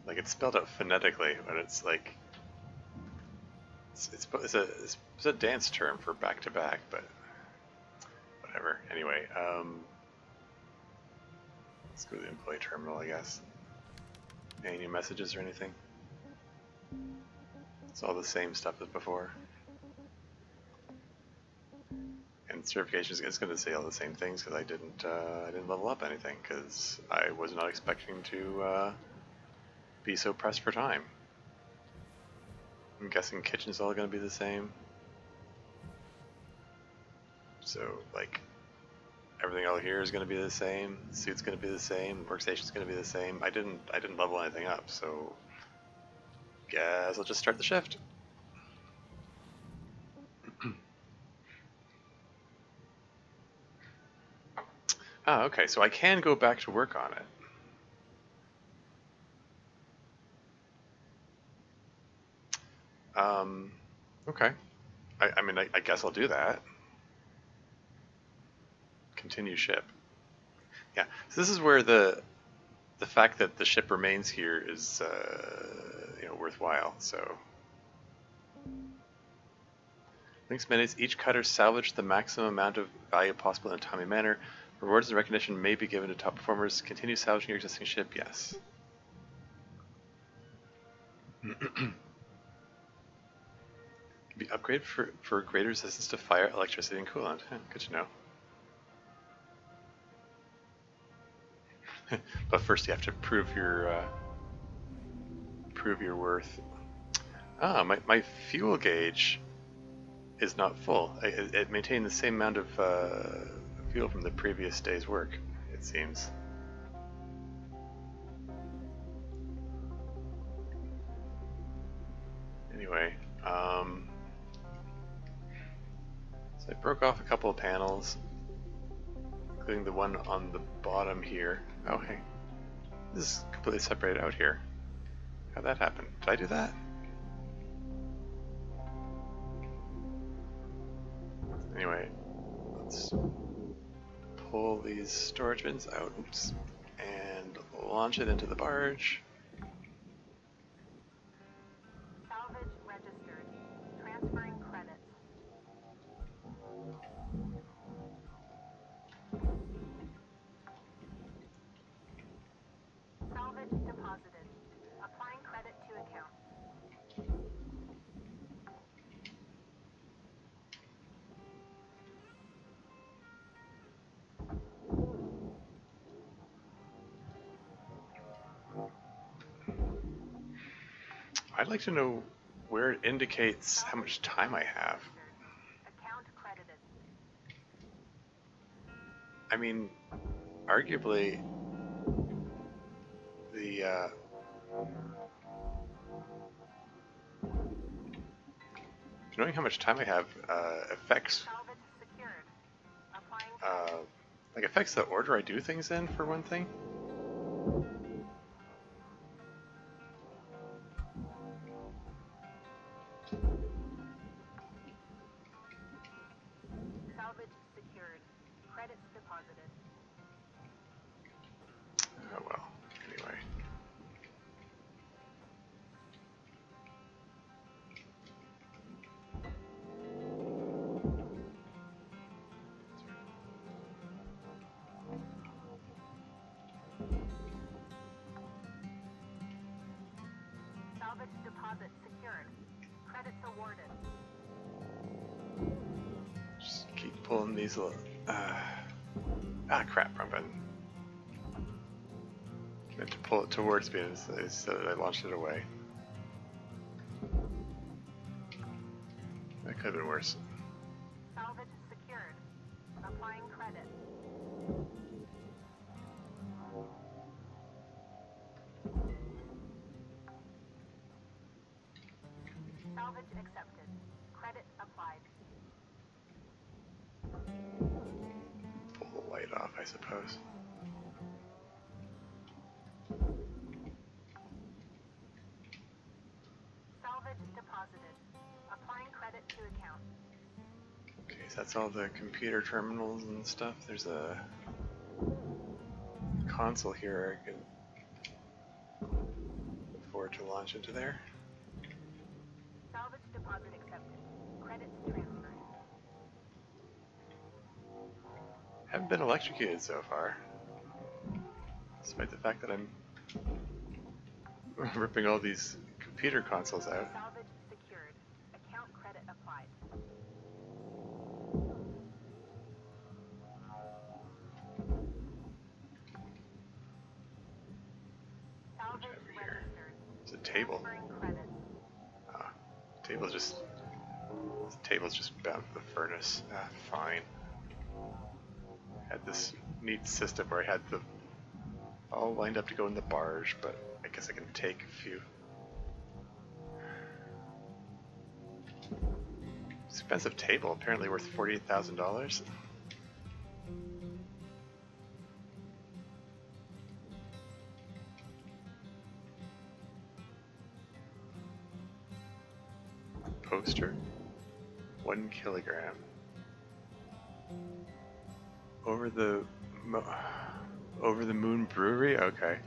Like, it's spelled out phonetically, but it's like... It's a dance term for back-to-back, but... Whatever. Anyway, let's go to the employee terminal, I guess. Any new messages or anything? It's all the same stuff as before. And certification is going to say all the same things because I didn't level up anything because I was not expecting to be so pressed for time. I'm guessing kitchen's all going to be the same. So like everything out here is going to be the same. The suit's going to be the same. Workstation's going to be the same. I didn't level anything up, so guess I'll just start the shift. Oh, okay, so I can go back to work on it. Okay. I mean, I guess I'll do that. Continue ship. Yeah, so this is where the fact that the ship remains here is, worthwhile, so. Links minutes, each cutter salvaged the maximum amount of value possible in a timely manner. Rewards and recognition may be given to top performers. Continue salvaging your existing ship, yes. Can be upgraded for greater resistance to fire, electricity, and coolant. Good to know. But first you have to prove your worth. Ah, my fuel gauge is not full. It maintained the same amount of fuel from the previous day's work, it seems. Anyway, so I broke off a couple of panels, including the one on the bottom here. Oh, hey, this is completely separated out here. How'd that happen? Did I do that? Anyway, let's pull these storage bins out and launch it into the barge. Salvage registered. Transferring credits. Salvage deposited. Applying credit to account. I'd like to know where it indicates how much time I have. Account credited. I mean, arguably, the knowing how much time I have affects Salvage secured. Applying like affects the order I do things in, for one thing. salvage secured. Credits deposited. Oh well. Anyway. Salvage deposit secured. Credits awarded. Just keep pulling these little. Crap, wrong button. Meant to pull it towards me instead I launched it away. That could have been worse. Salvage secured. Applying credit. Salvage accepted. Credit applied. Pull the light off, I suppose. Salvage deposited. Applying credit to account. Okay, so that's all the computer terminals and stuff. There's a console here I can afford to launch into there. Salvage deposit accepted. Credits transferred. Haven't been electrocuted so far, despite the fact that I'm ripping all these computer consoles out. Salvage secured. Account credit applied. Salvage Over here. registered. It's a table. Transferring credits. Table's just bound for the furnace. Fine. Had this neat system where I had the all lined up to go in the barge, but I guess I can take a few. Expensive table, apparently worth $48,000. Poster, 1 kilogram. Over the Moon Brewery? Okay.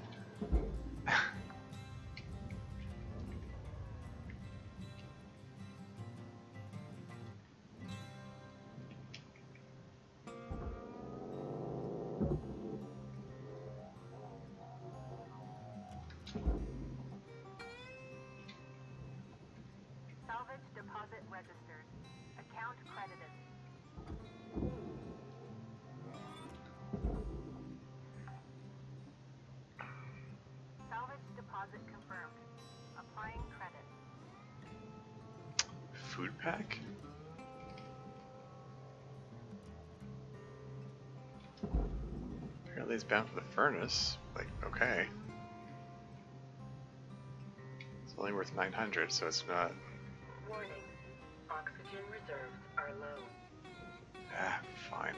Salvage deposit registered. Account credited. Salvage deposit confirmed. Applying credit. Food pack? Apparently it's bound for the furnace. Like, okay. It's only worth 900, so it's not. Warning. Oxygen reserves are low. Fine.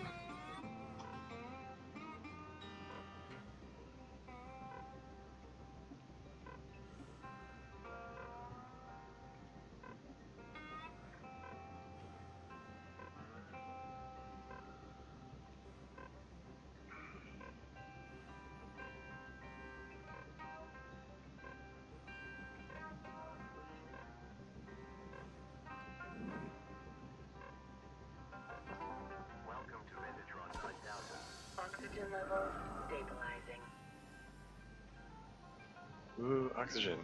levels stabilizing. Ooh, oxygen.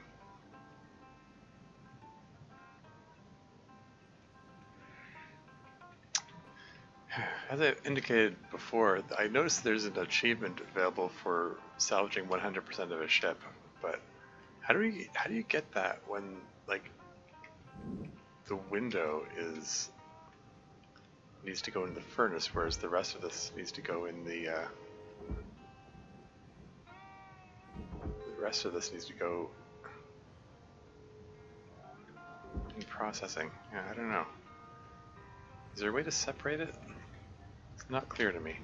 As I indicated before, I noticed there's an achievement available for salvaging 100% of a ship, but how do you get that when like the window needs to go in the furnace, whereas the rest of this needs to go in the rest of this needs to go in processing. Yeah, I don't know. Is there a way to separate it? It's not clear to me.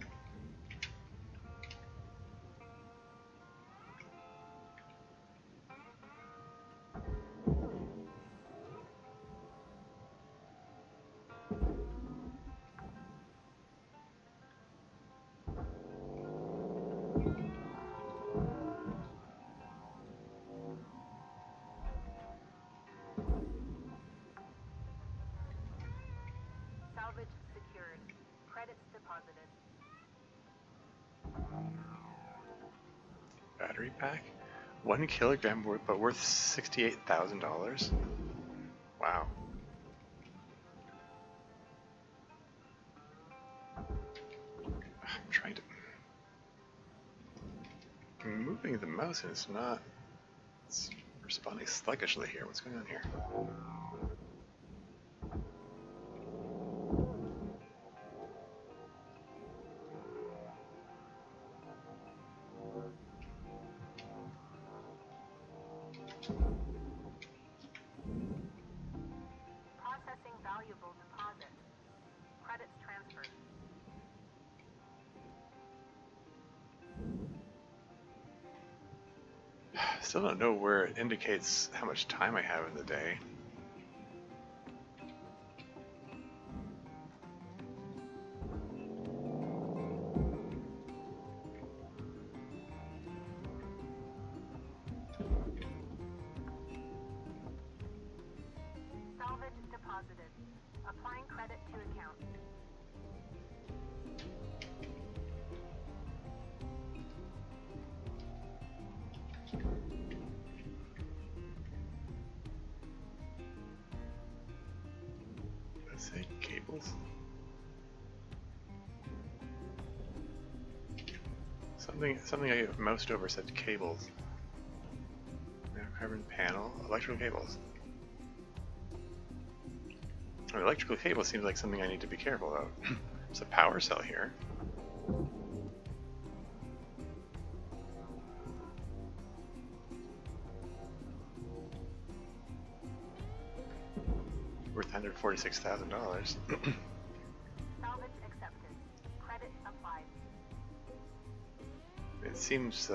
Salvage secured. Credits deposited. Battery pack? 1 kilogram worth, but worth $68,000? Wow. I'm trying to... I'm moving the mouse and it's not... It's responding sluggishly here. What's going on here? Processing valuable deposit. Credits transferred. Still don't know where it indicates how much time I have in the day. Salvage deposited. Applying credit to account. Let's say cables. Something I moused over said cables. Yeah, carbon panel, electrical cables. An electrical cable seems like something I need to be careful of. There's a power cell here. Worth $146,000. Salvage accepted. Credit applied. It seems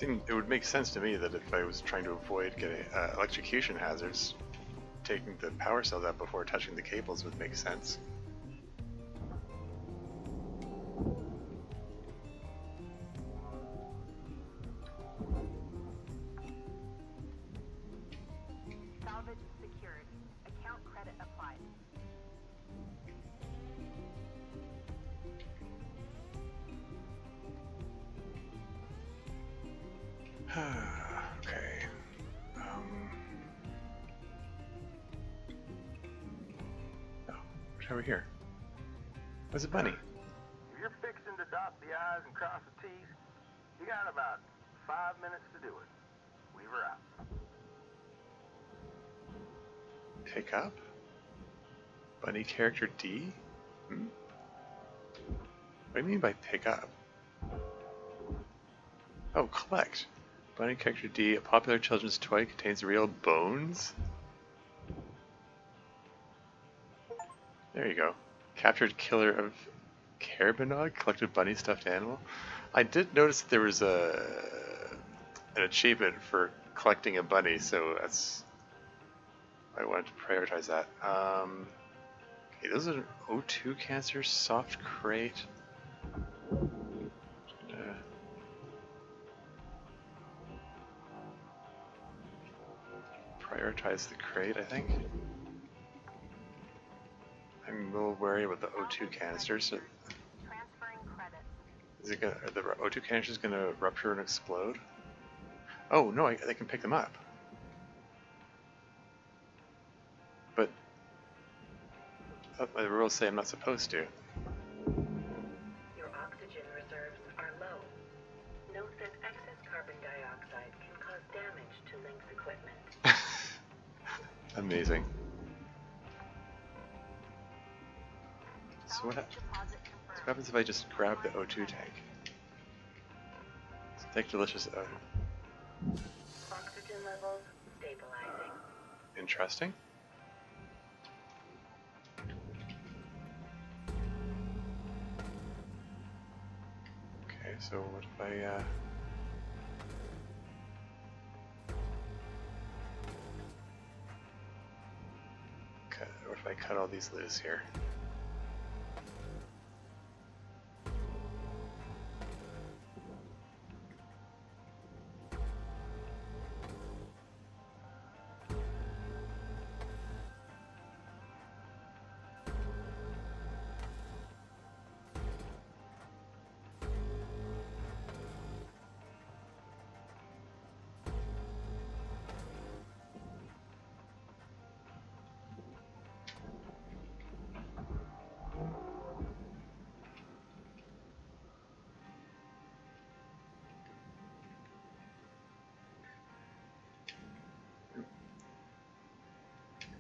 it would make sense to me that if I was trying to avoid getting electrocution hazards, taking the power cells out before touching the cables would make sense. Salvage secured. Account credit applied. Okay. Oh, what's over here? What's a bunny? If you're fixing to dot the I's and cross the T's, you got about 5 minutes to do it. Weaver out. Pick up? Bunny character D? Hmm? What do you mean by pick up? Oh, collect. Bunny character D, a popular children's toy, contains real bones? There you go. Captured killer of Bnnuy, collected bunny stuffed animal. I did notice that there was an achievement for collecting a bunny, so that's I wanted to prioritize that. Okay, those are an O2 cancer soft crate. Prioritize the crate, I think. I'm a little wary about the O2 canisters. Transferring credits. Is it gonna, are the O2 canisters going to rupture and explode? Oh no, they can pick them up. But the rules say I'm not supposed to. Your oxygen reserves are low. Note that excess carbon dioxide can cause damage to Link's equipment. Amazing. So what happens if I just grab the O2 tank? Take delicious Oxygen levels stabilizing. Interesting. Okay, so what if I cut all these loose here?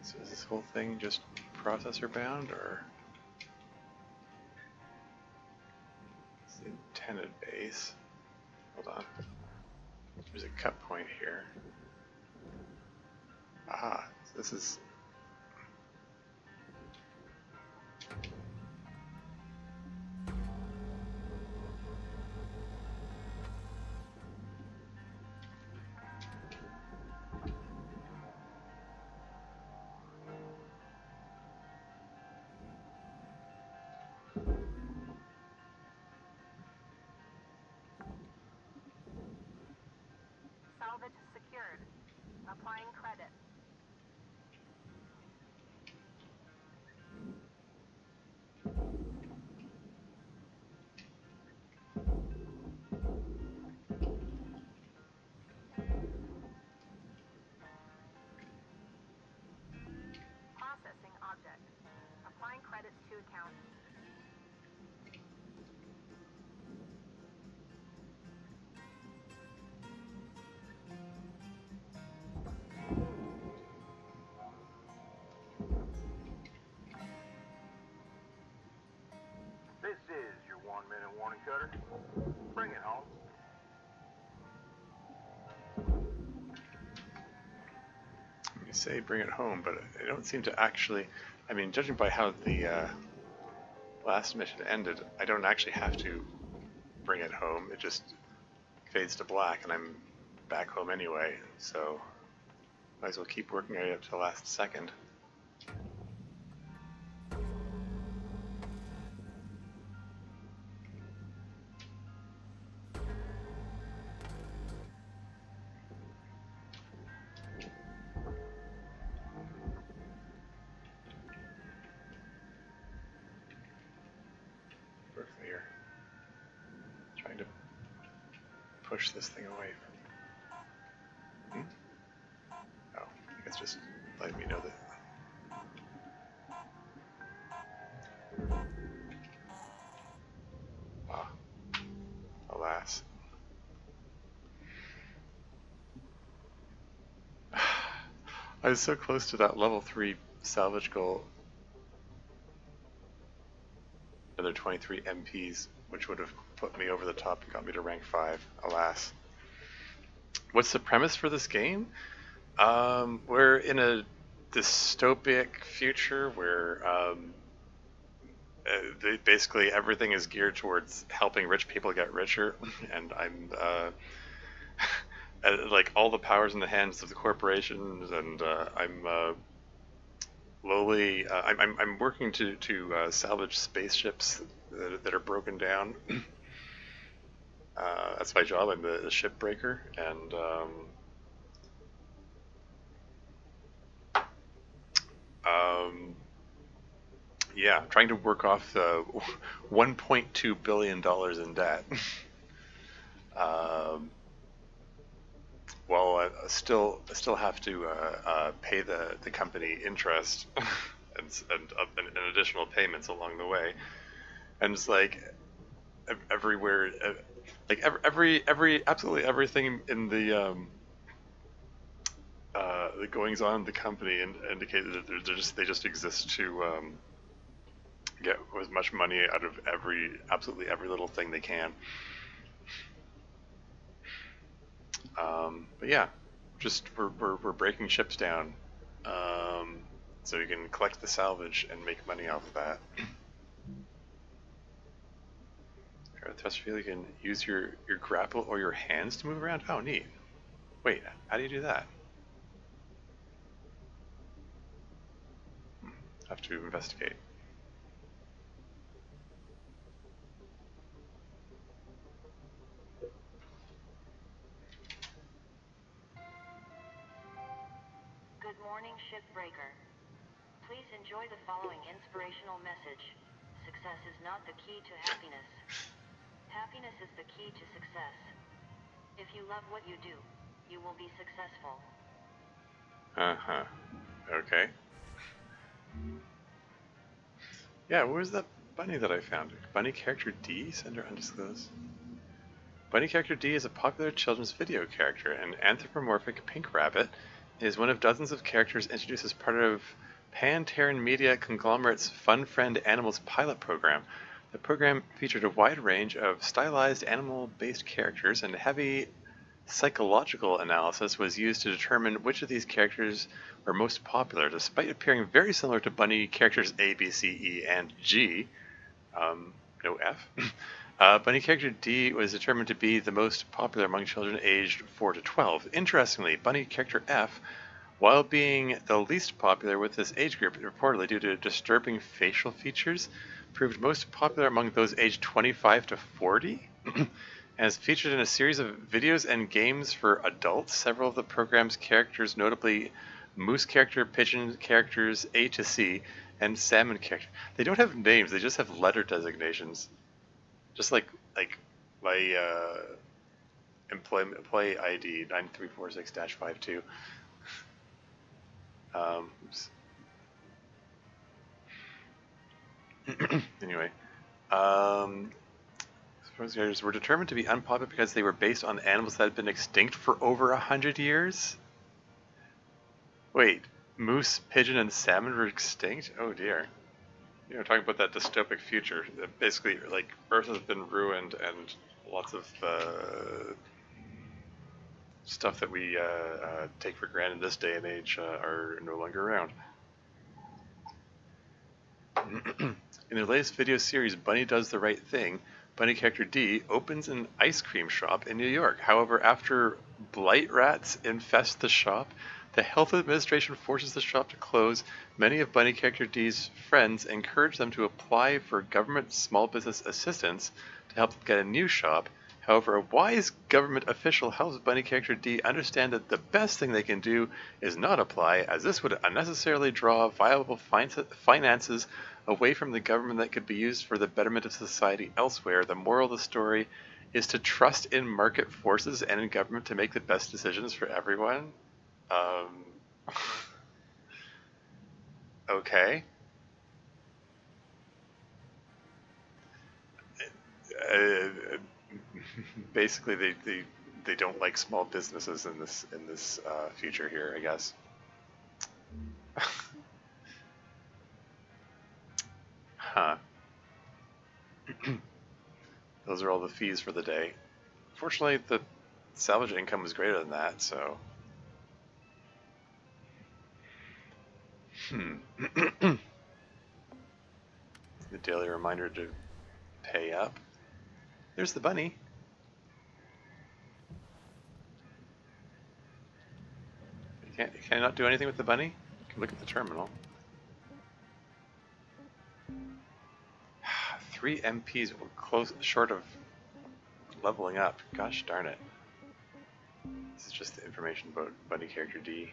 So is this whole thing just processor bound, or it's the intended base? Hold on. There's a cut point here. Ah, so this is. Salvage secured. Applying credit. Processing object. Applying credits to account. This is your 1-minute warning cutter. Bring it home. You say bring it home, but I don't seem to actually. I mean, judging by how the last mission ended, I don't actually have to bring it home. It just fades to black, and I'm back home anyway. So might as well keep working right up to the last second. Here, trying to push this thing away from me. Oh, I think it's just letting me know that. Ah, alas. I was so close to that level 3 salvage goal. Another 23 MPs, which would have put me over the top and got me to rank 5, alas. What's the premise for this game? We're in a dystopic future where basically everything is geared towards helping rich people get richer, and I'm like all the powers in the hands of the corporations, and I'm lowly. I'm working to salvage spaceships that are broken down. That's my job. I'm the shipbreaker, and Yeah, trying to work off $1.2 billion in debt. um, well, I still have to pay the company interest and additional payments along the way, and it's like everywhere, like every absolutely everything in the goings on in the company indicated that they just exist to get as much money out of absolutely every little thing they can. But yeah, just we're breaking ships down, so you can collect the salvage and make money off of that. Thrust field, you can use your grapple or your hands to move around. Oh, neat. Wait, how do you do that? Have to investigate. Good morning, Shipbreaker. Please enjoy the following inspirational message. Success is not the key to happiness. Happiness is the key to success. If you love what you do, you will be successful. Uh-huh. Okay. Yeah, what was that bunny that I found? Bunny character D? Sender undisclosed. Bunny character D is a popular children's video character. An anthropomorphic pink rabbit is one of dozens of characters introduced as part of Pan-Terran Media conglomerate's Fun Friend Animals pilot program. The program featured a wide range of stylized animal-based characters, and heavy psychological analysis was used to determine which of these characters were most popular. Despite appearing very similar to bunny characters A, B, C, E, and G, no F, bunny character D was determined to be the most popular among children aged 4 to 12. Interestingly, bunny character F, while being the least popular with this age group, reportedly due to disturbing facial features, proved most popular among those aged 25 to 40. And is featured in a series of videos and games for adults. Several of the program's characters, notably moose character, pigeon characters A to C, and salmon character, they don't have names, they just have letter designations. Just like my employee ID 9346-52. Oops. Anyway, those characters were determined to be unpopular because they were based on animals that had been extinct for over 100 years. Wait, moose, pigeon, and salmon were extinct? Oh dear. You know, talking about that dystopic future. Basically, like, Earth has been ruined and lots of stuff that we take for granted in this day and age are no longer around. In their latest video series, Bunny Does the Right Thing, Bunny character D opens an ice cream shop in New York. However, after blight rats infest the shop, the health administration forces the shop to close. Many of Bunny character D's friends encourage them to apply for government small business assistance to help them get a new shop. However, a wise government official helps Bunny character D understand that the best thing they can do is not apply, as this would unnecessarily draw viable finances away from the government that could be used for the betterment of society elsewhere. The moral of the story is to trust in market forces and in government to make the best decisions for everyone. Okay. Basically, they don't like small businesses in this future here, I guess. Huh. Those are all the fees for the day. Fortunately, the salvage income was greater than that, so. The daily reminder to pay up. There's the bunny. Can I not do anything with the bunny? You can look at the terminal. 3 MPs close short of leveling up. Gosh darn it. This is just the information about bunny character D.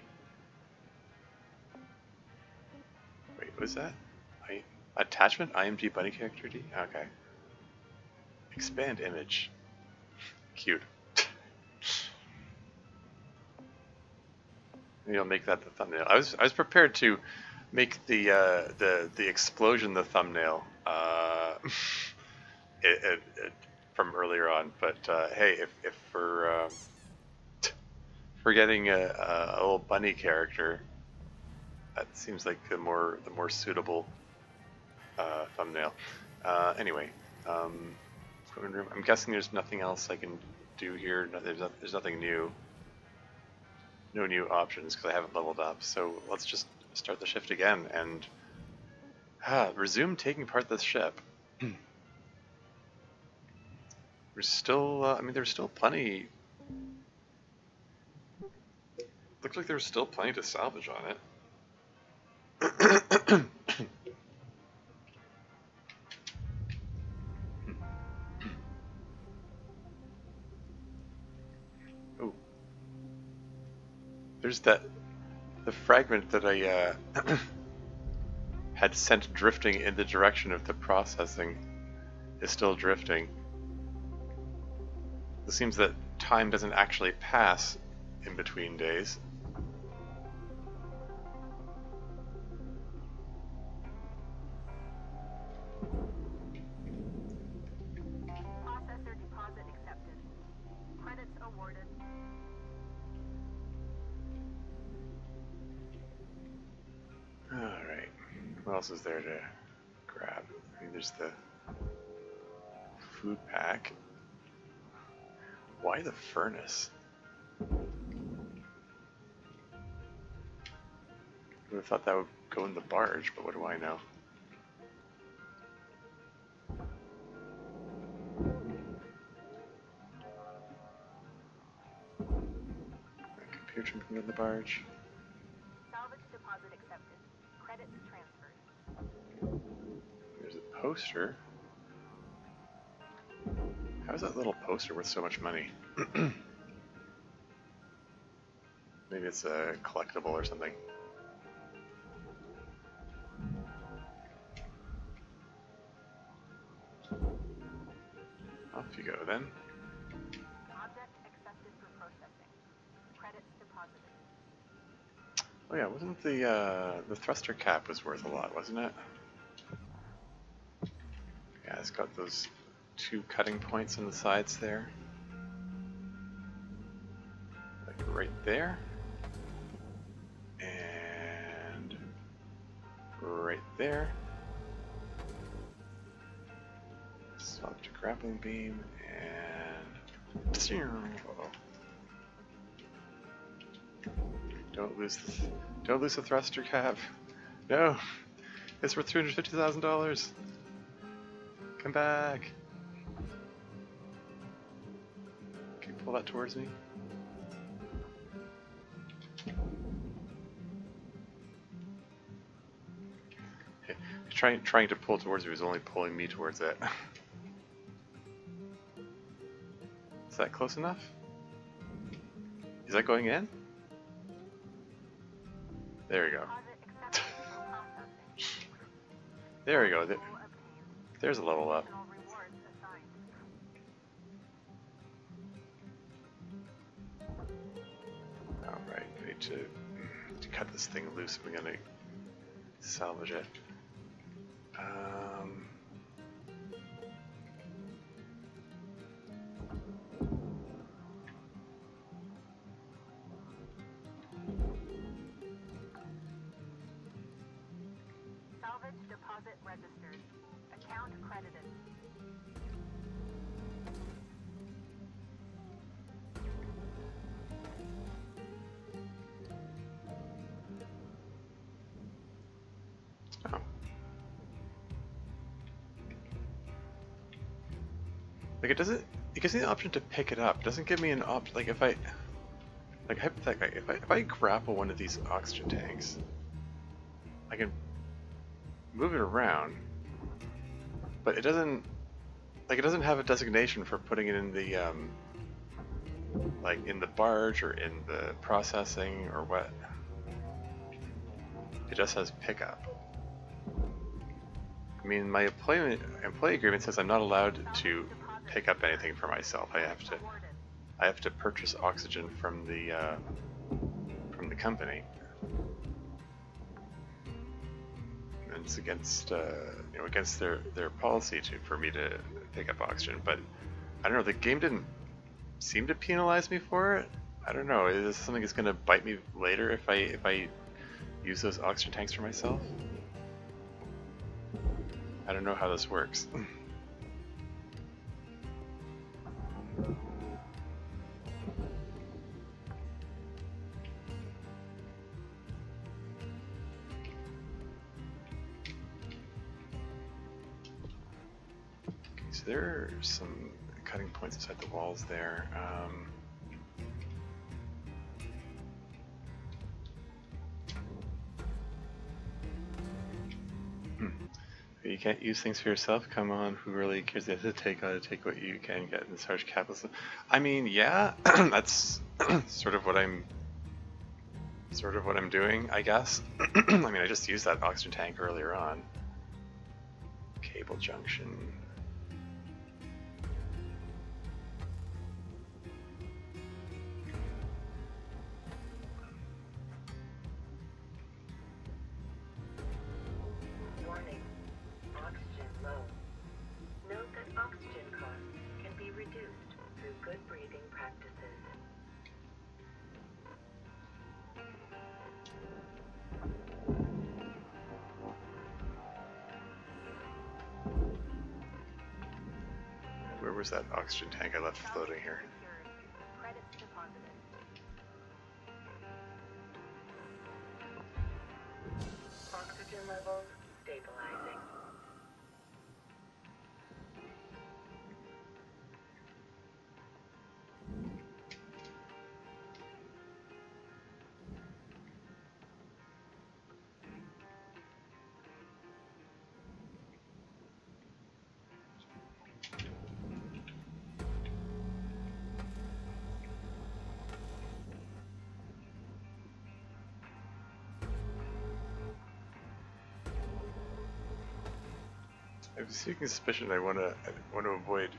Wait, what was that? Attachment IMG bunny character D? Okay. Expand image. Cute. Maybe I'll make that the thumbnail. I was prepared to make the explosion the thumbnail from earlier on, but hey, if for getting a little bunny character, that seems like the more suitable thumbnail. Anyway, equipment room. I'm guessing there's nothing else I can do here. There's nothing new. No new options because I haven't leveled up. So let's just start the shift again and resume taking part of the ship. There's still, I mean, there's still plenty. Looks like there's still plenty to salvage on it. Oh, there's the fragment that I had sent drifting in the direction of the processing is still drifting. It seems that time doesn't actually pass in between days. Processor deposit accepted. Credits awarded. Alright. What else is there to grab? I mean, there's the food pack. Why the furnace? I would have thought that would go in the barge, but what do I know? Computer can go in the barge. Salvage deposit accepted. Credits transferred. There's a poster. How is that little poster worth so much money? Maybe it's a collectible or something. Off you go then. Object accepted for processing. Credits deposited. Oh yeah, wasn't the thruster cap was worth a lot, wasn't it? Yeah, it's got those 2 cutting points on the sides there. Like right there. And right there. Swap to grappling beam and uh-oh. Don't lose the thruster cap. No, it's worth $350,000. Come back. Can you pull that towards me? Okay. Trying to pull towards me was only pulling me towards it. Is that close enough? Is that going in? There we go. There we go. There's a level up. Alright, I need to cut this thing loose if we're gonna salvage it. Salvage deposit registered. Account credited. Oh. Like it doesn't. It gives me the option to pick it up. It doesn't give me an option. Like if I, like hypothetically, if I grapple one of these oxygen tanks, I can move it around, but it doesn't. Like it doesn't have a designation for putting it in the like in the barge or in the processing or what. It just says pickup. I mean, my employee agreement says I'm not allowed to pick up anything for myself. I have to purchase oxygen from the company. And it's against against their policy for me to pick up oxygen. But I don't know. The game didn't seem to penalize me for it. I don't know. Is this something that's going to bite me later if I use those oxygen tanks for myself? I don't know how this works. So there are some cutting points inside the walls there. You can't use things for yourself? Come on, who really cares? You have to take what you can get in this harsh capitalism. I mean, yeah, that's sort of what I'm doing, I guess. I mean, I just used that oxygen tank earlier on. Cable junction. Warning. Oxygen low. Note that oxygen costs can be reduced through good breathing practices. Where was that oxygen tank I left floating here? Credits deposited. Oxygen levels stabilizing. I have a sneaking suspicion I want to avoid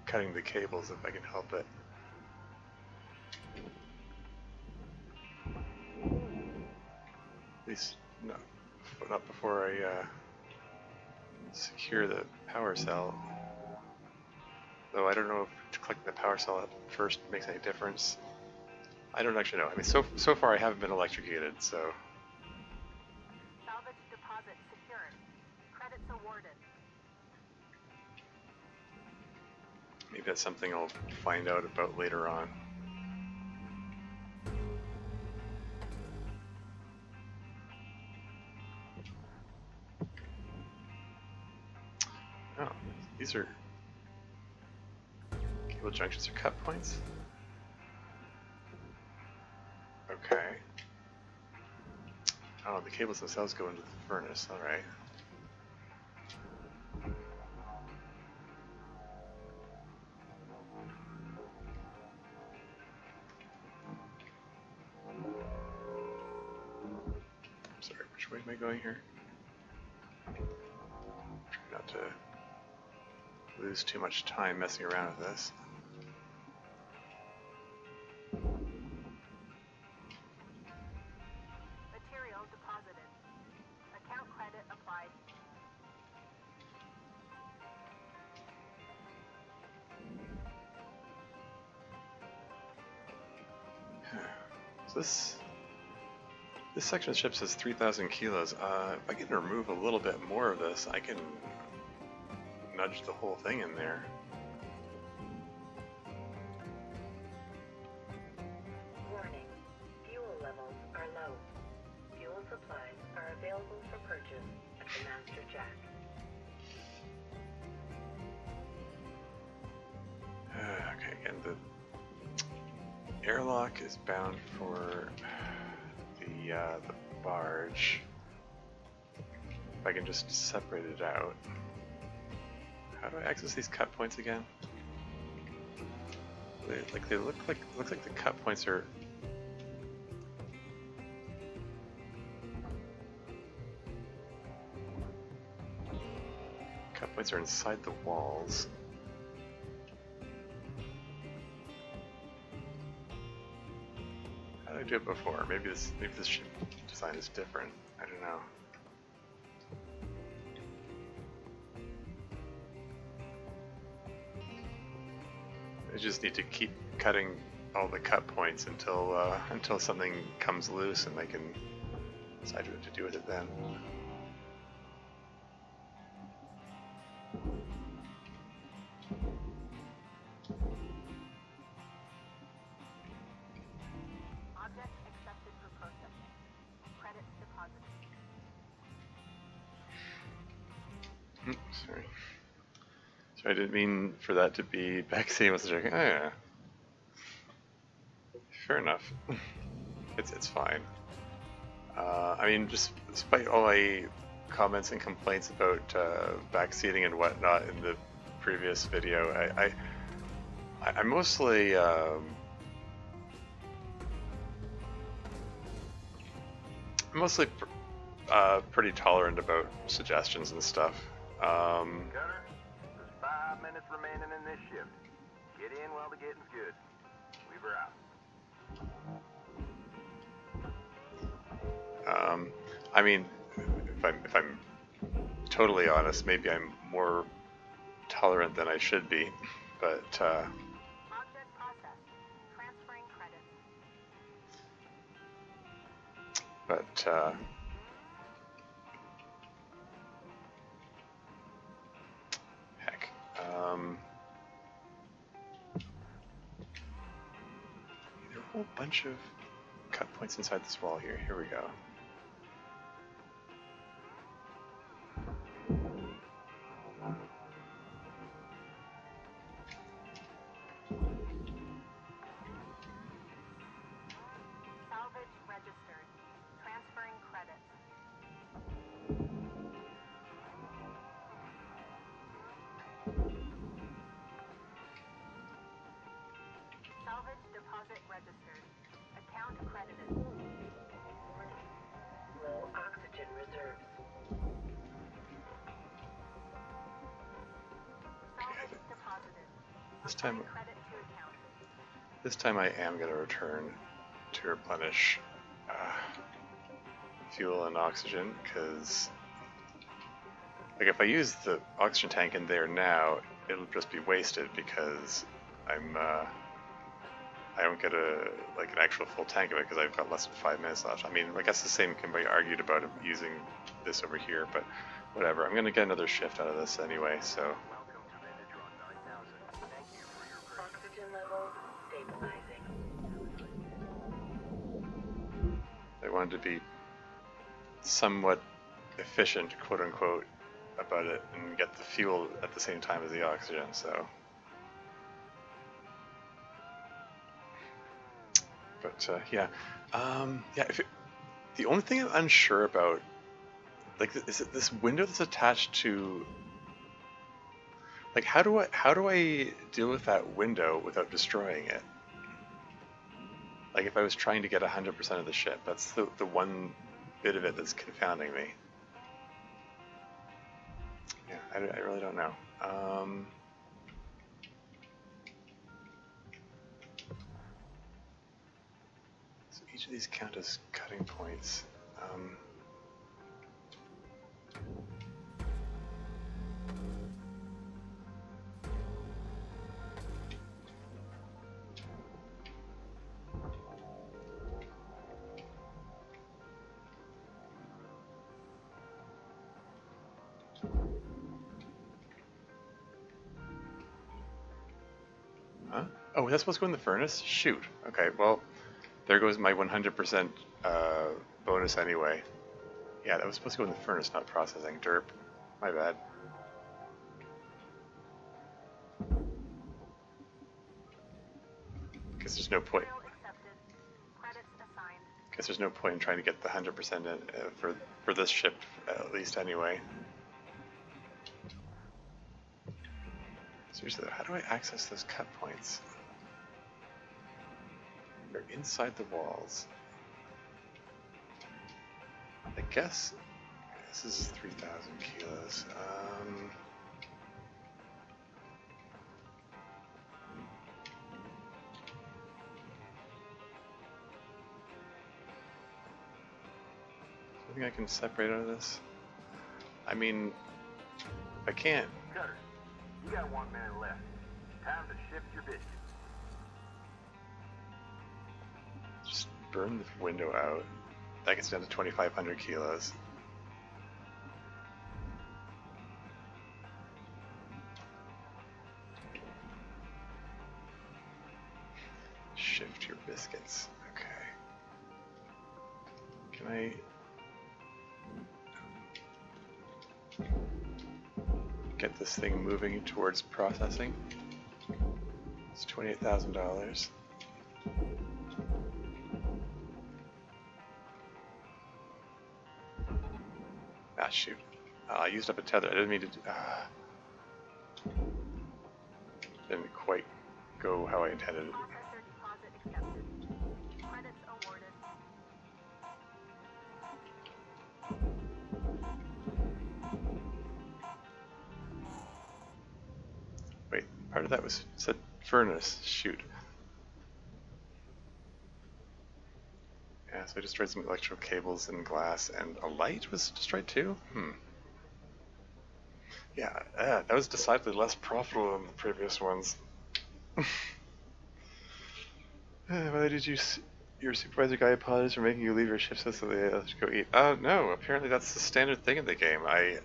cutting the cables if I can help it. At least not before I secure the power cell. Though I don't know if clicking the power cell up first makes any difference. I don't actually know. I mean, so far I haven't been electrocuted, so. Salvage deposit secured. Credits awarded. Maybe that's something I'll find out about later on. Oh, these are cable junctions or cut points? Okay. Oh, the cables themselves go into the furnace, alright. Sorry, which way am I going here? Try not to lose too much time messing around with this. Material deposited. Account credit applied. So this section of the ship says 3,000 kilos. If I can remove a little bit more of this, I can nudge the whole thing in there. Warning. Fuel levels are low. Fuel supplies are available for purchase at the Master Jack. Okay, again, the airlock is bound for the barge. If I can just separate it out. How do I access these cut points again? They look like the cut points are. Cut points are inside the walls. How did I do it before? Maybe this ship design is different. I don't know. I just need to keep cutting all the cut points until something comes loose and I can decide what to do with it then. Object accepted for processing. Credits deposited. Sorry. So I didn't mean for that to be backseating message. Oh yeah. Fair enough. It's fine. I mean, just despite all my comments and complaints about backseating and whatnot in the previous video, I'm mostly pretty tolerant about suggestions and stuff. Gunner, there's 5 minutes remaining in this shift. Get in while the getting's good. Weaver out. I mean, if I'm totally honest, maybe I'm more tolerant than I should be, but Object processed. Transferring credits. Heck, there are a whole bunch of cut points inside this wall here. Here we go. Salvage registered. Transferring credits. Salvage deposit registered. Account credited. Low oxygen reserves. Salvage deposited. This time, Credit to account. this time I am going to return to replenish fuel and oxygen, because like if I use the oxygen tank in there now, it'll just be wasted because I don't get an actual full tank of it because I've got less than 5 minutes left. I mean, I guess the same can be argued about using this over here, but whatever. I'm going to get another shift out of this anyway, so. Welcome to Bnnuy 9000. Thank you for your credit. Oxygen levels stabilizing. I wanted to be somewhat efficient, quote unquote, about it and get the fuel at the same time as the oxygen, so. But yeah, the only thing I'm unsure about, like, is it this window that's attached to, like, how do I deal with that window without destroying it? Like, if I was trying to get 100% of the ship, that's the one bit of it that's confounding me. Yeah, I really don't know. So each of these count as cutting points. Huh? Oh, that's supposed to go in the furnace? Shoot. Okay, well, there goes my 100% bonus anyway. Yeah, that was supposed to go in the furnace, not processing. Derp. My bad. Guess there's no point. Accepted. Credits assigned. Guess there's no point in trying to get the 100% in, for this ship, at least anyway. Seriously, how do I access those cut points? They're inside the walls. I guess this is 3,000 kilos. anything I can separate out of this? I mean, I can't. Cutter, you got 1 minute left. Time to shift your biscuits. Just burn the window out. That gets down to 2,500 kilos. Shift your biscuits. Okay. Can I... get this thing moving towards processing? It's $28,000. Ah, shoot. I used up a tether. I didn't mean to... didn't quite go how I intended it. Processor deposit accepted. Credits awarded. Wait, part of that was said furnace. Shoot. Yeah, so I destroyed some electrical cables and glass, and a light was destroyed too? Yeah, that was decidedly less profitable than the previous ones. Why did your supervisor guy apologize for making you leave your shift so they let you go eat? No, apparently that's the standard thing in the game. I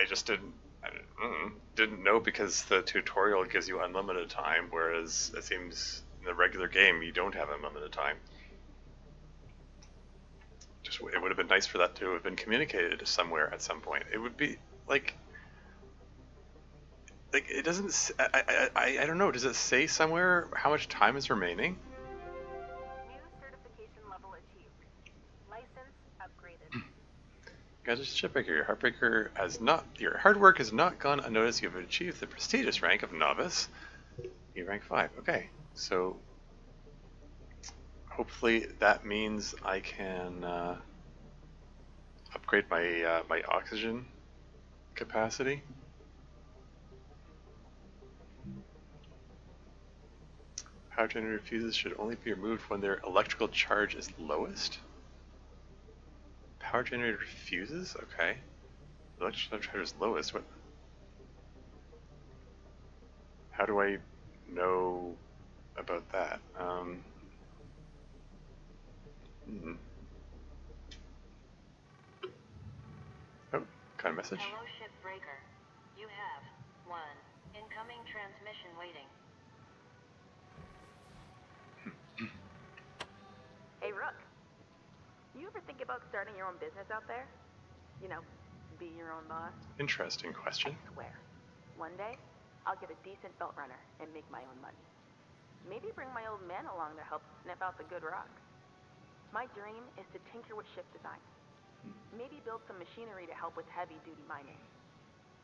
just didn't know because the tutorial gives you unlimited time, whereas it seems in the regular game you don't have unlimited time. It would have been nice for that to have been communicated somewhere at some point. It would be like it doesn't. I don't know. Does it say somewhere how much time is remaining? New certification level achieved. License upgraded. Guys, Shipbreaker, your hard work has not gone unnoticed. You have achieved the prestigious rank of novice. You rank 5. Okay, so hopefully that means I can upgrade my my oxygen capacity. Power generator fuses should only be removed when their electrical charge is lowest. Power generator fuses? Okay. Electrical charge is lowest. What? How do I know about that? Oh, kind of message. Hello, Shipbreaker. You have 1 incoming transmission waiting. Hey, Rook. You ever think about starting your own business out there? You know, be your own boss? Interesting question. I swear. One day, I'll get a decent belt runner and make my own money. Maybe bring my old man along to help sniff out the good rocks. My dream is to tinker with ship design. Maybe build some machinery to help with heavy-duty mining.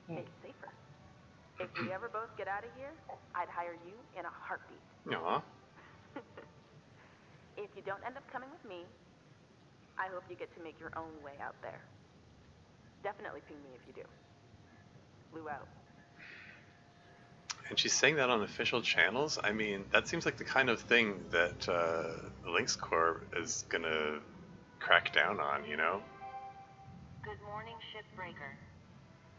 Make it safer. If we ever both get out of here, I'd hire you in a heartbeat. Aw. If you don't end up coming with me, I hope you get to make your own way out there. Definitely ping me if you do. Blue out. And she's saying that on official channels? I mean, that seems like the kind of thing that the Lynx Corps is gonna crack down on, you know? Good morning, Shipbreaker.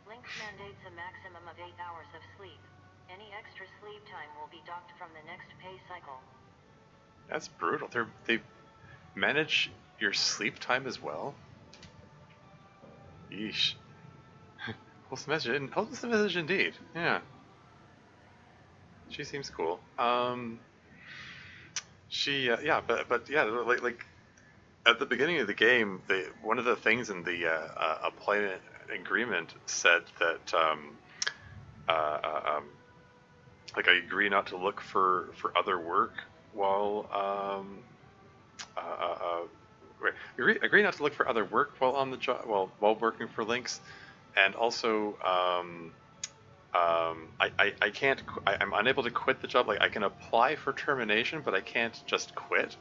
Lynx mandates a maximum of 8 hours of sleep. Any extra sleep time will be docked from the next pay cycle. That's brutal. They manage your sleep time as well? Yeesh. Wholesome message indeed. Yeah. She seems cool. Yeah, but yeah, like at the beginning of the game, one of the things in the employment agreement said that like I agree not to look for other work while agree not to look for other work while on the job while working for Lynx, and also I can't. I'm unable to quit the job. Like I can apply for termination, but I can't just quit.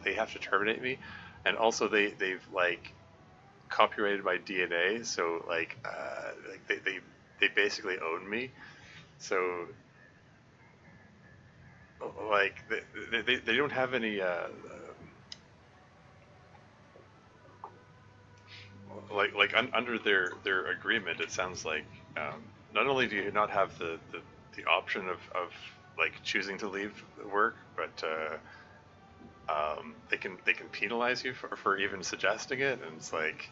They have to terminate me, and also they've like copyrighted my DNA, so like they basically own me. So like they don't have any under their agreement, it sounds like not only do you not have the option of like choosing to leave work, but they can penalize you for even suggesting it, and it's like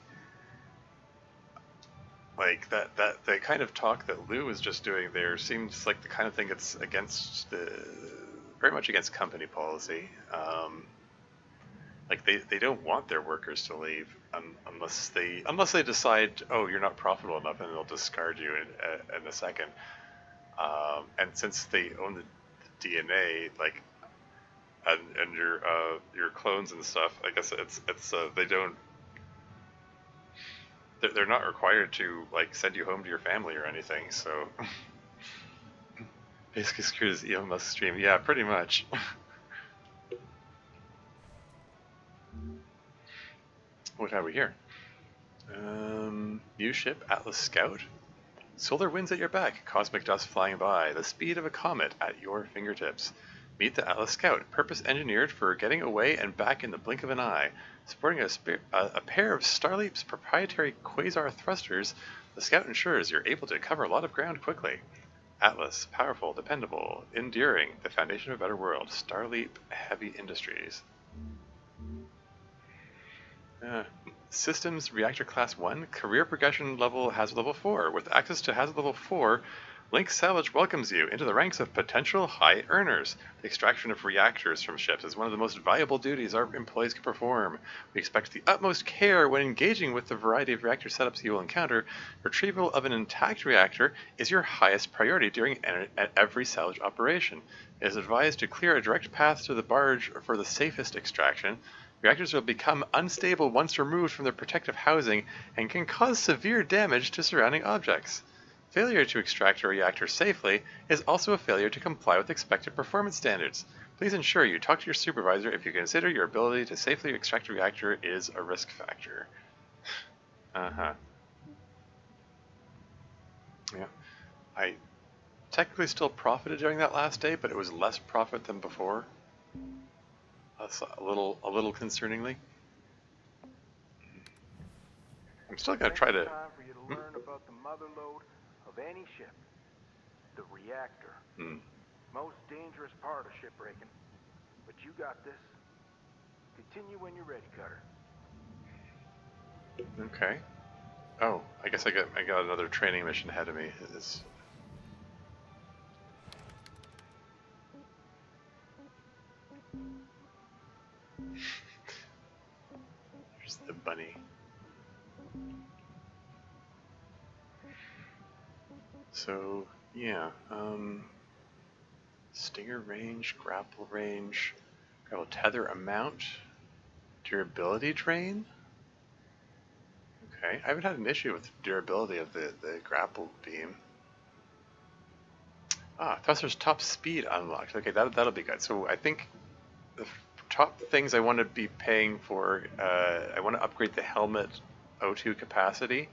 that the kind of talk that Lou was just doing there seems like the kind of thing that's against very much against company policy. Like they don't want their workers to leave unless they decide, oh, you're not profitable enough, and they'll discard you in a second. And since they own the DNA, like and your clones and stuff, I guess it's they don't. They're not required to like send you home to your family or anything. So basically, screws Elon Musk's dream. Yeah, pretty much. What have we here? New ship, Atlas Scout. Solar winds at your back, cosmic dust flying by, the speed of a comet at your fingertips. Meet the Atlas Scout, purpose engineered for getting away and back in the blink of an eye. Sporting a pair of Starleap's proprietary quasar thrusters, the Scout ensures you're able to cover a lot of ground quickly. Atlas, powerful, dependable, enduring, the foundation of a better world. Starleap Heavy Industries. Systems Reactor Class 1, Career Progression Level Hazard Level 4. With access to Hazard Level 4, Link Salvage welcomes you into the ranks of potential high earners. The extraction of reactors from ships is one of the most valuable duties our employees can perform. We expect the utmost care when engaging with the variety of reactor setups you will encounter. Retrieval of an intact reactor is your highest priority during every salvage operation. It is advised to clear a direct path to the barge for the safest extraction. Reactors will become unstable once removed from their protective housing and can cause severe damage to surrounding objects. Failure to extract a reactor safely is also a failure to comply with expected performance standards. Please ensure you talk to your supervisor if you consider your ability to safely extract a reactor is a risk factor. Yeah. I technically still profited during that last day, but it was less profit than before. That's a little concerningly. I'm still gonna try to. Time for you to learn about the mother load of any ship, the reactor. Most dangerous part of shipbreaking. But you got this. Continue when you're ready, Cutter. Okay. Oh, I guess I got another training mission ahead of me. Here's the bunny. So, yeah, stinger range, grapple range, grapple tether amount, durability drain? Okay, I haven't had an issue with durability of the grapple beam. Thruster's top speed unlocked. Okay, that'll be good. So I think the top things I want to be paying for, I want to upgrade the helmet O2 capacity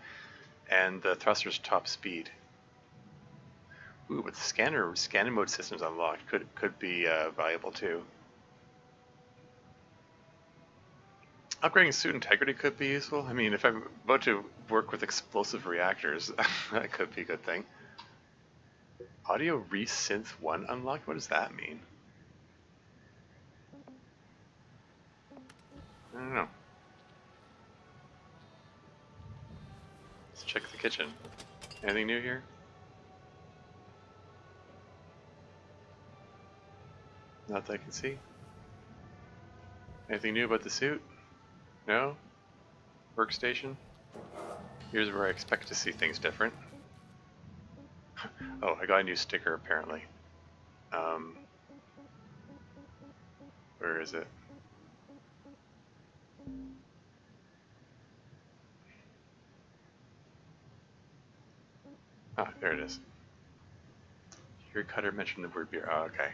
and the thruster's top speed. Ooh, but scanner mode systems unlocked could be valuable too. Upgrading suit integrity could be useful. I mean, if I'm about to work with explosive reactors, that could be a good thing. Audio Resynth 1 unlocked? What does that mean? I don't know. Let's check the kitchen. Anything new here? Not that I can see. Anything new about the suit? No? Workstation? Here's where I expect to see things different. Oh, I got a new sticker apparently. Where is it? Ah, there it is. Your cutter mentioned the word beer. Oh, okay.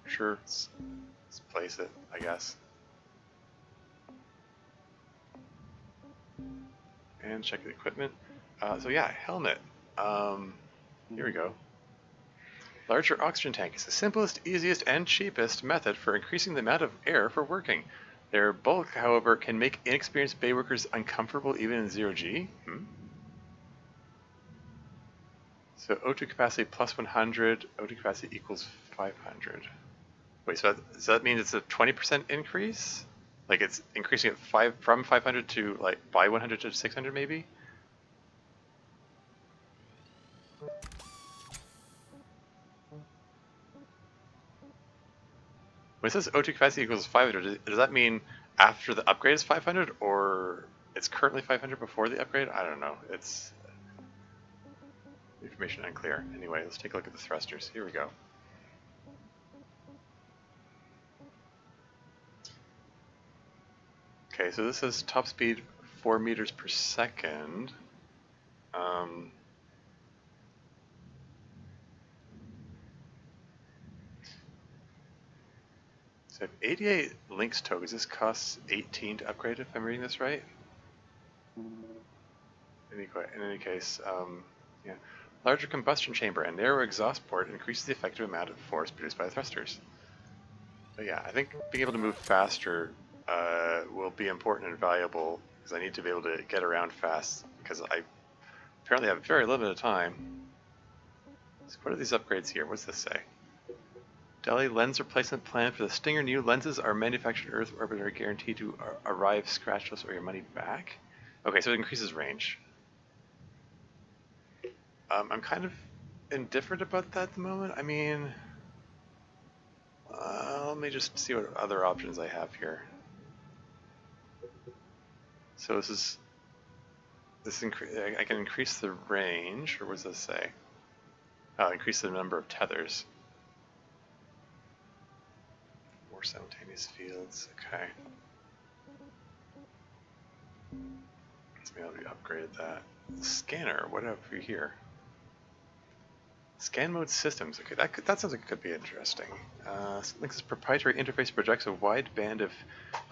Sure, let's place it, I guess. And check the equipment. So yeah, helmet. Here we go. Larger oxygen tank is the simplest, easiest, and cheapest method for increasing the amount of air for working. Their bulk, however, can make inexperienced bay workers uncomfortable even in 0G. So O2 capacity plus 100, O2 capacity equals 500. Wait, so does that mean it's a 20% increase? Like it's increasing it from 500 to like by 100 to 600 maybe? When it says O2 capacity equals 500, does that mean after the upgrade is 500 or it's currently 500 before the upgrade? I don't know. It's information unclear. Anyway, let's take a look at the thrusters. Here we go. Okay, so this is top speed 4 meters per second. So I have 88 Lynx tokens. This costs 18 to upgrade if I'm reading this right. In any case, yeah. Larger combustion chamber and narrow exhaust port increases the effective amount of force produced by the thrusters. But yeah, I think being able to move faster will be important and valuable because I need to be able to get around fast because I apparently have very limited time. So what are these upgrades here? What's this say? Delhi lens replacement plan for the Stinger. New lenses are manufactured Earth orbit are guaranteed to arrive scratchless or your money back. Okay, so it increases range. I'm kind of indifferent about that at the moment. I mean, let me just see what other options I have here. So I can increase the range, or what does this say? Oh, increase the number of tethers. More simultaneous fields, okay. So maybe I'll upgrade that. Scanner, what have we here? Scan mode systems. Okay, that sounds like it could be interesting. Lynx's proprietary interface projects a wide band of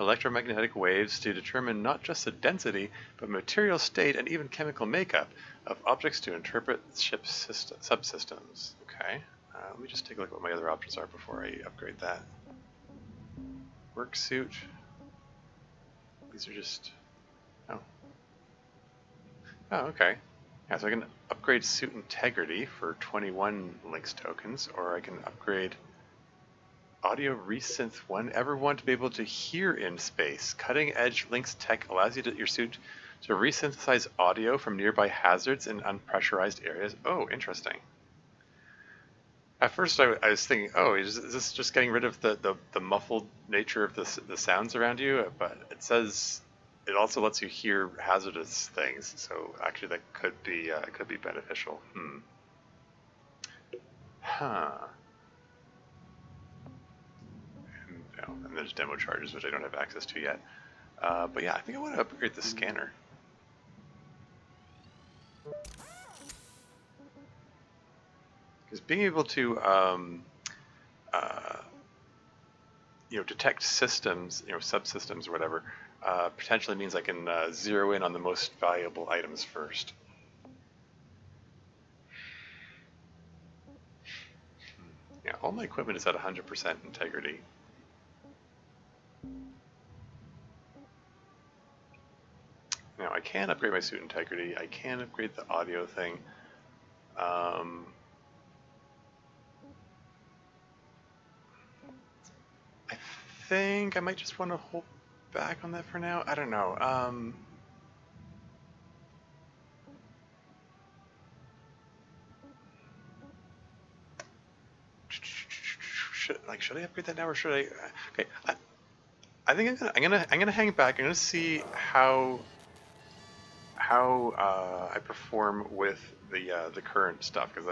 electromagnetic waves to determine not just the density, but material state and even chemical makeup of objects to interpret ship subsystems. Okay, let me just take a look at what my other options are before I upgrade that. Work suit. These are just... Oh, okay. Yeah, so I can upgrade suit integrity for 21 Lynx tokens, or I can upgrade audio resynth 1. Ever want to be able to hear in space? Cutting edge Lynx tech allows your suit to resynthesize audio from nearby hazards in unpressurized areas. Oh, interesting. At first I was thinking, oh, is this just getting rid of the muffled nature of the sounds around you? But it says it also lets you hear hazardous things, so actually that could be beneficial. And there's demo charges which I don't have access to yet. But yeah, I think I want to upgrade the scanner. Because being able to detect systems, subsystems or whatever, potentially means I can zero in on the most valuable items first. Yeah, all my equipment is at 100% integrity. Now I can upgrade my suit integrity. I can upgrade the audio thing. I think I might just want to hold back on that for now. I don't know. Should I upgrade that now or should I? Okay, I think I'm gonna hang back. I'm gonna see how I perform with the current stuff because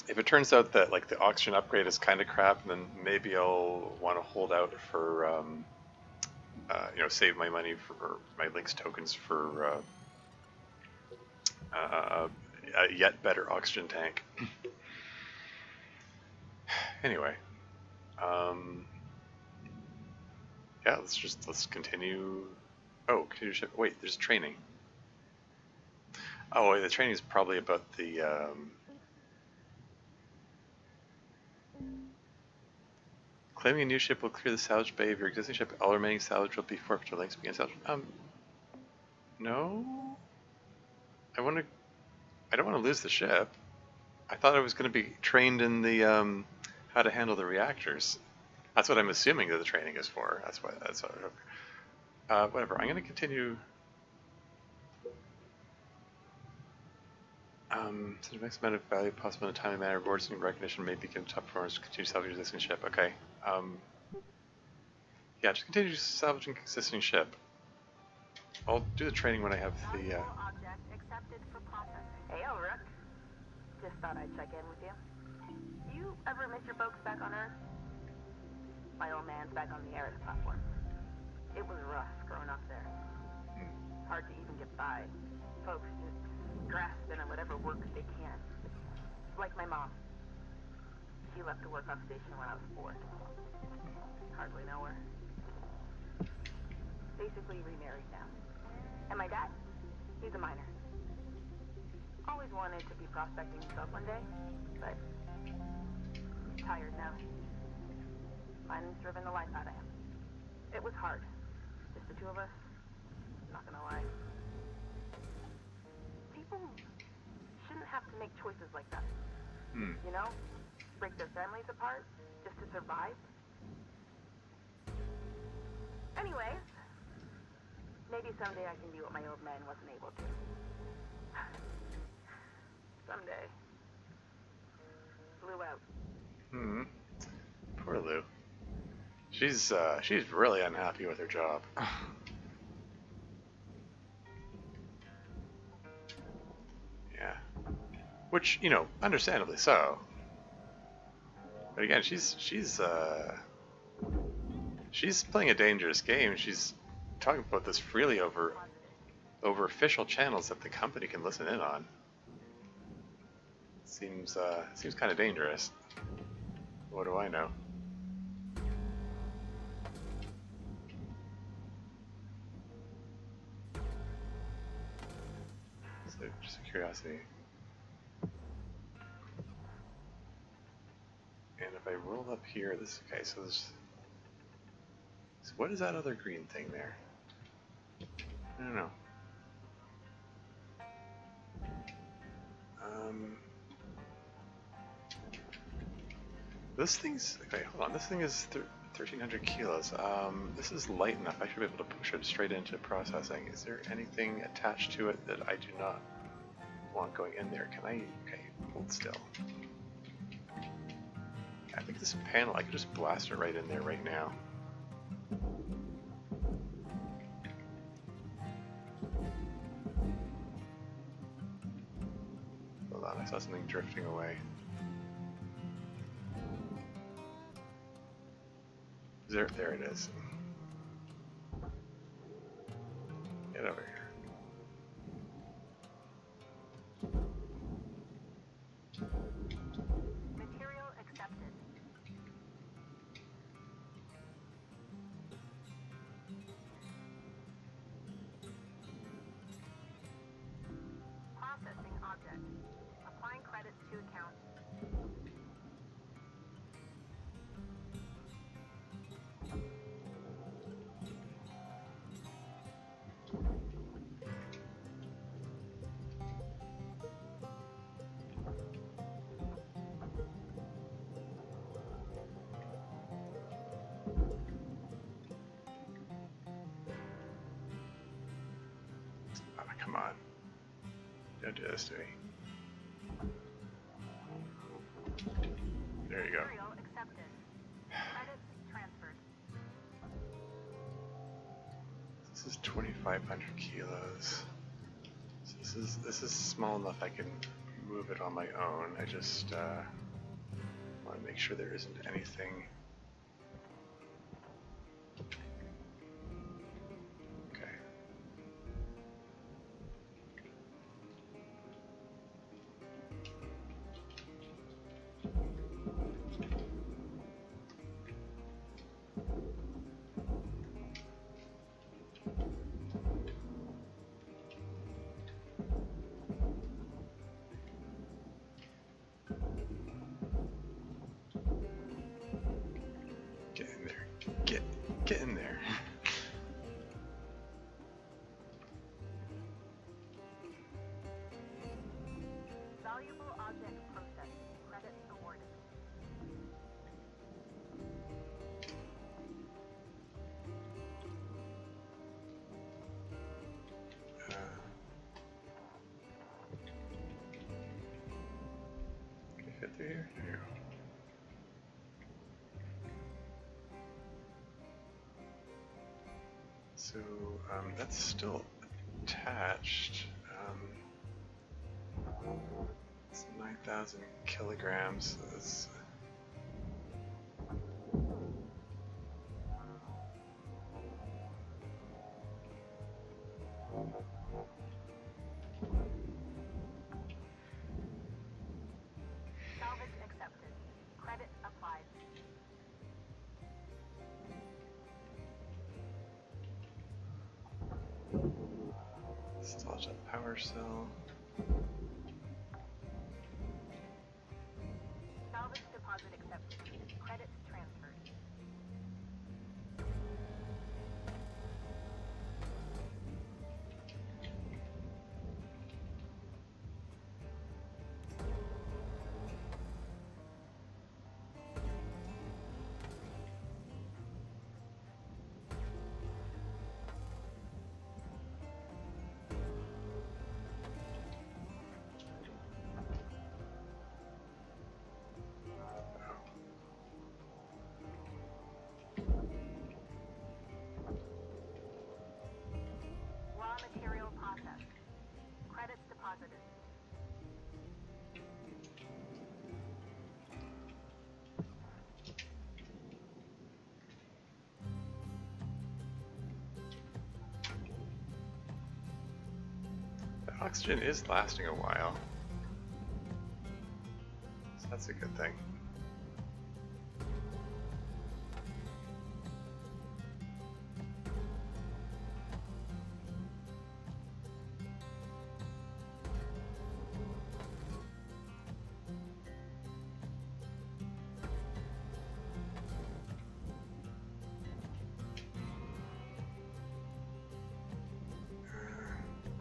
if it turns out that the oxygen upgrade is kind of crap, then maybe I'll want to hold out for save my money for my Lynx tokens for a yet better oxygen tank. Anyway, yeah, let's continue. Oh, continue ship. Wait, there's training. Oh, the training is probably about the Claiming a new ship will clear the salvage bay of your existing ship. All remaining salvage will be forfeited. Links begin salvage. No. I don't want to lose the ship. I thought I was going to be trained in the how to handle the reactors. That's what I'm assuming that the training is for. That's what. Whatever. I'm going to continue. Such a maximum amount of value possible in a timely manner. Rewards and recognition may begin top performers to continue salvaging existing ship. Okay. Yeah, just continue salvaging existing ship. I'll do the training when I have the. Object accepted for processing. Hey, Rook. Just thought I'd check in with you. You ever miss your folks back on Earth? My old man's back on the Eris platform. It was rough growing up there. Hard to even get by. Folks just grasping at whatever work they can. Like my mom. She left to work off station when I was 4. Hardly know her. Basically remarried now. And my dad? He's a miner. Always wanted to be prospecting himself one day, but he's tired now. Mining's driven the life out of him. It was hard. Just the two of us. Not gonna lie. People shouldn't have to make choices like that. You know? Break their families apart just to survive. Anyways, maybe someday I can do what my old man wasn't able to. Someday. Blew out. Poor Lou. She's really unhappy with her job. Yeah. Which, you know, understandably so. But again, she's playing a dangerous game. She's talking about this freely over official channels that the company can listen in on. Seems kind of dangerous. What do I know? So just a curiosity. And if I roll up here, this okay. So there's. So what is that other green thing there? I don't know. This thing's okay. Hold on. This thing is 1,300 kilos. This is light enough. I should be able to push it straight into processing. Is there anything attached to it that I do not want going in there? Can I? Okay, hold still. I think this panel, I could just blast it right in there right now. Hold on, I saw something drifting away. There it is. Get over here. Material accepted. Processing object. Applying credits to account. Come on. Don't do this to me. There you go. Material accepted. Credits transferred. This is 2,500 kilos. So this is small enough I can move it on my own. I just want to make sure there isn't anything. Okay. Valuable object processed. Credits awarded. Can you fit through here? There you go. So that's still attached. It's 9,000 kilograms. So that's Salvage accepted. Credit applied. installed a power cell. Salvage deposit accepted. Credits transferred. Raw material processed. Credits deposited. The oxygen is lasting a while, so that's a good thing.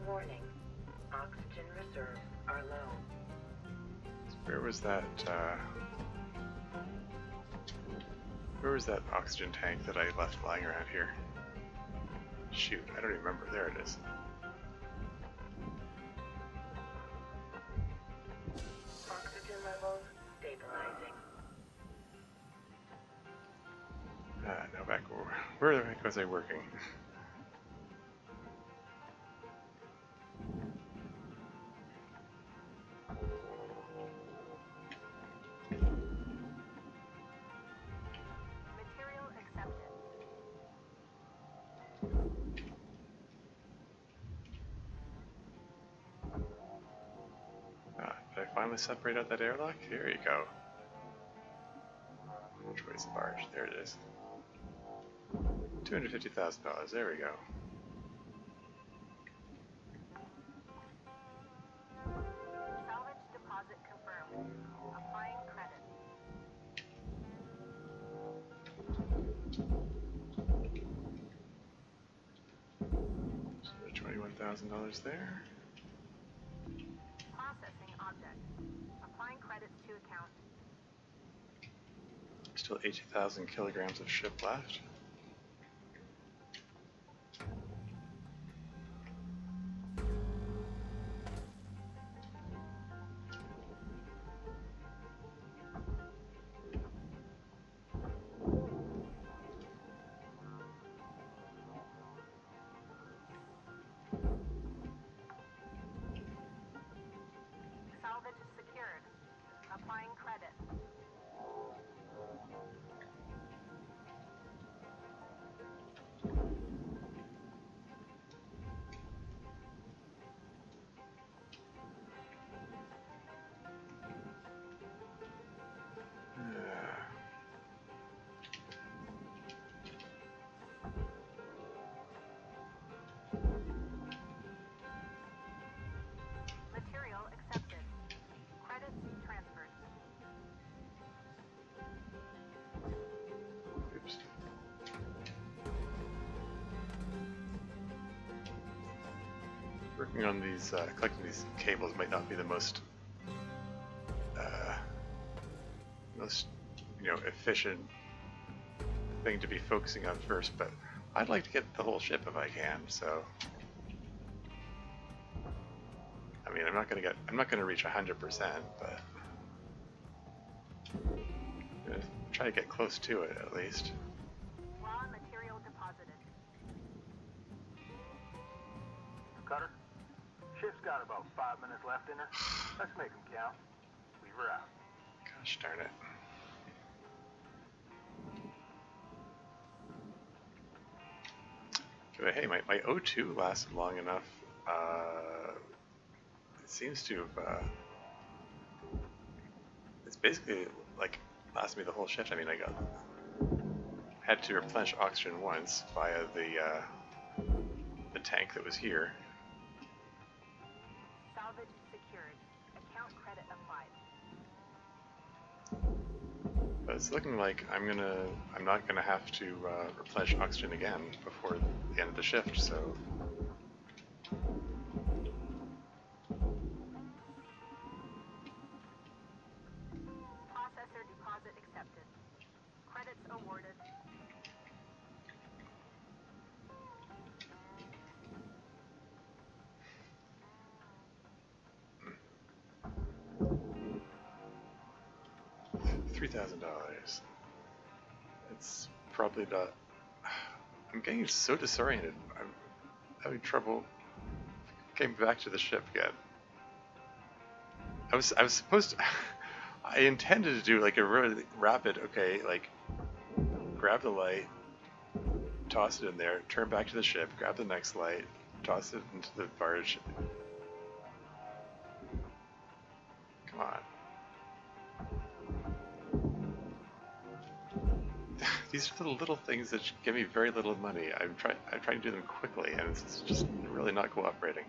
Warning. Oxygen reserves are low. Where was that? Where was that oxygen tank that I left lying around here? Shoot, I don't even remember. There it is. Oxygen levels stabilizing. Now back over. Where the heck was I working? Material accepted. Did I finally separate out that airlock? Here you go. Which way's the barge? There it is. $250,000. There we go. Salvage deposit confirmed. Applying credit. So $21,000 there. Processing object. Applying credits to account. Still 80,000 kilograms of ship left. Salvage secured. Applying credit. Material accepted. Credits transferred. Oops. Working on these, collecting these cables might not be the most most, efficient thing to be focusing on first, but I'd like to get the whole ship if I can, so I mean, I'm not gonna reach 100%, but I'm gonna try to get close to it at least. Raw material deposited. Cutter, ship's got about 5 minutes left in her. Let's make them count. Leave her out. Gosh darn it. But hey, my O2 lasted long enough. It seems to have, it's basically like lasted me the whole shift. I mean, had to replenish oxygen once via the tank that was here. Salvage secured. Account credit applied. But it's looking like I'm not gonna have to replenish oxygen again before the end of the shift. So. Processor deposit accepted. Credits awarded. $3,000. It's probably not. I'm getting so disoriented. I'm having trouble getting back to the ship again. I was supposed to. I intended to do like a really rapid. Okay, like grab the light, toss it in there, turn back to the ship, grab the next light, toss it into the barge. Come on. These are the little things that give me very little money. I'm trying to do them quickly, and it's just really not cooperating.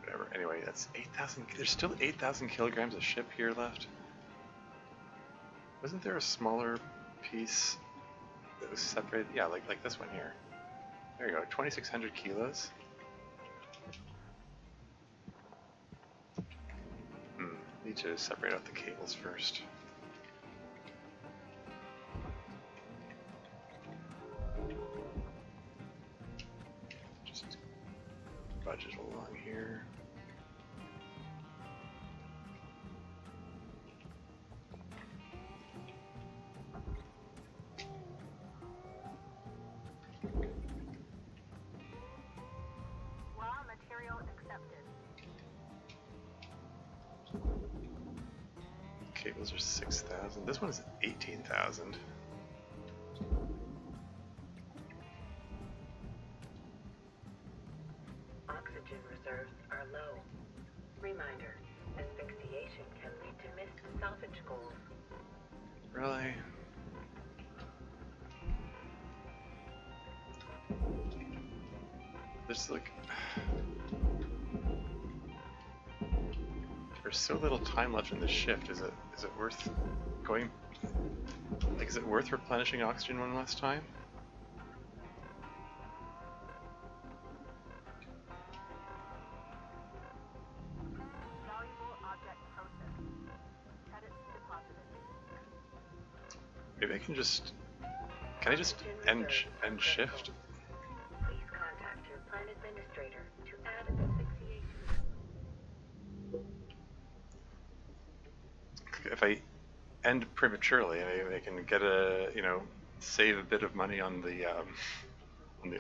Whatever. Anyway, that's 8,000. There's still 8,000 kilograms of ship here left. Wasn't there a smaller piece that was separated? Yeah, like this one here. There you go. 2,600 kilos. Need to separate out the cables first. Just budget along here. Raw material accepted. Cables are 6,000. This one is 18,000. Oxygen reserves are low. Reminder, asphyxiation can lead to missed salvage goals. Really? There's like... There's so little time left in this shift. Is it worth going? Like, is it worth replenishing oxygen one last time? Valuable object processed. Credits deposited. Maybe I can just... Can I just end shift? Please contact your plan administrator to add asphyxiation. If I end prematurely, I can get save a bit of money on the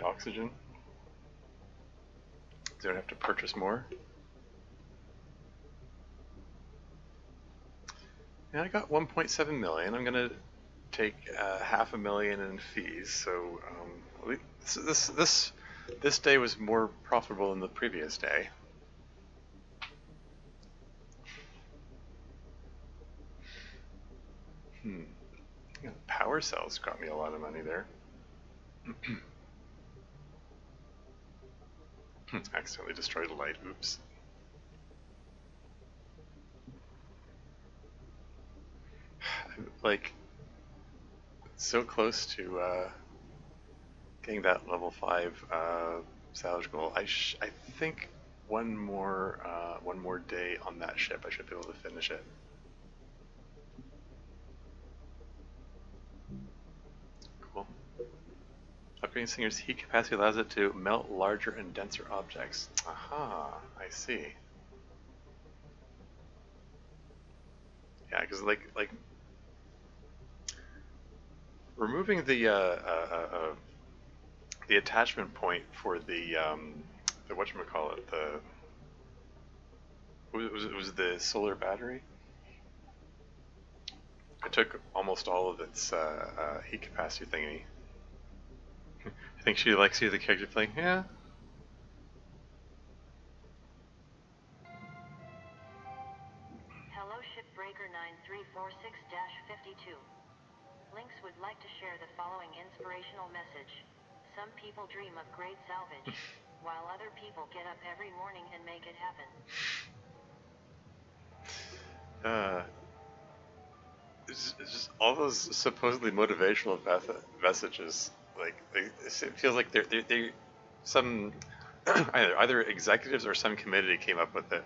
oxygen. Don't have to purchase more. And I got 1.7 million. I'm gonna take $500,000 in fees. So this day was more profitable than the previous day. Yeah, power cells got me a lot of money there. Accidentally destroyed a light. Oops. I'm like so close to getting that level 5 salvage goal. I think one more day on that ship, I should be able to finish it. Cool. Upgrading Singer's heat capacity allows it to melt larger and denser objects. Aha, I see. Yeah, because like removing the attachment point for the whatchamacallit, it was the solar battery. I took almost all of its heat capacity thingy. I think she likes you, the character playing. Yeah. Hello, Shipbreaker 9346-52. Lynx would like to share the following inspirational message. Some people dream of great salvage, while other people get up every morning and make it happen. It's just all those supposedly motivational messages. Like it feels like they're some either executives or some committee came up with it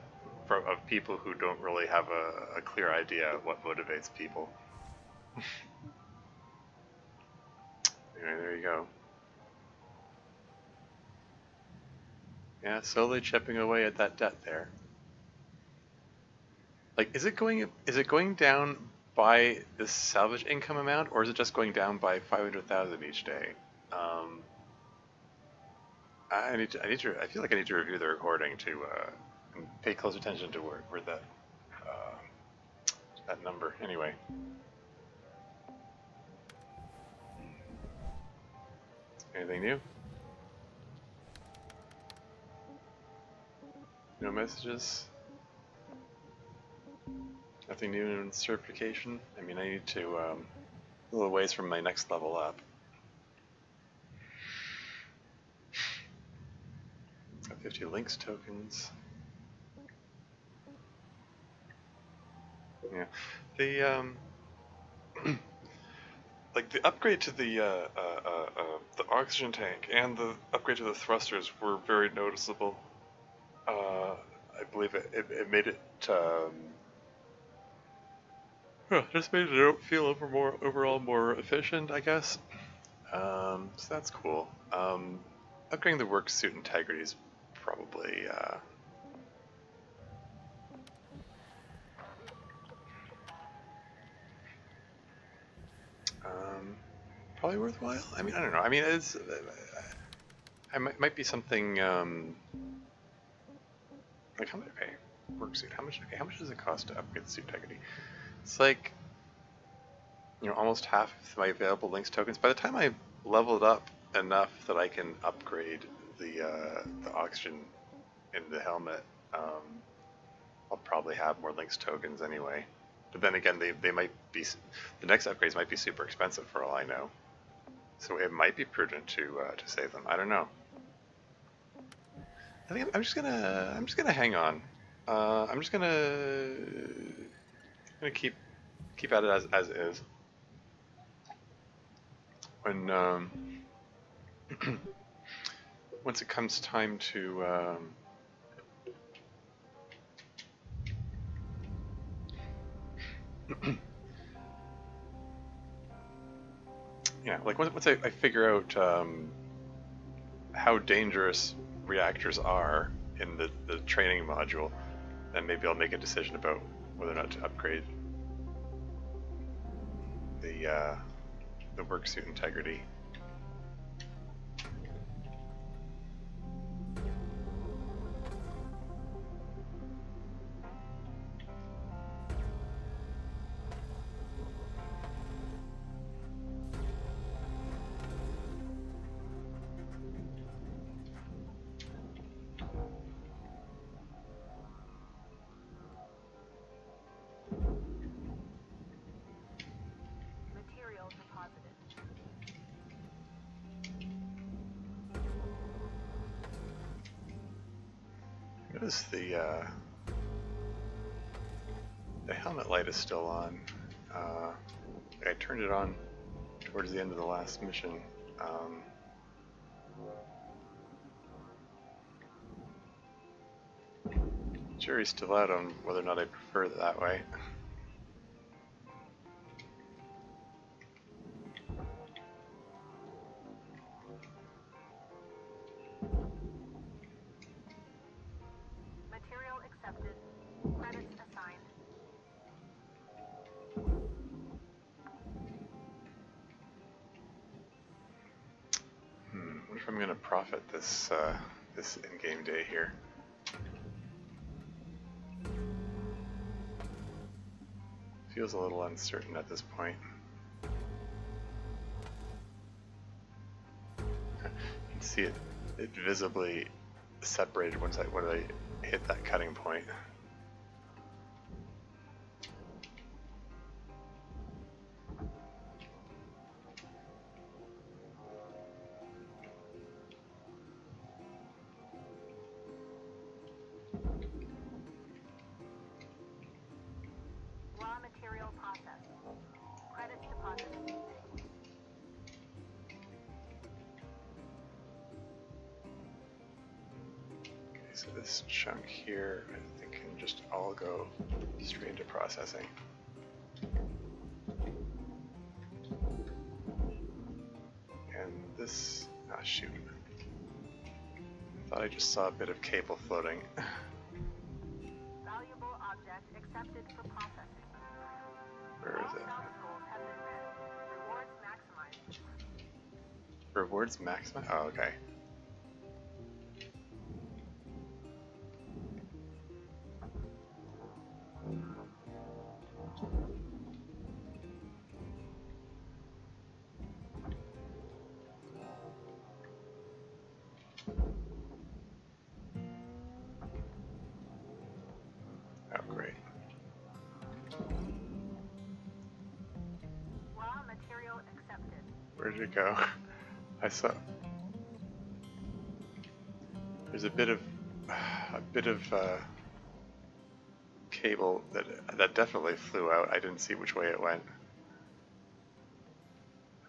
of people who don't really have a clear idea of what motivates people. Anyway, there you go. Yeah, slowly chipping away at that debt there. Like, is it going down by this salvage income amount, or is it just going down by 500,000 each day? I feel like I need to review the recording to and pay close attention to where that number. Anyway. Anything new? No messages? Nothing new in certification? I mean, I need to, a little ways from my next level up. Got 50 links tokens. Yeah. The, like the upgrade to the oxygen tank and the upgrade to the thrusters were very noticeable. I believe it made it just made it feel overall more efficient, I guess. So that's cool. Upgrading the work suit integrity is probably probably worthwhile. I mean, I don't know. I mean, it's might be something like how much? Okay, work suit. How much? Okay, how much does it cost to upgrade the suit integrity? It's like, you know, almost half of my available links tokens. By the time I leveled up enough that I can upgrade the oxygen in the helmet, I'll probably have more links tokens anyway. But then again, they might be, the next upgrades might be super expensive for all I know. So it might be prudent to save them. I don't know. I think I'm just gonna hang on. I'm just gonna keep at it as is. When once it comes time to yeah, like once I figure out how dangerous reactors are in the training module, then maybe I'll make a decision about whether or not to upgrade the work suit integrity. Material deposited. Notice the helmet light is still on. I turned it on towards the end of the last mission. Jury's still out on whether or not I prefer it that way. Material accepted. Credits assigned. What if I'm going to profit this this in-game day here? Feels a little uncertain at this point. You can see it visibly separated when I hit that cutting point. Raw material processed. Credits deposited. Okay, so this chunk here, I think can just all go straight into processing. And this, ah shoot. I thought I just saw a bit of cable floating. Valuable object accepted for processing. Where is it? All salvage goals have been met. Rewards maximized. Rewards maximum? Oh, okay. Oh, great. Raw material accepted. Where did it go? I saw. There's a bit of cable that definitely flew out. I didn't see which way it went.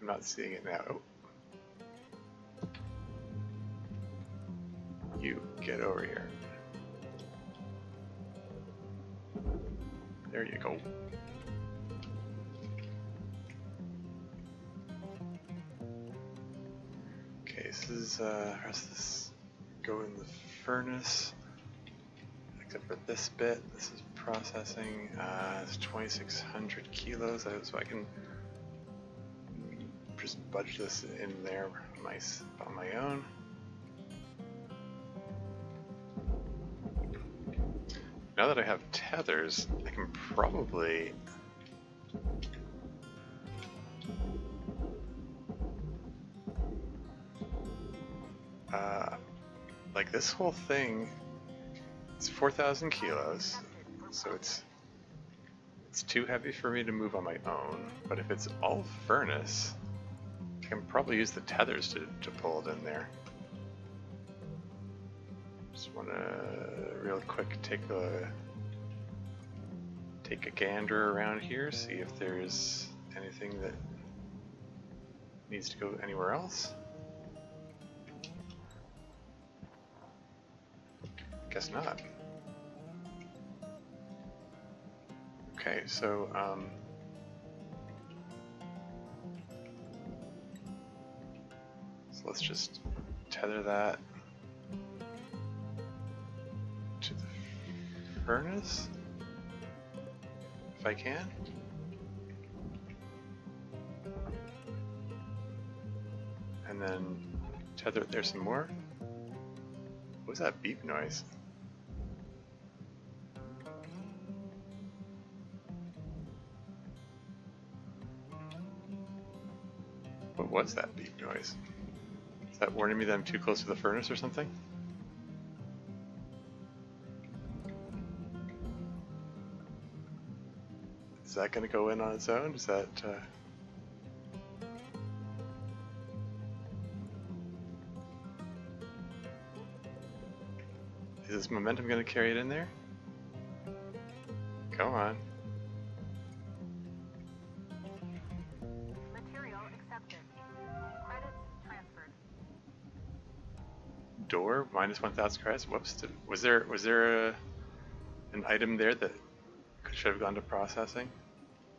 I'm not seeing it now. Oh. You get over here. There you go. Okay, this is has this go in the furnace, except for this bit. This is processing. It's 2,600 kilos, so I can just budge this in there on my own. Now that I have tethers, I can probably like this whole thing. It's 4,000 kilos, so it's too heavy for me to move on my own. But if it's all furnace, I can probably use the tethers to pull it in there. Just want to real quick take a gander around here, see if there's anything that needs to go anywhere else. Guess not. Okay, so let's just tether that to the furnace, if I can. And then tether it there some more. What was that beep noise? What was that beep noise? Is that warning me that I'm too close to the furnace or something? Is that going to go in on its own? Is that... Is this momentum going to carry it in there? Come on. Material accepted. Credits transferred. Door minus 1,000 credits. Whoops. Was there a an item there that should have gone to processing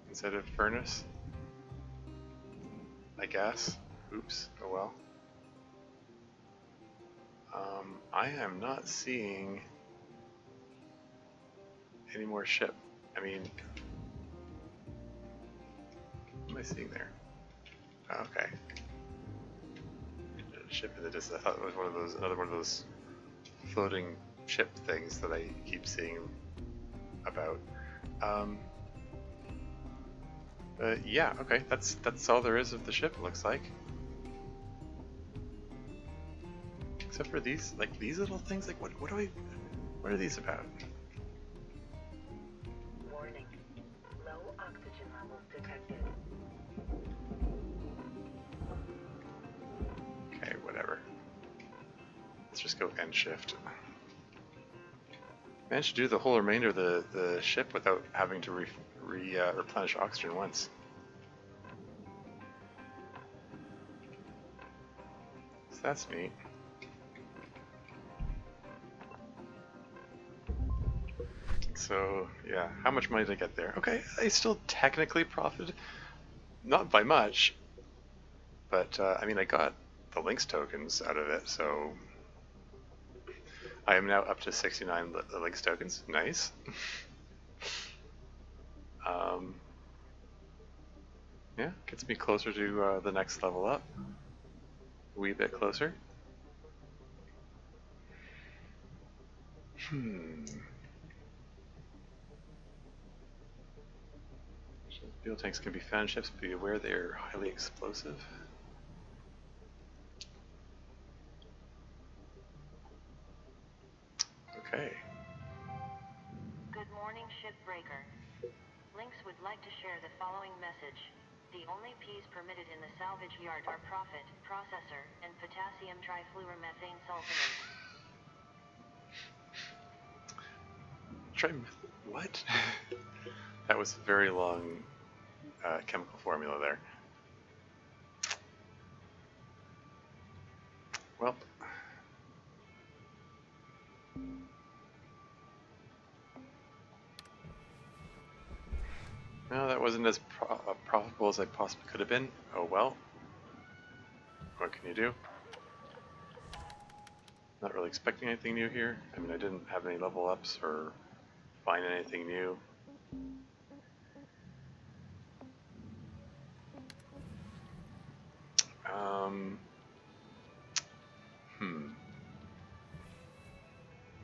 instead of furnace. I guess. Oops. Oh well. I am not seeing any more ship. I mean, what am I seeing there? Oh, okay. A ship in the distance. I thought it was one of those, another one of those floating ship things that I keep seeing about. Yeah, okay, that's all there is of the ship, it looks like. Except for these, like these little things, like what are these about? Warning. Low oxygen levels detected. Okay, whatever. Let's just go end shift. Managed to do the whole remainder of the ship without having to replenish oxygen once. So that's neat. So yeah, how much money did I get there? Okay, I still technically profited, not by much, but I mean I got the Lynx tokens out of it, so I am now up to 69 Lynx tokens. Nice. Yeah, gets me closer to the next level up. A wee bit closer. Fuel tanks can be found in ships, but be aware they are highly explosive. Okay. Good morning, Shipbreaker. Lynx would like to share the following message. The only P's permitted in the salvage yard are profit, processor, and potassium trifluoromethane sulfonate. What? That was a very long chemical formula there. Well. No, that wasn't as profitable as I possibly could have been. Oh well. What can you do? Not really expecting anything new here. I mean, I didn't have any level ups or find anything new.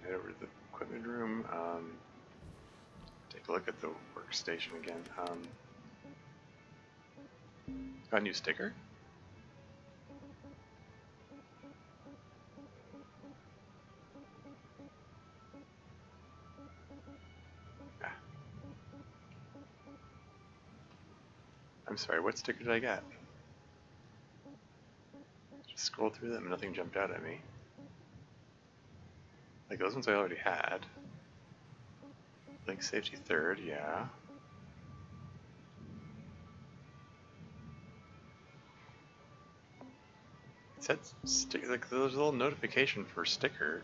Head over to the equipment room. Take a look at the workstation again. Got a new sticker? Ah. I'm sorry, what sticker did I get? Just scroll through them and nothing jumped out at me. Like those ones I already had. Link safety third, yeah. It said sticker, like there's a little notification for sticker.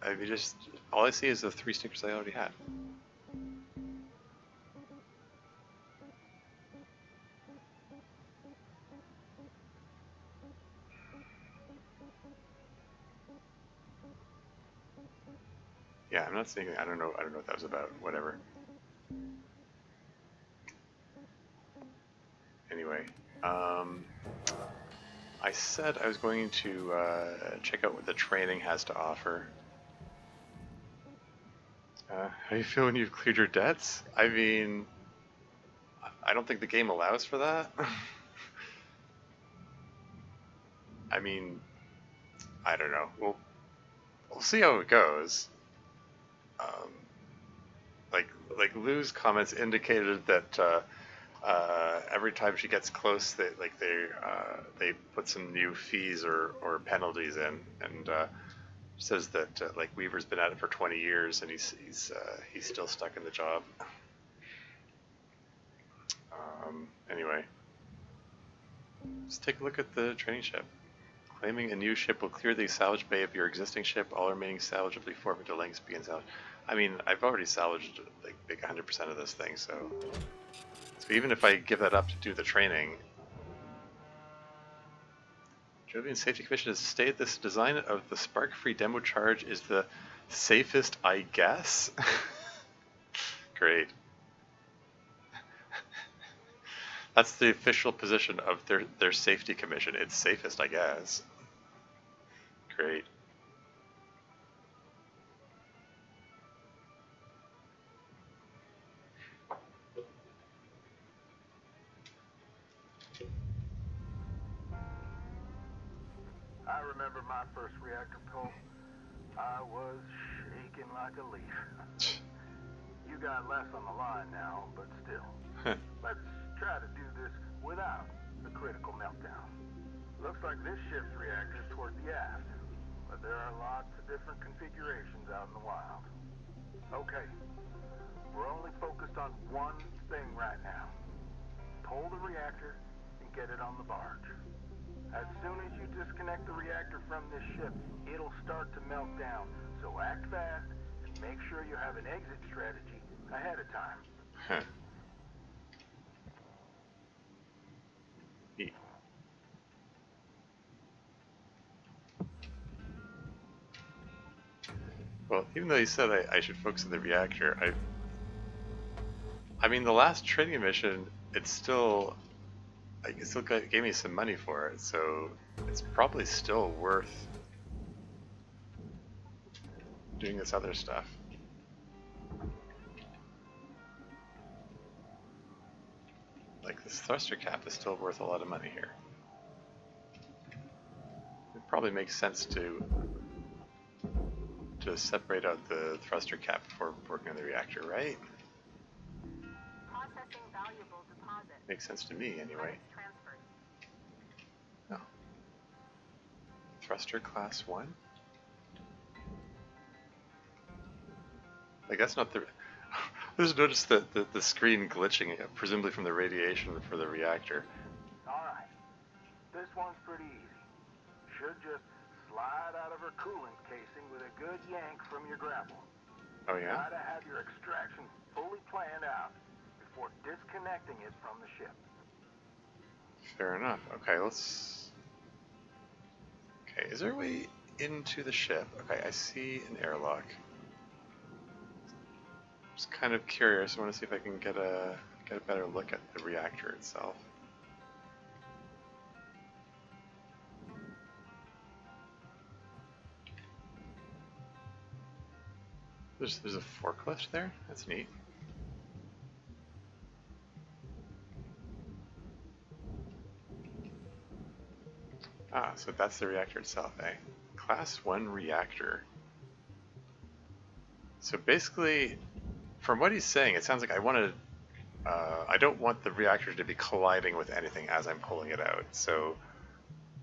I mean, just all I see is the 3 stickers I already had. Yeah, I'm not seeing. I don't know what that was about. Whatever. Anyway, I said I was going to check out what the training has to offer. How you feel when you've cleared your debts? I mean, I don't think the game allows for that. I mean, I don't know. We'll see how it goes. Like Lou's comments indicated that every time she gets close, they put some new fees or penalties in, and says that like Weaver's been at it for 20 years and he's still stuck in the job. Anyway, let's take a look at the training ship. Claiming a new ship will clear the salvage bay of your existing ship. All remaining salvage will be forfeited to Lynx begin salvage. I mean, I've already salvaged like 100% of this thing, so even if I give that up to do the training, Jovian Safety Commission has stated this design of the spark-free demo charge is the safest, I guess. Great. That's the official position of their safety commission. It's safest, I guess. Great. I remember my first reactor pull. I was shaking like a leaf. You got less on the line now, but still. Let's try to do this without the critical meltdown. Looks like this ship's reactor is toward the aft, but there are lots of different configurations out in the wild. Okay, we're only focused on one thing right now. Pull the reactor and get it on the barge. As soon as you disconnect the reactor from this ship, it'll start to melt down. So act fast and make sure you have an exit strategy ahead of time. Huh. Neat. Well, even though you said I should focus on the reactor, I mean, the last training mission, it still gave me some money for it, so it's probably still worth doing this other stuff. Like, this thruster cap is still worth a lot of money here. It probably makes sense to separate out the thruster cap before working on the reactor, right? Processing valuable deposit. Makes sense to me, anyway. Transferred. Oh. Thruster class 1? Like, that's not the... I just noticed that the screen glitching, presumably from the radiation for the reactor. Alright, this one's pretty easy. Should just slide out of her coolant casing with a good yank from your grapple. Oh yeah? Try to have your extraction fully planned out before disconnecting it from the ship. Fair enough. Okay, let's... Okay, is there a way into the ship? Okay, I see an airlock. Just kind of curious. I want to see if I can get a better look at the reactor itself. There's a forklift there? That's neat. Ah, so that's the reactor itself, eh? Class 1 reactor. So basically, from what he's saying, it sounds like I don't want the reactor to be colliding with anything as I'm pulling it out. So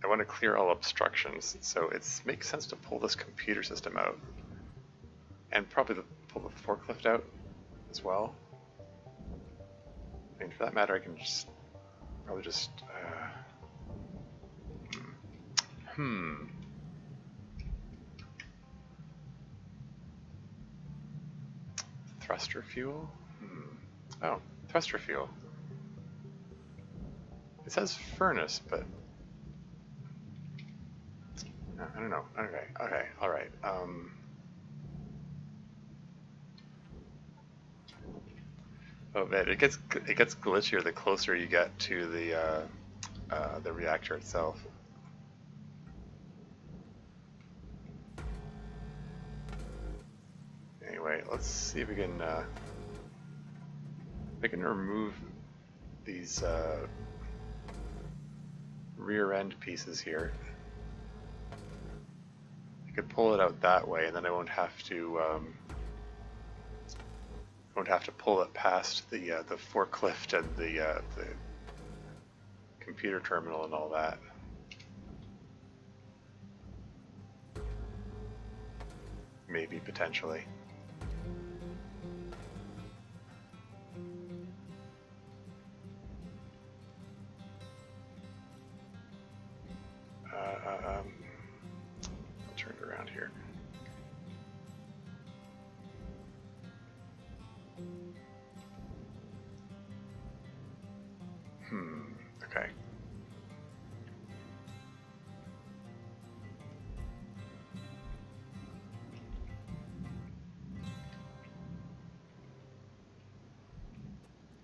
I want to clear all obstructions. So it makes sense to pull this computer system out. And probably pull the forklift out as well. I mean, for that matter, I can probably just... Thruster fuel? Oh, thruster fuel. It says furnace, but... I don't know. Okay, alright. Oh man, it gets glitchier the closer you get to the reactor itself. Anyway, let's see if we can remove these rear end pieces here. I could pull it out that way, and then I won't have to pull it past the forklift and the computer terminal and all that. Maybe, potentially. I'll turn it around here. Okay.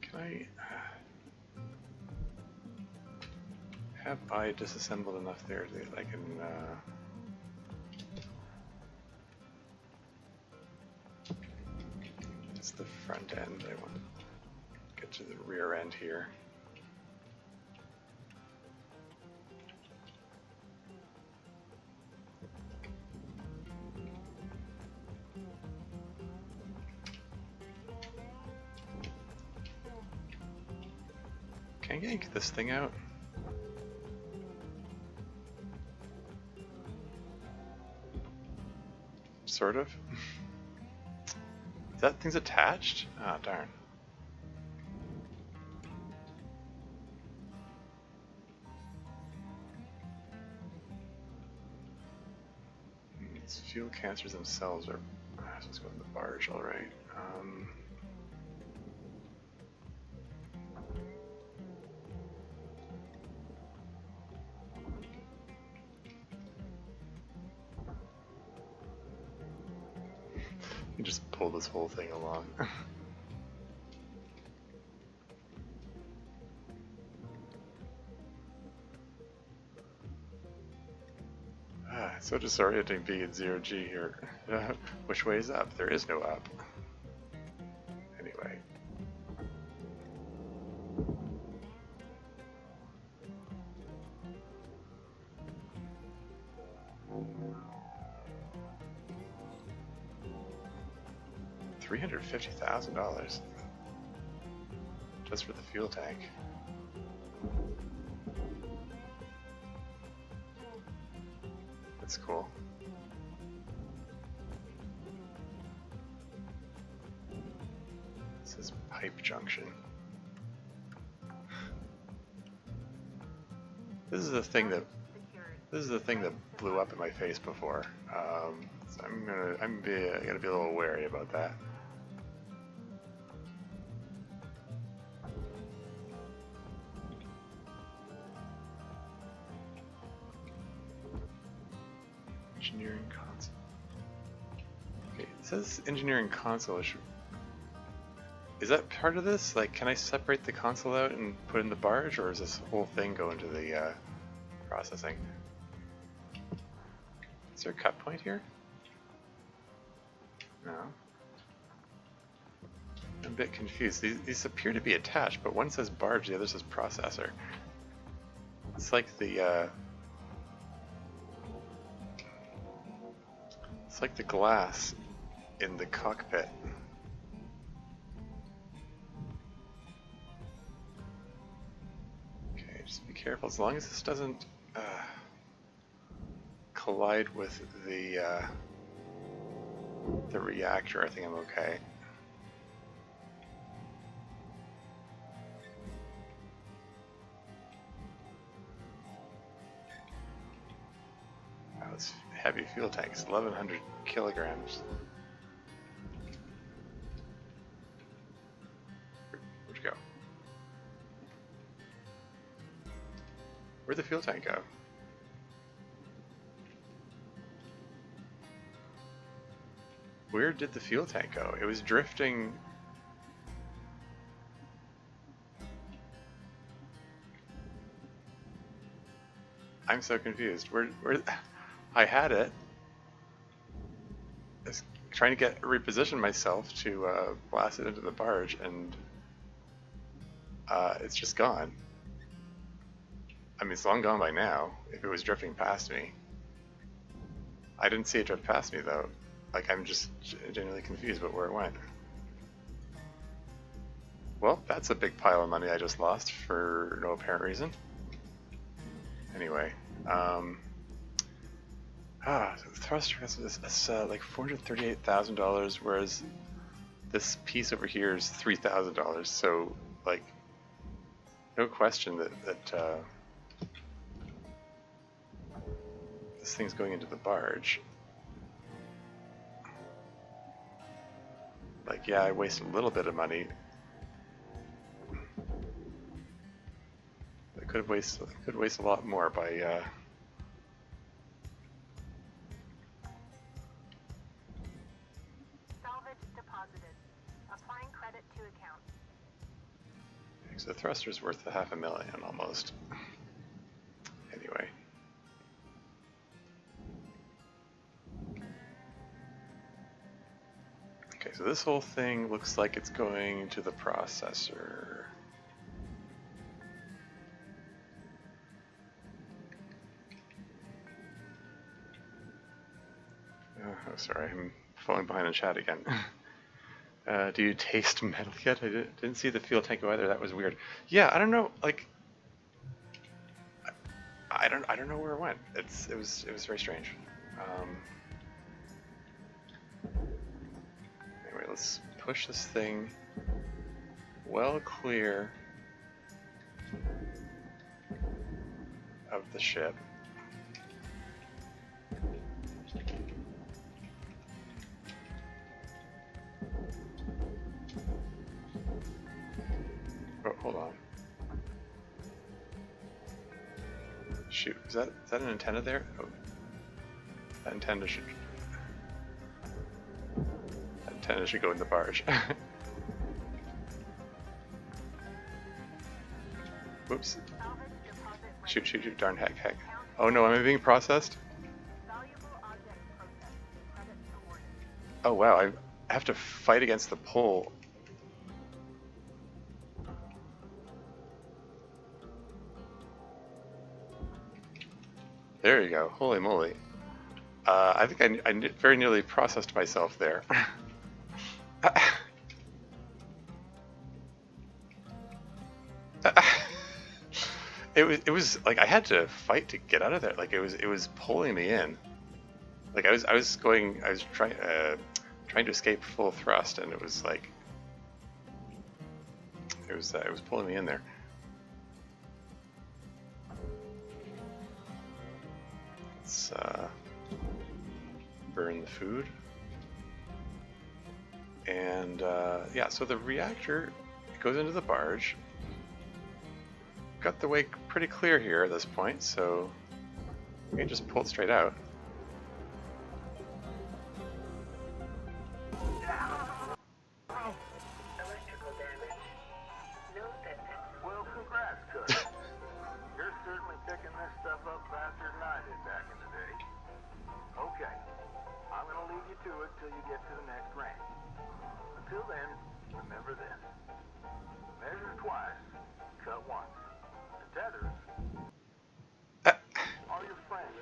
Can I have I disassembled enough there that I can it's the front end. I want to get to the rear end here. Can I yank this thing out? Sort of. That thing's attached? Ah, darn. These fuel canisters themselves are... let's go to the barge, alright. You just pull this whole thing along. It's so disorienting being in 0G here. Which way is up? There is no up. Anyway. $350,000 just for the fuel tank. That's cool. This is pipe junction. This is the thing that blew up in my face before. So I'm gonna be a little wary about that. Engineering console. Okay, it says engineering console. Is that part of this? Like, can I separate the console out and put in the barge, or is this whole thing go into the processing? Is there a cut point here? No. I'm a bit confused. These appear to be attached, but one says barge, the other says processor. It's like the it's like the glass in the cockpit. Okay, just be careful. As long as this doesn't collide with the reactor, I think I'm okay. Wow, this heavy fuel tank is 1,100 kilograms. Where'd you go? Where'd the fuel tank go? Where did the fuel tank go? It was drifting. I'm so confused. Where I had it. I was trying to reposition myself to blast it into the barge, and it's just gone. I mean, it's long gone by now. If it was drifting past me, I didn't see it drift past me though. Like, I'm just genuinely confused about where it went. Well, that's a big pile of money I just lost for no apparent reason. Anyway, the thruster is like $438,000, whereas this piece over here is $3,000. So, like, no question that this thing's going into the barge. Like, yeah, I wasted a little bit of money. I could waste a lot more by Salvage deposited. Applying credit to account. so the thruster's worth $500,000 almost. Anyway. Okay, so this whole thing looks like it's going to the processor. Oh, sorry, I'm falling behind in chat again. Do you taste metal yet? I didn't see the fuel tank either. That was weird. Yeah, I don't know. Like, I don't know where it went. It was very strange. Anyway, let's push this thing well clear of the ship. Oh, hold on. Shoot, is that an antenna there? Oh, that antenna should go in the barge. Whoops. Shoot, darn heck. Oh no, am I being processed? Oh wow, I have to fight against the pull. There you go. Holy moly. I think I very nearly processed myself there. It was like I had to fight to get out of there. Like it was pulling me in. Like I was trying to escape full thrust, and it was like it was pulling me in there. Let's burn the food. And yeah, so the reactor goes into the barge. Got the way pretty clear here at this point, so we can just pull it straight out. Electrical damage. Note that Well, congrats, Cody. You're certainly picking this stuff up faster than I did back in the day. Okay, I'm gonna leave you to it till you get to the next range. Until then, remember this. Measure twice, cut once. The tethers are your friends.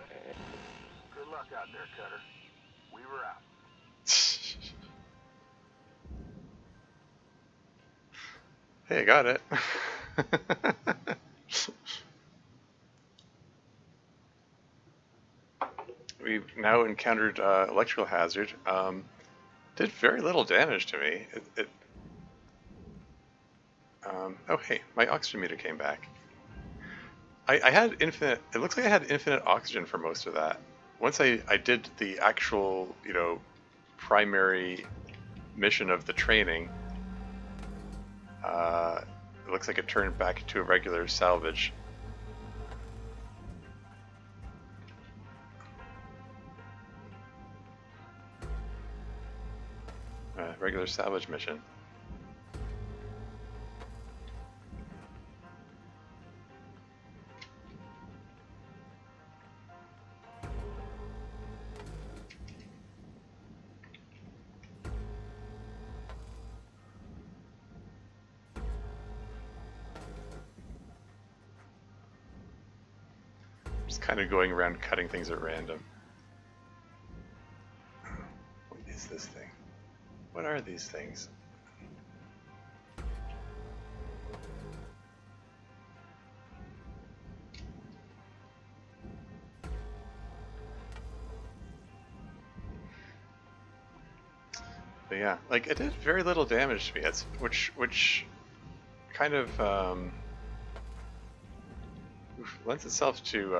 Good luck out there, Cutter. We were out. Hey, I got it. We've now encountered electrical hazard. Did very little damage to me. Oh hey, my oxygen meter came back. I had infinite. It looks like I had infinite oxygen for most of that. Once I did the actual, primary mission of the training, it looks like it turned back to a regular salvage. Regular salvage mission. Just kind of going around cutting things at random. What is this thing? What are these things? But yeah, like it did very little damage to me. It's which kind of lends itself to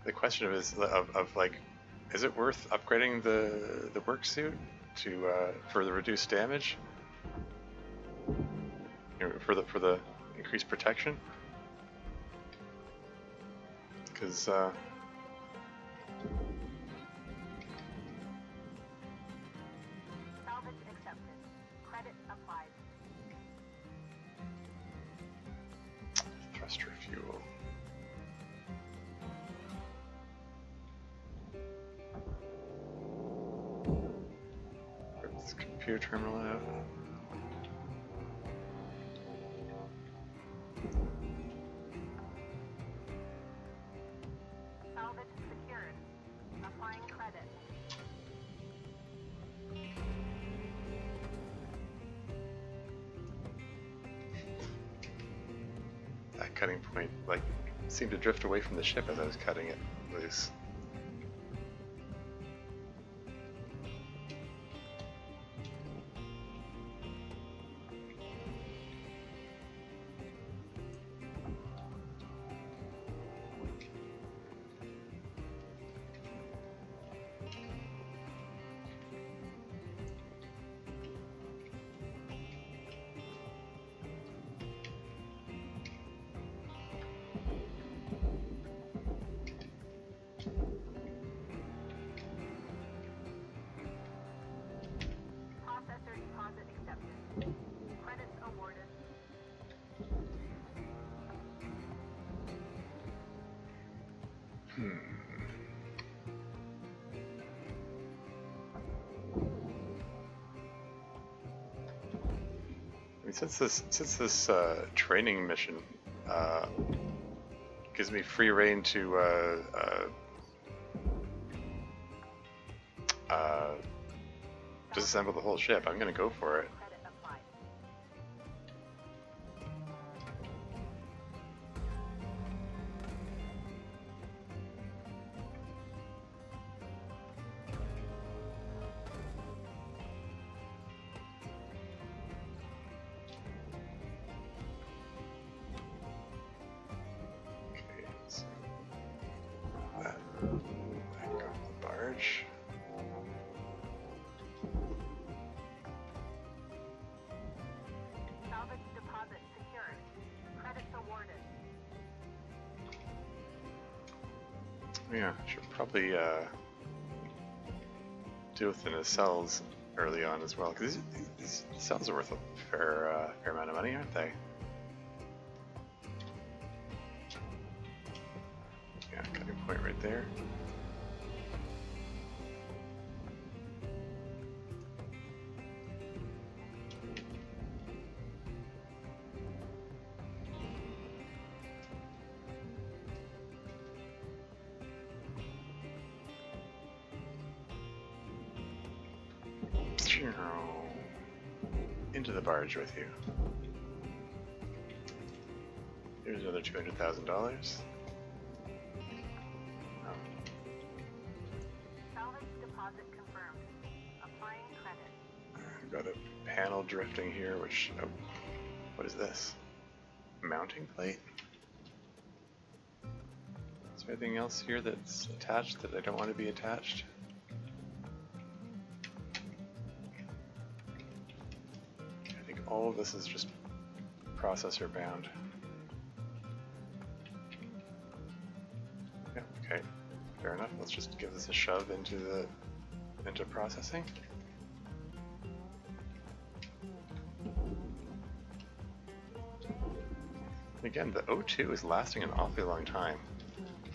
the question of like, is it worth upgrading the work suit? to for the reduced damage, for the increased protection, because Salvage accepted. Credit applied. thruster fuel. Rip this computer terminal out. Salvage secured. Applying credit. That cutting point, like, seemed to drift away from the ship as I was cutting it loose. Processor deposit accepted. Credits awarded. I mean, since this training mission gives me free reign to disassemble the whole ship, I'm gonna go for it. Credit applied. Okay, so that back off the barge. Salvage deposit secured. Credits awarded. Yeah, should probably deal with the nacelles early on as well, because these nacelles are worth a fair amount of money, aren't they? Yeah, cutting point right there. Into the barge with you. Here's another $200,000. Salvage deposit confirmed. Applying credit. I've got a panel drifting here, which, oh, what is this? Mounting plate? Is there anything else here that's attached that I don't want to be attached? I think all of this is just processor bound. Yeah, okay, fair enough. Let's just give this a shove into processing. Again, the O2 is lasting an awfully long time.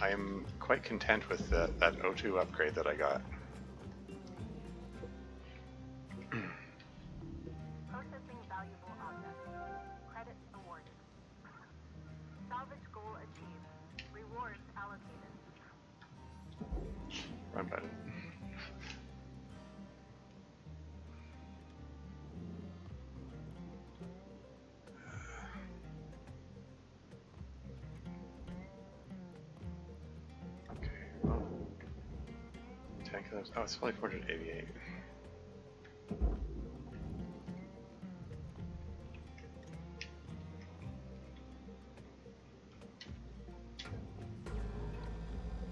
I am quite content with that O2 upgrade that I got. Processing valuable objects. Credits awarded. Salvage goal achieved. Rewards allocated. Run button. Okay, well, tank of those. Oh, it's only 488.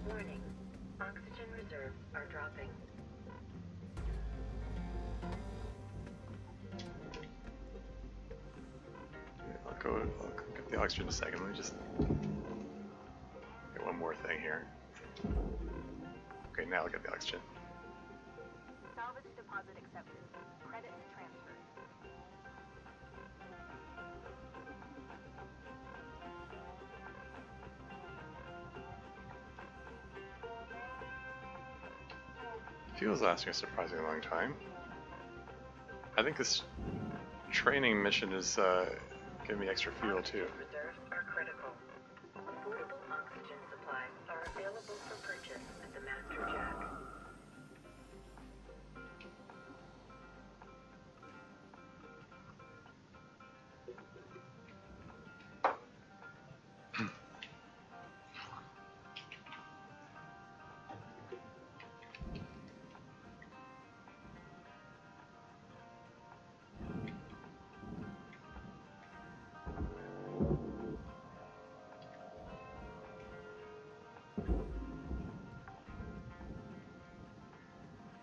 Warning. Oxygen reserves are dropping. oxygen in a second. Let me just get one more thing here. Okay, now I'll get the oxygen. Salvage deposit accepted. Credits transferred. Fuel's lasting a surprisingly long time. I think this training mission is giving me extra fuel too. Oxygen reserves are critical. Affordable oxygen supplies are available for purchase at the Master Jack.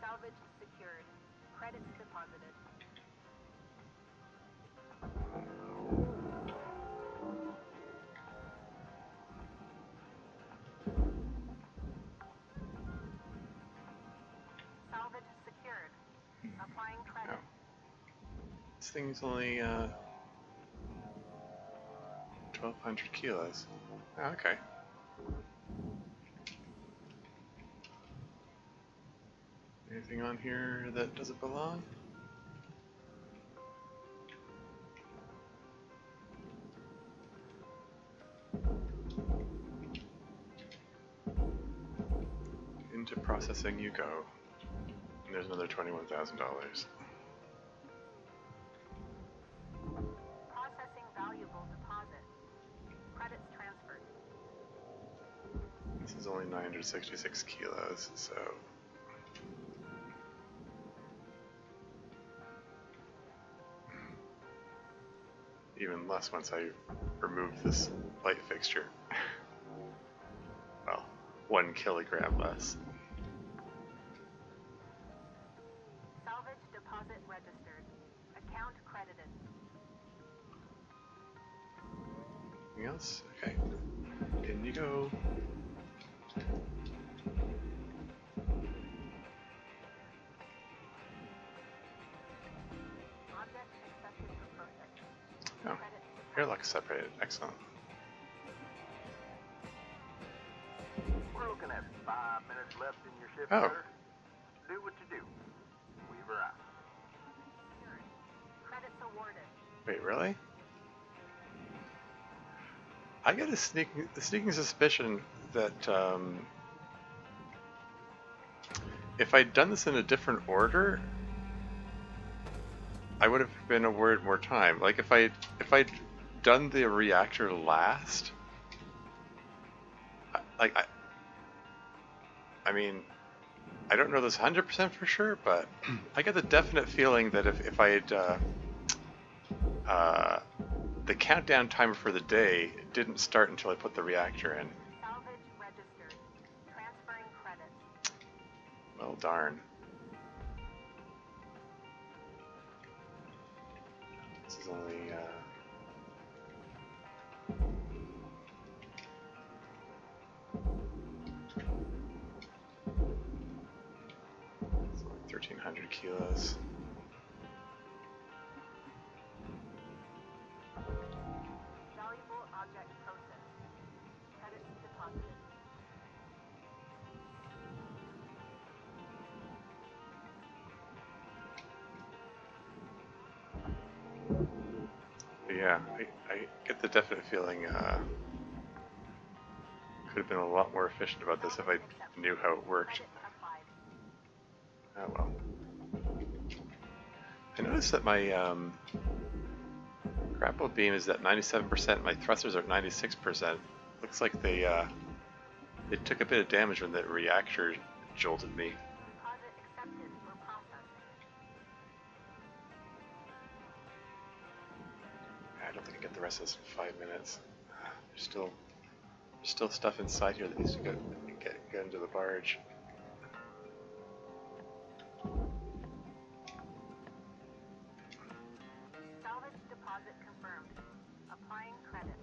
Salvage secured. Credits deposited. Salvage secured. Applying credit. This thing's only 1,200 kilos. Oh, okay. Anything on here that doesn't belong? Into processing you go. And there's another $21,000. Processing valuable deposit. Credits transferred. This is only 966 kilos, so... even less once I remove this light fixture. Well, 1 kilogram less. Salvage deposit registered. Account credited. Anything else? Okay. In you go. Object accepted for processing. Oh, Credits airlock separated. Excellent. We're looking at 5 minutes left in your shift, Oh. sir. Do what you do. Weaver out. secured. Credits awarded. Wait, really? I get a sneaking suspicion that if I'd done this in a different order, I would have been awarded more time. Like if I'd done the reactor last, I mean, I don't know this 100% for sure, but I get the definite feeling that if I had the countdown timer for the day didn't start until I put the reactor in. Salvage registered. Transferring credits. Well, darn. This is only it's only 1,300 kilos. Valuable object processed. Credits deposited. But yeah, I get the definite feeling could have been a lot more efficient about this if I knew how it worked. Credit applied. Oh well. I noticed that my grapple beam is at 97%, my thrusters are at 96%. Looks like they took a bit of damage when the reactor jolted me. Deposit accepted for processing. I don't think I get the rest of this in 5 minutes. There's still stuff inside here that needs to get into the barge. Salvage deposit confirmed. Applying credit.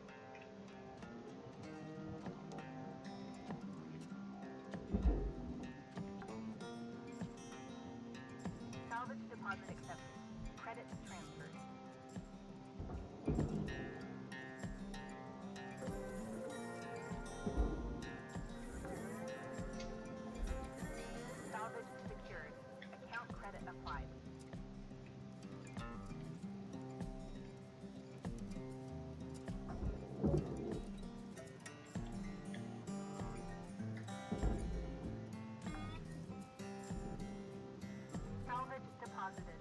deposited.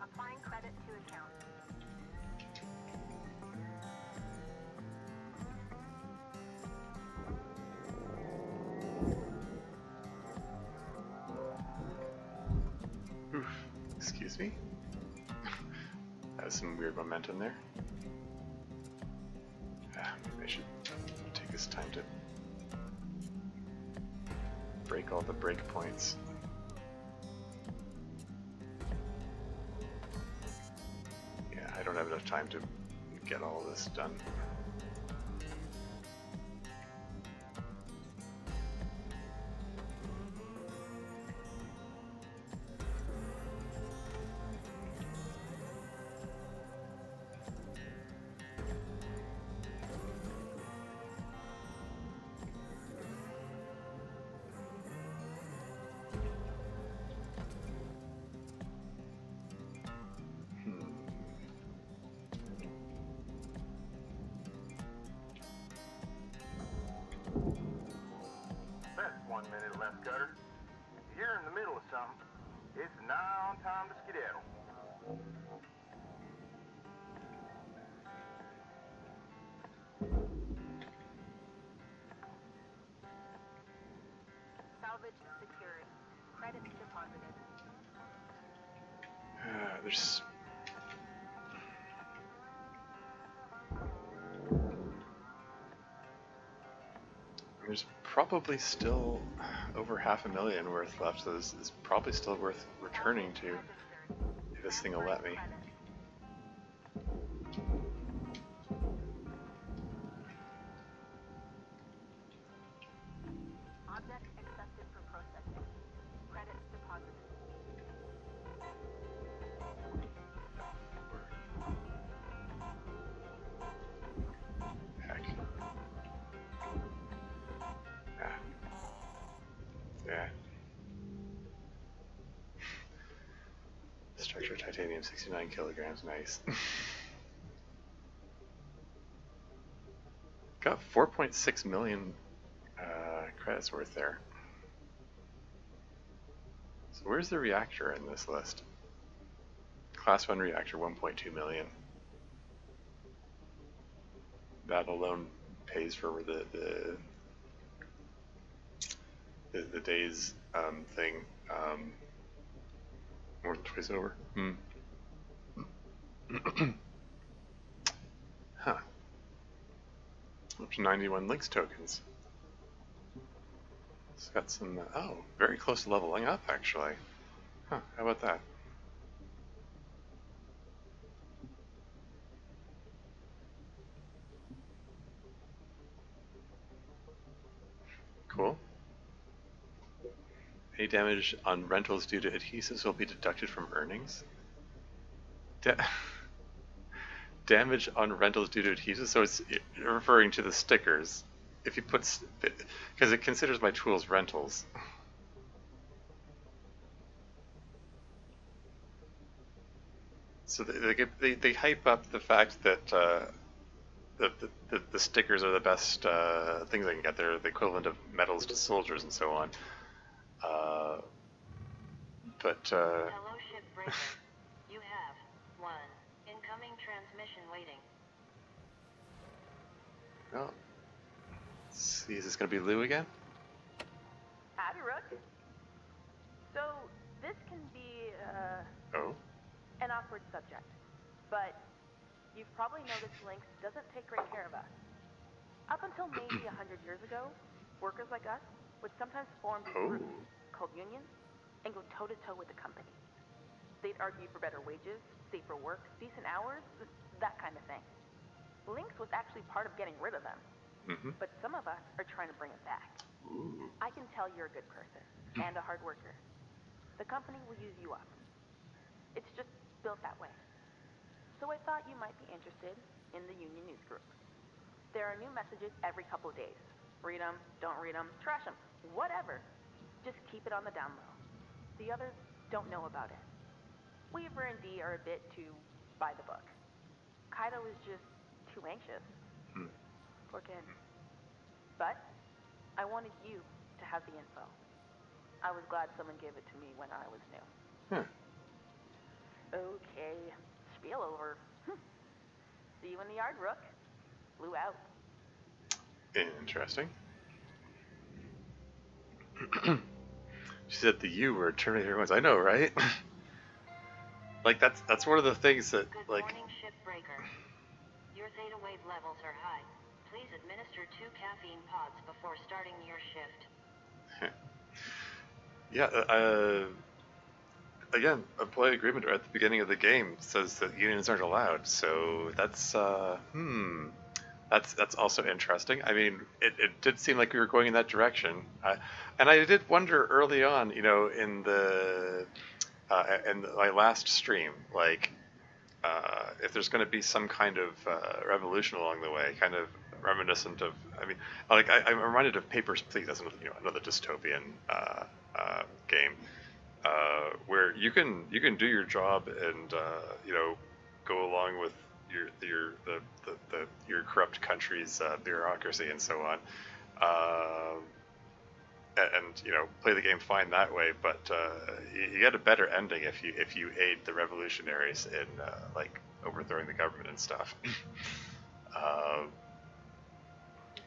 Applying credit to account. Oof. Excuse me? That was some weird momentum there. Maybe I should take this time to break all the breakpoints. Yeah, I don't have enough time to get all this done. That's 1 minute left, Cutter. If you're in the middle of something, it's nigh on time to skedaddle. Salvage secured. Credits deposited. There's... There's probably still over 500,000 worth left, so this is probably still worth returning to if this thing will let me. Object accepted for processing. Credits deposited. Heck. Ah. Yeah. Structure titanium 69 kilograms, nice. Got 4.6 million credits worth there. So where's the reactor in this list? Class 1 reactor, 1.2 million. That alone pays for the day's thing more than twice over. Huh. Up to 91 links tokens. It's got some, oh, very close to leveling up actually. Huh, how about that? Cool. Any damage on rentals due to adhesives will be deducted from earnings. Damage on rentals due to adhesives, so it's referring to the stickers. If you put, because it considers my tools rentals. So they hype up the fact that the stickers are the best things they can get. They're the equivalent of medals to soldiers and so on. Hello, Shipbreaker. You have one incoming transmission waiting. Oh. Let's see, is this going to be Lou again? Howdy, Rook. So, this can be, Oh. an awkward subject. But you've probably noticed Lynx doesn't take great care of us. Up until maybe 100 years ago, workers like us would sometimes form these groups called unions and go toe-to-toe with the company. They'd argue for better wages, safer work, decent hours, that kind of thing. Lynx was actually part of getting rid of them. But some of us are trying to bring it back. I can tell you're a good person and a hard worker. The company will use you up. It's just built that way. So I thought you might be interested in the union news group. There are new messages every couple of days. Read them, don't read them, trash them, whatever. Just keep it on the down low. The others don't know about it. Weaver and Dee are a bit too by the book. Kaido is just too anxious. Poor kid. But I wanted you to have the info. I was glad someone gave it to me when I was new. Okay, spiel over. See you in the yard, Rook. Flew out. Interesting. She said the U word, Terminator once. I know, right? Like that's one of the things that Good like. morning, Shipbreaker. Your theta wave levels are high. Please administer 2 caffeine pods before starting your shift. Yeah. Again, a play agreement at the beginning of the game says that unions aren't allowed. So that's that's also interesting. I mean, it did seem like we were going in that direction, and I did wonder early on, you know, in my last stream, like if there's going to be some kind of revolution along the way, kind of reminiscent of. I mean, like I'm reminded of Papers, Please. That's another, another dystopian game where you can do your job and go along with your corrupt country's bureaucracy and so on, and play the game fine that way. But you get a better ending if you aid the revolutionaries in like overthrowing the government and stuff.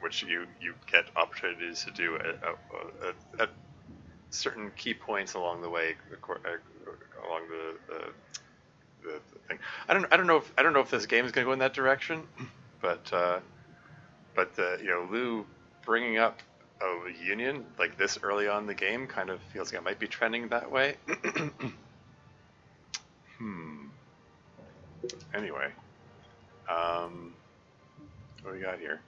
Which you get opportunities to do at certain key points along the way, along the thing. I don't know if this game is going to go in that direction, but Lou bringing up a union like this early on in the game kind of feels like it might be trending that way. Anyway, what do we got here?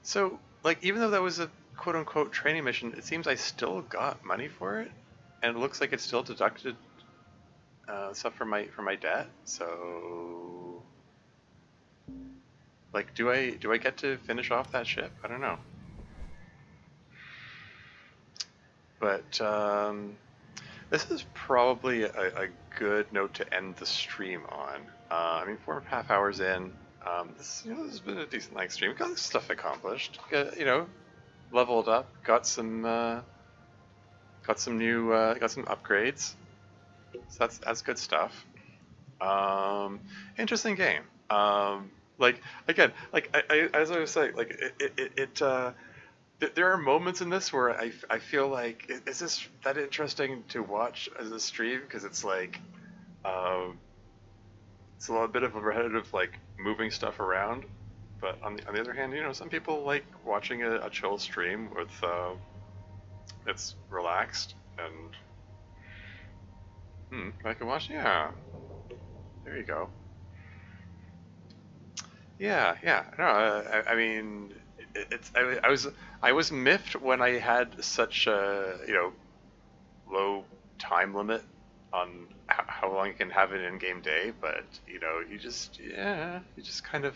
So, like, even though that was a quote-unquote training mission, it seems I still got money for it, and it looks like it's still deducted stuff from my debt. So, like, do I get to finish off that ship? I don't know. But this is probably a good note to end the stream on. I mean, 4.5 hours in. This has been a decent length stream. Got stuff accomplished. Leveled up. Got some new got some upgrades. So that's good stuff. Interesting game. Like again, like I as I was saying, like there are moments in this where I feel like, is this that interesting to watch as a stream? Because it's like, it's a little bit of a repetitive, like, moving stuff around. But on the other hand, some people like watching a chill stream with, it's relaxed and, I can watch, yeah. There you go. Yeah. No, I mean, I was miffed when I had such a low time limit on how long you can have an in-game day, but you just kind of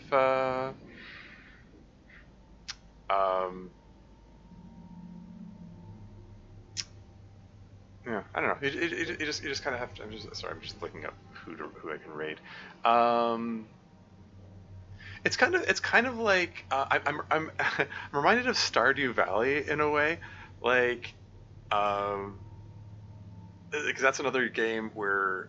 yeah, I don't know. You just kind of have to. I'm just looking up who I can raid. It's kind of like I'm I'm reminded of Stardew Valley in a way, like because that's another game where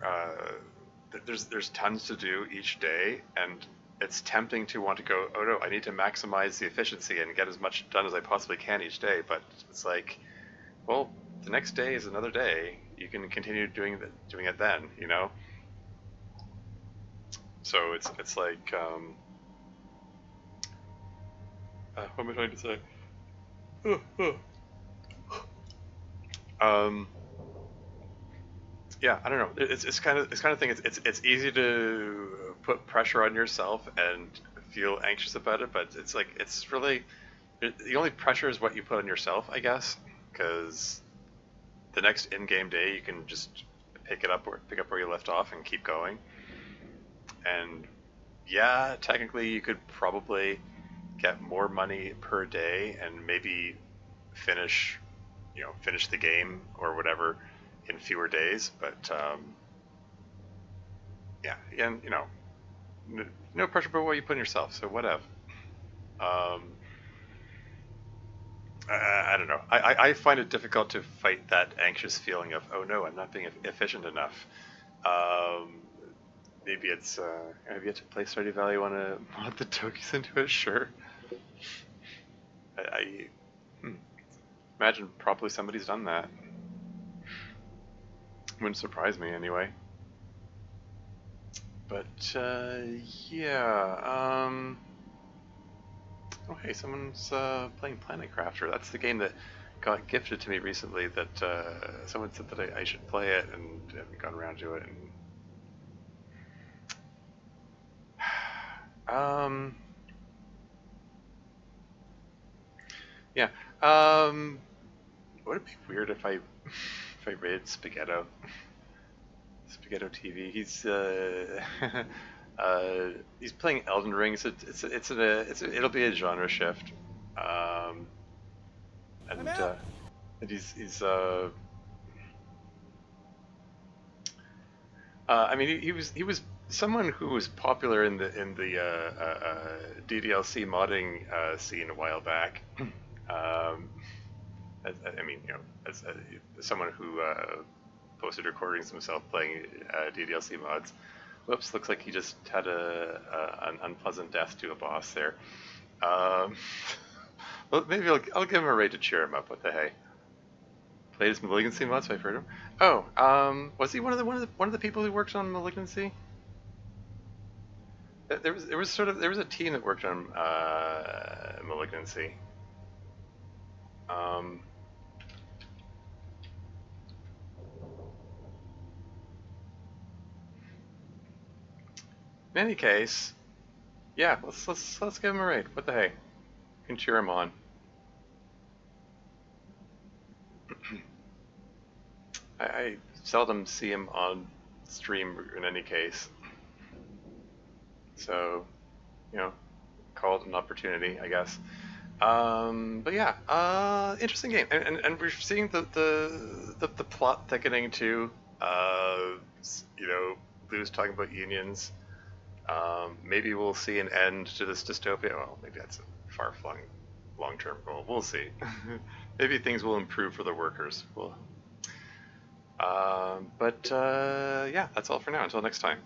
there's tons to do each day, and it's tempting to want to go, oh no, I need to maximize the efficiency and get as much done as I possibly can each day. But it's like, well, the next day is another day. You can continue doing it then, So it's like, what am I trying to say? Yeah, I don't know. It's kind of thing. It's easy to put pressure on yourself and feel anxious about it, but it's like it's really the only pressure is what you put on yourself, I guess, because the next in-game day you can just pick up where you left off and keep going. And yeah, technically you could probably get more money per day and maybe finish the game or whatever in fewer days, but yeah, again, no pressure but what you put on yourself, so whatever. I don't know. I find it difficult to fight that anxious feeling of, oh no, I'm not being efficient enough. Um, maybe it's have you yet to play Stardew Valley? Want to mod the Tokies into it? Sure. I imagine probably somebody's done that. Wouldn't surprise me anyway. But yeah. Oh hey, someone's playing Planet Crafter. That's the game that got gifted to me recently. That someone said that I should play it, and haven't gotten around to it. And yeah. Would it be weird if I raided Spaghetto? Spaghetto TV. He's playing Elden Ring. So it'll be a genre shift. And I mean he was someone who was popular in the DDLC modding scene a while back. I mean, you know, as someone who posted recordings of himself playing DDLC mods. Whoops, looks like he just had an unpleasant death to a boss there. Well, maybe I'll give him a raid to cheer him up. What the hey? Played his Malignancy mods, so I've heard him. Oh, was he one of the people who worked on Malignancy? There was a team that worked on Malignancy. In any case, yeah, let's give him a raid. What the hey? You can cheer him on. I seldom see him on stream in any case. So, you know, call it an opportunity, I guess. But yeah, interesting game, and we're seeing the plot thickening too. You know, Lou's talking about unions. Maybe we'll see an end to this dystopia. Well, maybe that's a far-flung, long-term goal. We'll see. Maybe things will improve for the workers. But yeah, that's all for now. Until next time.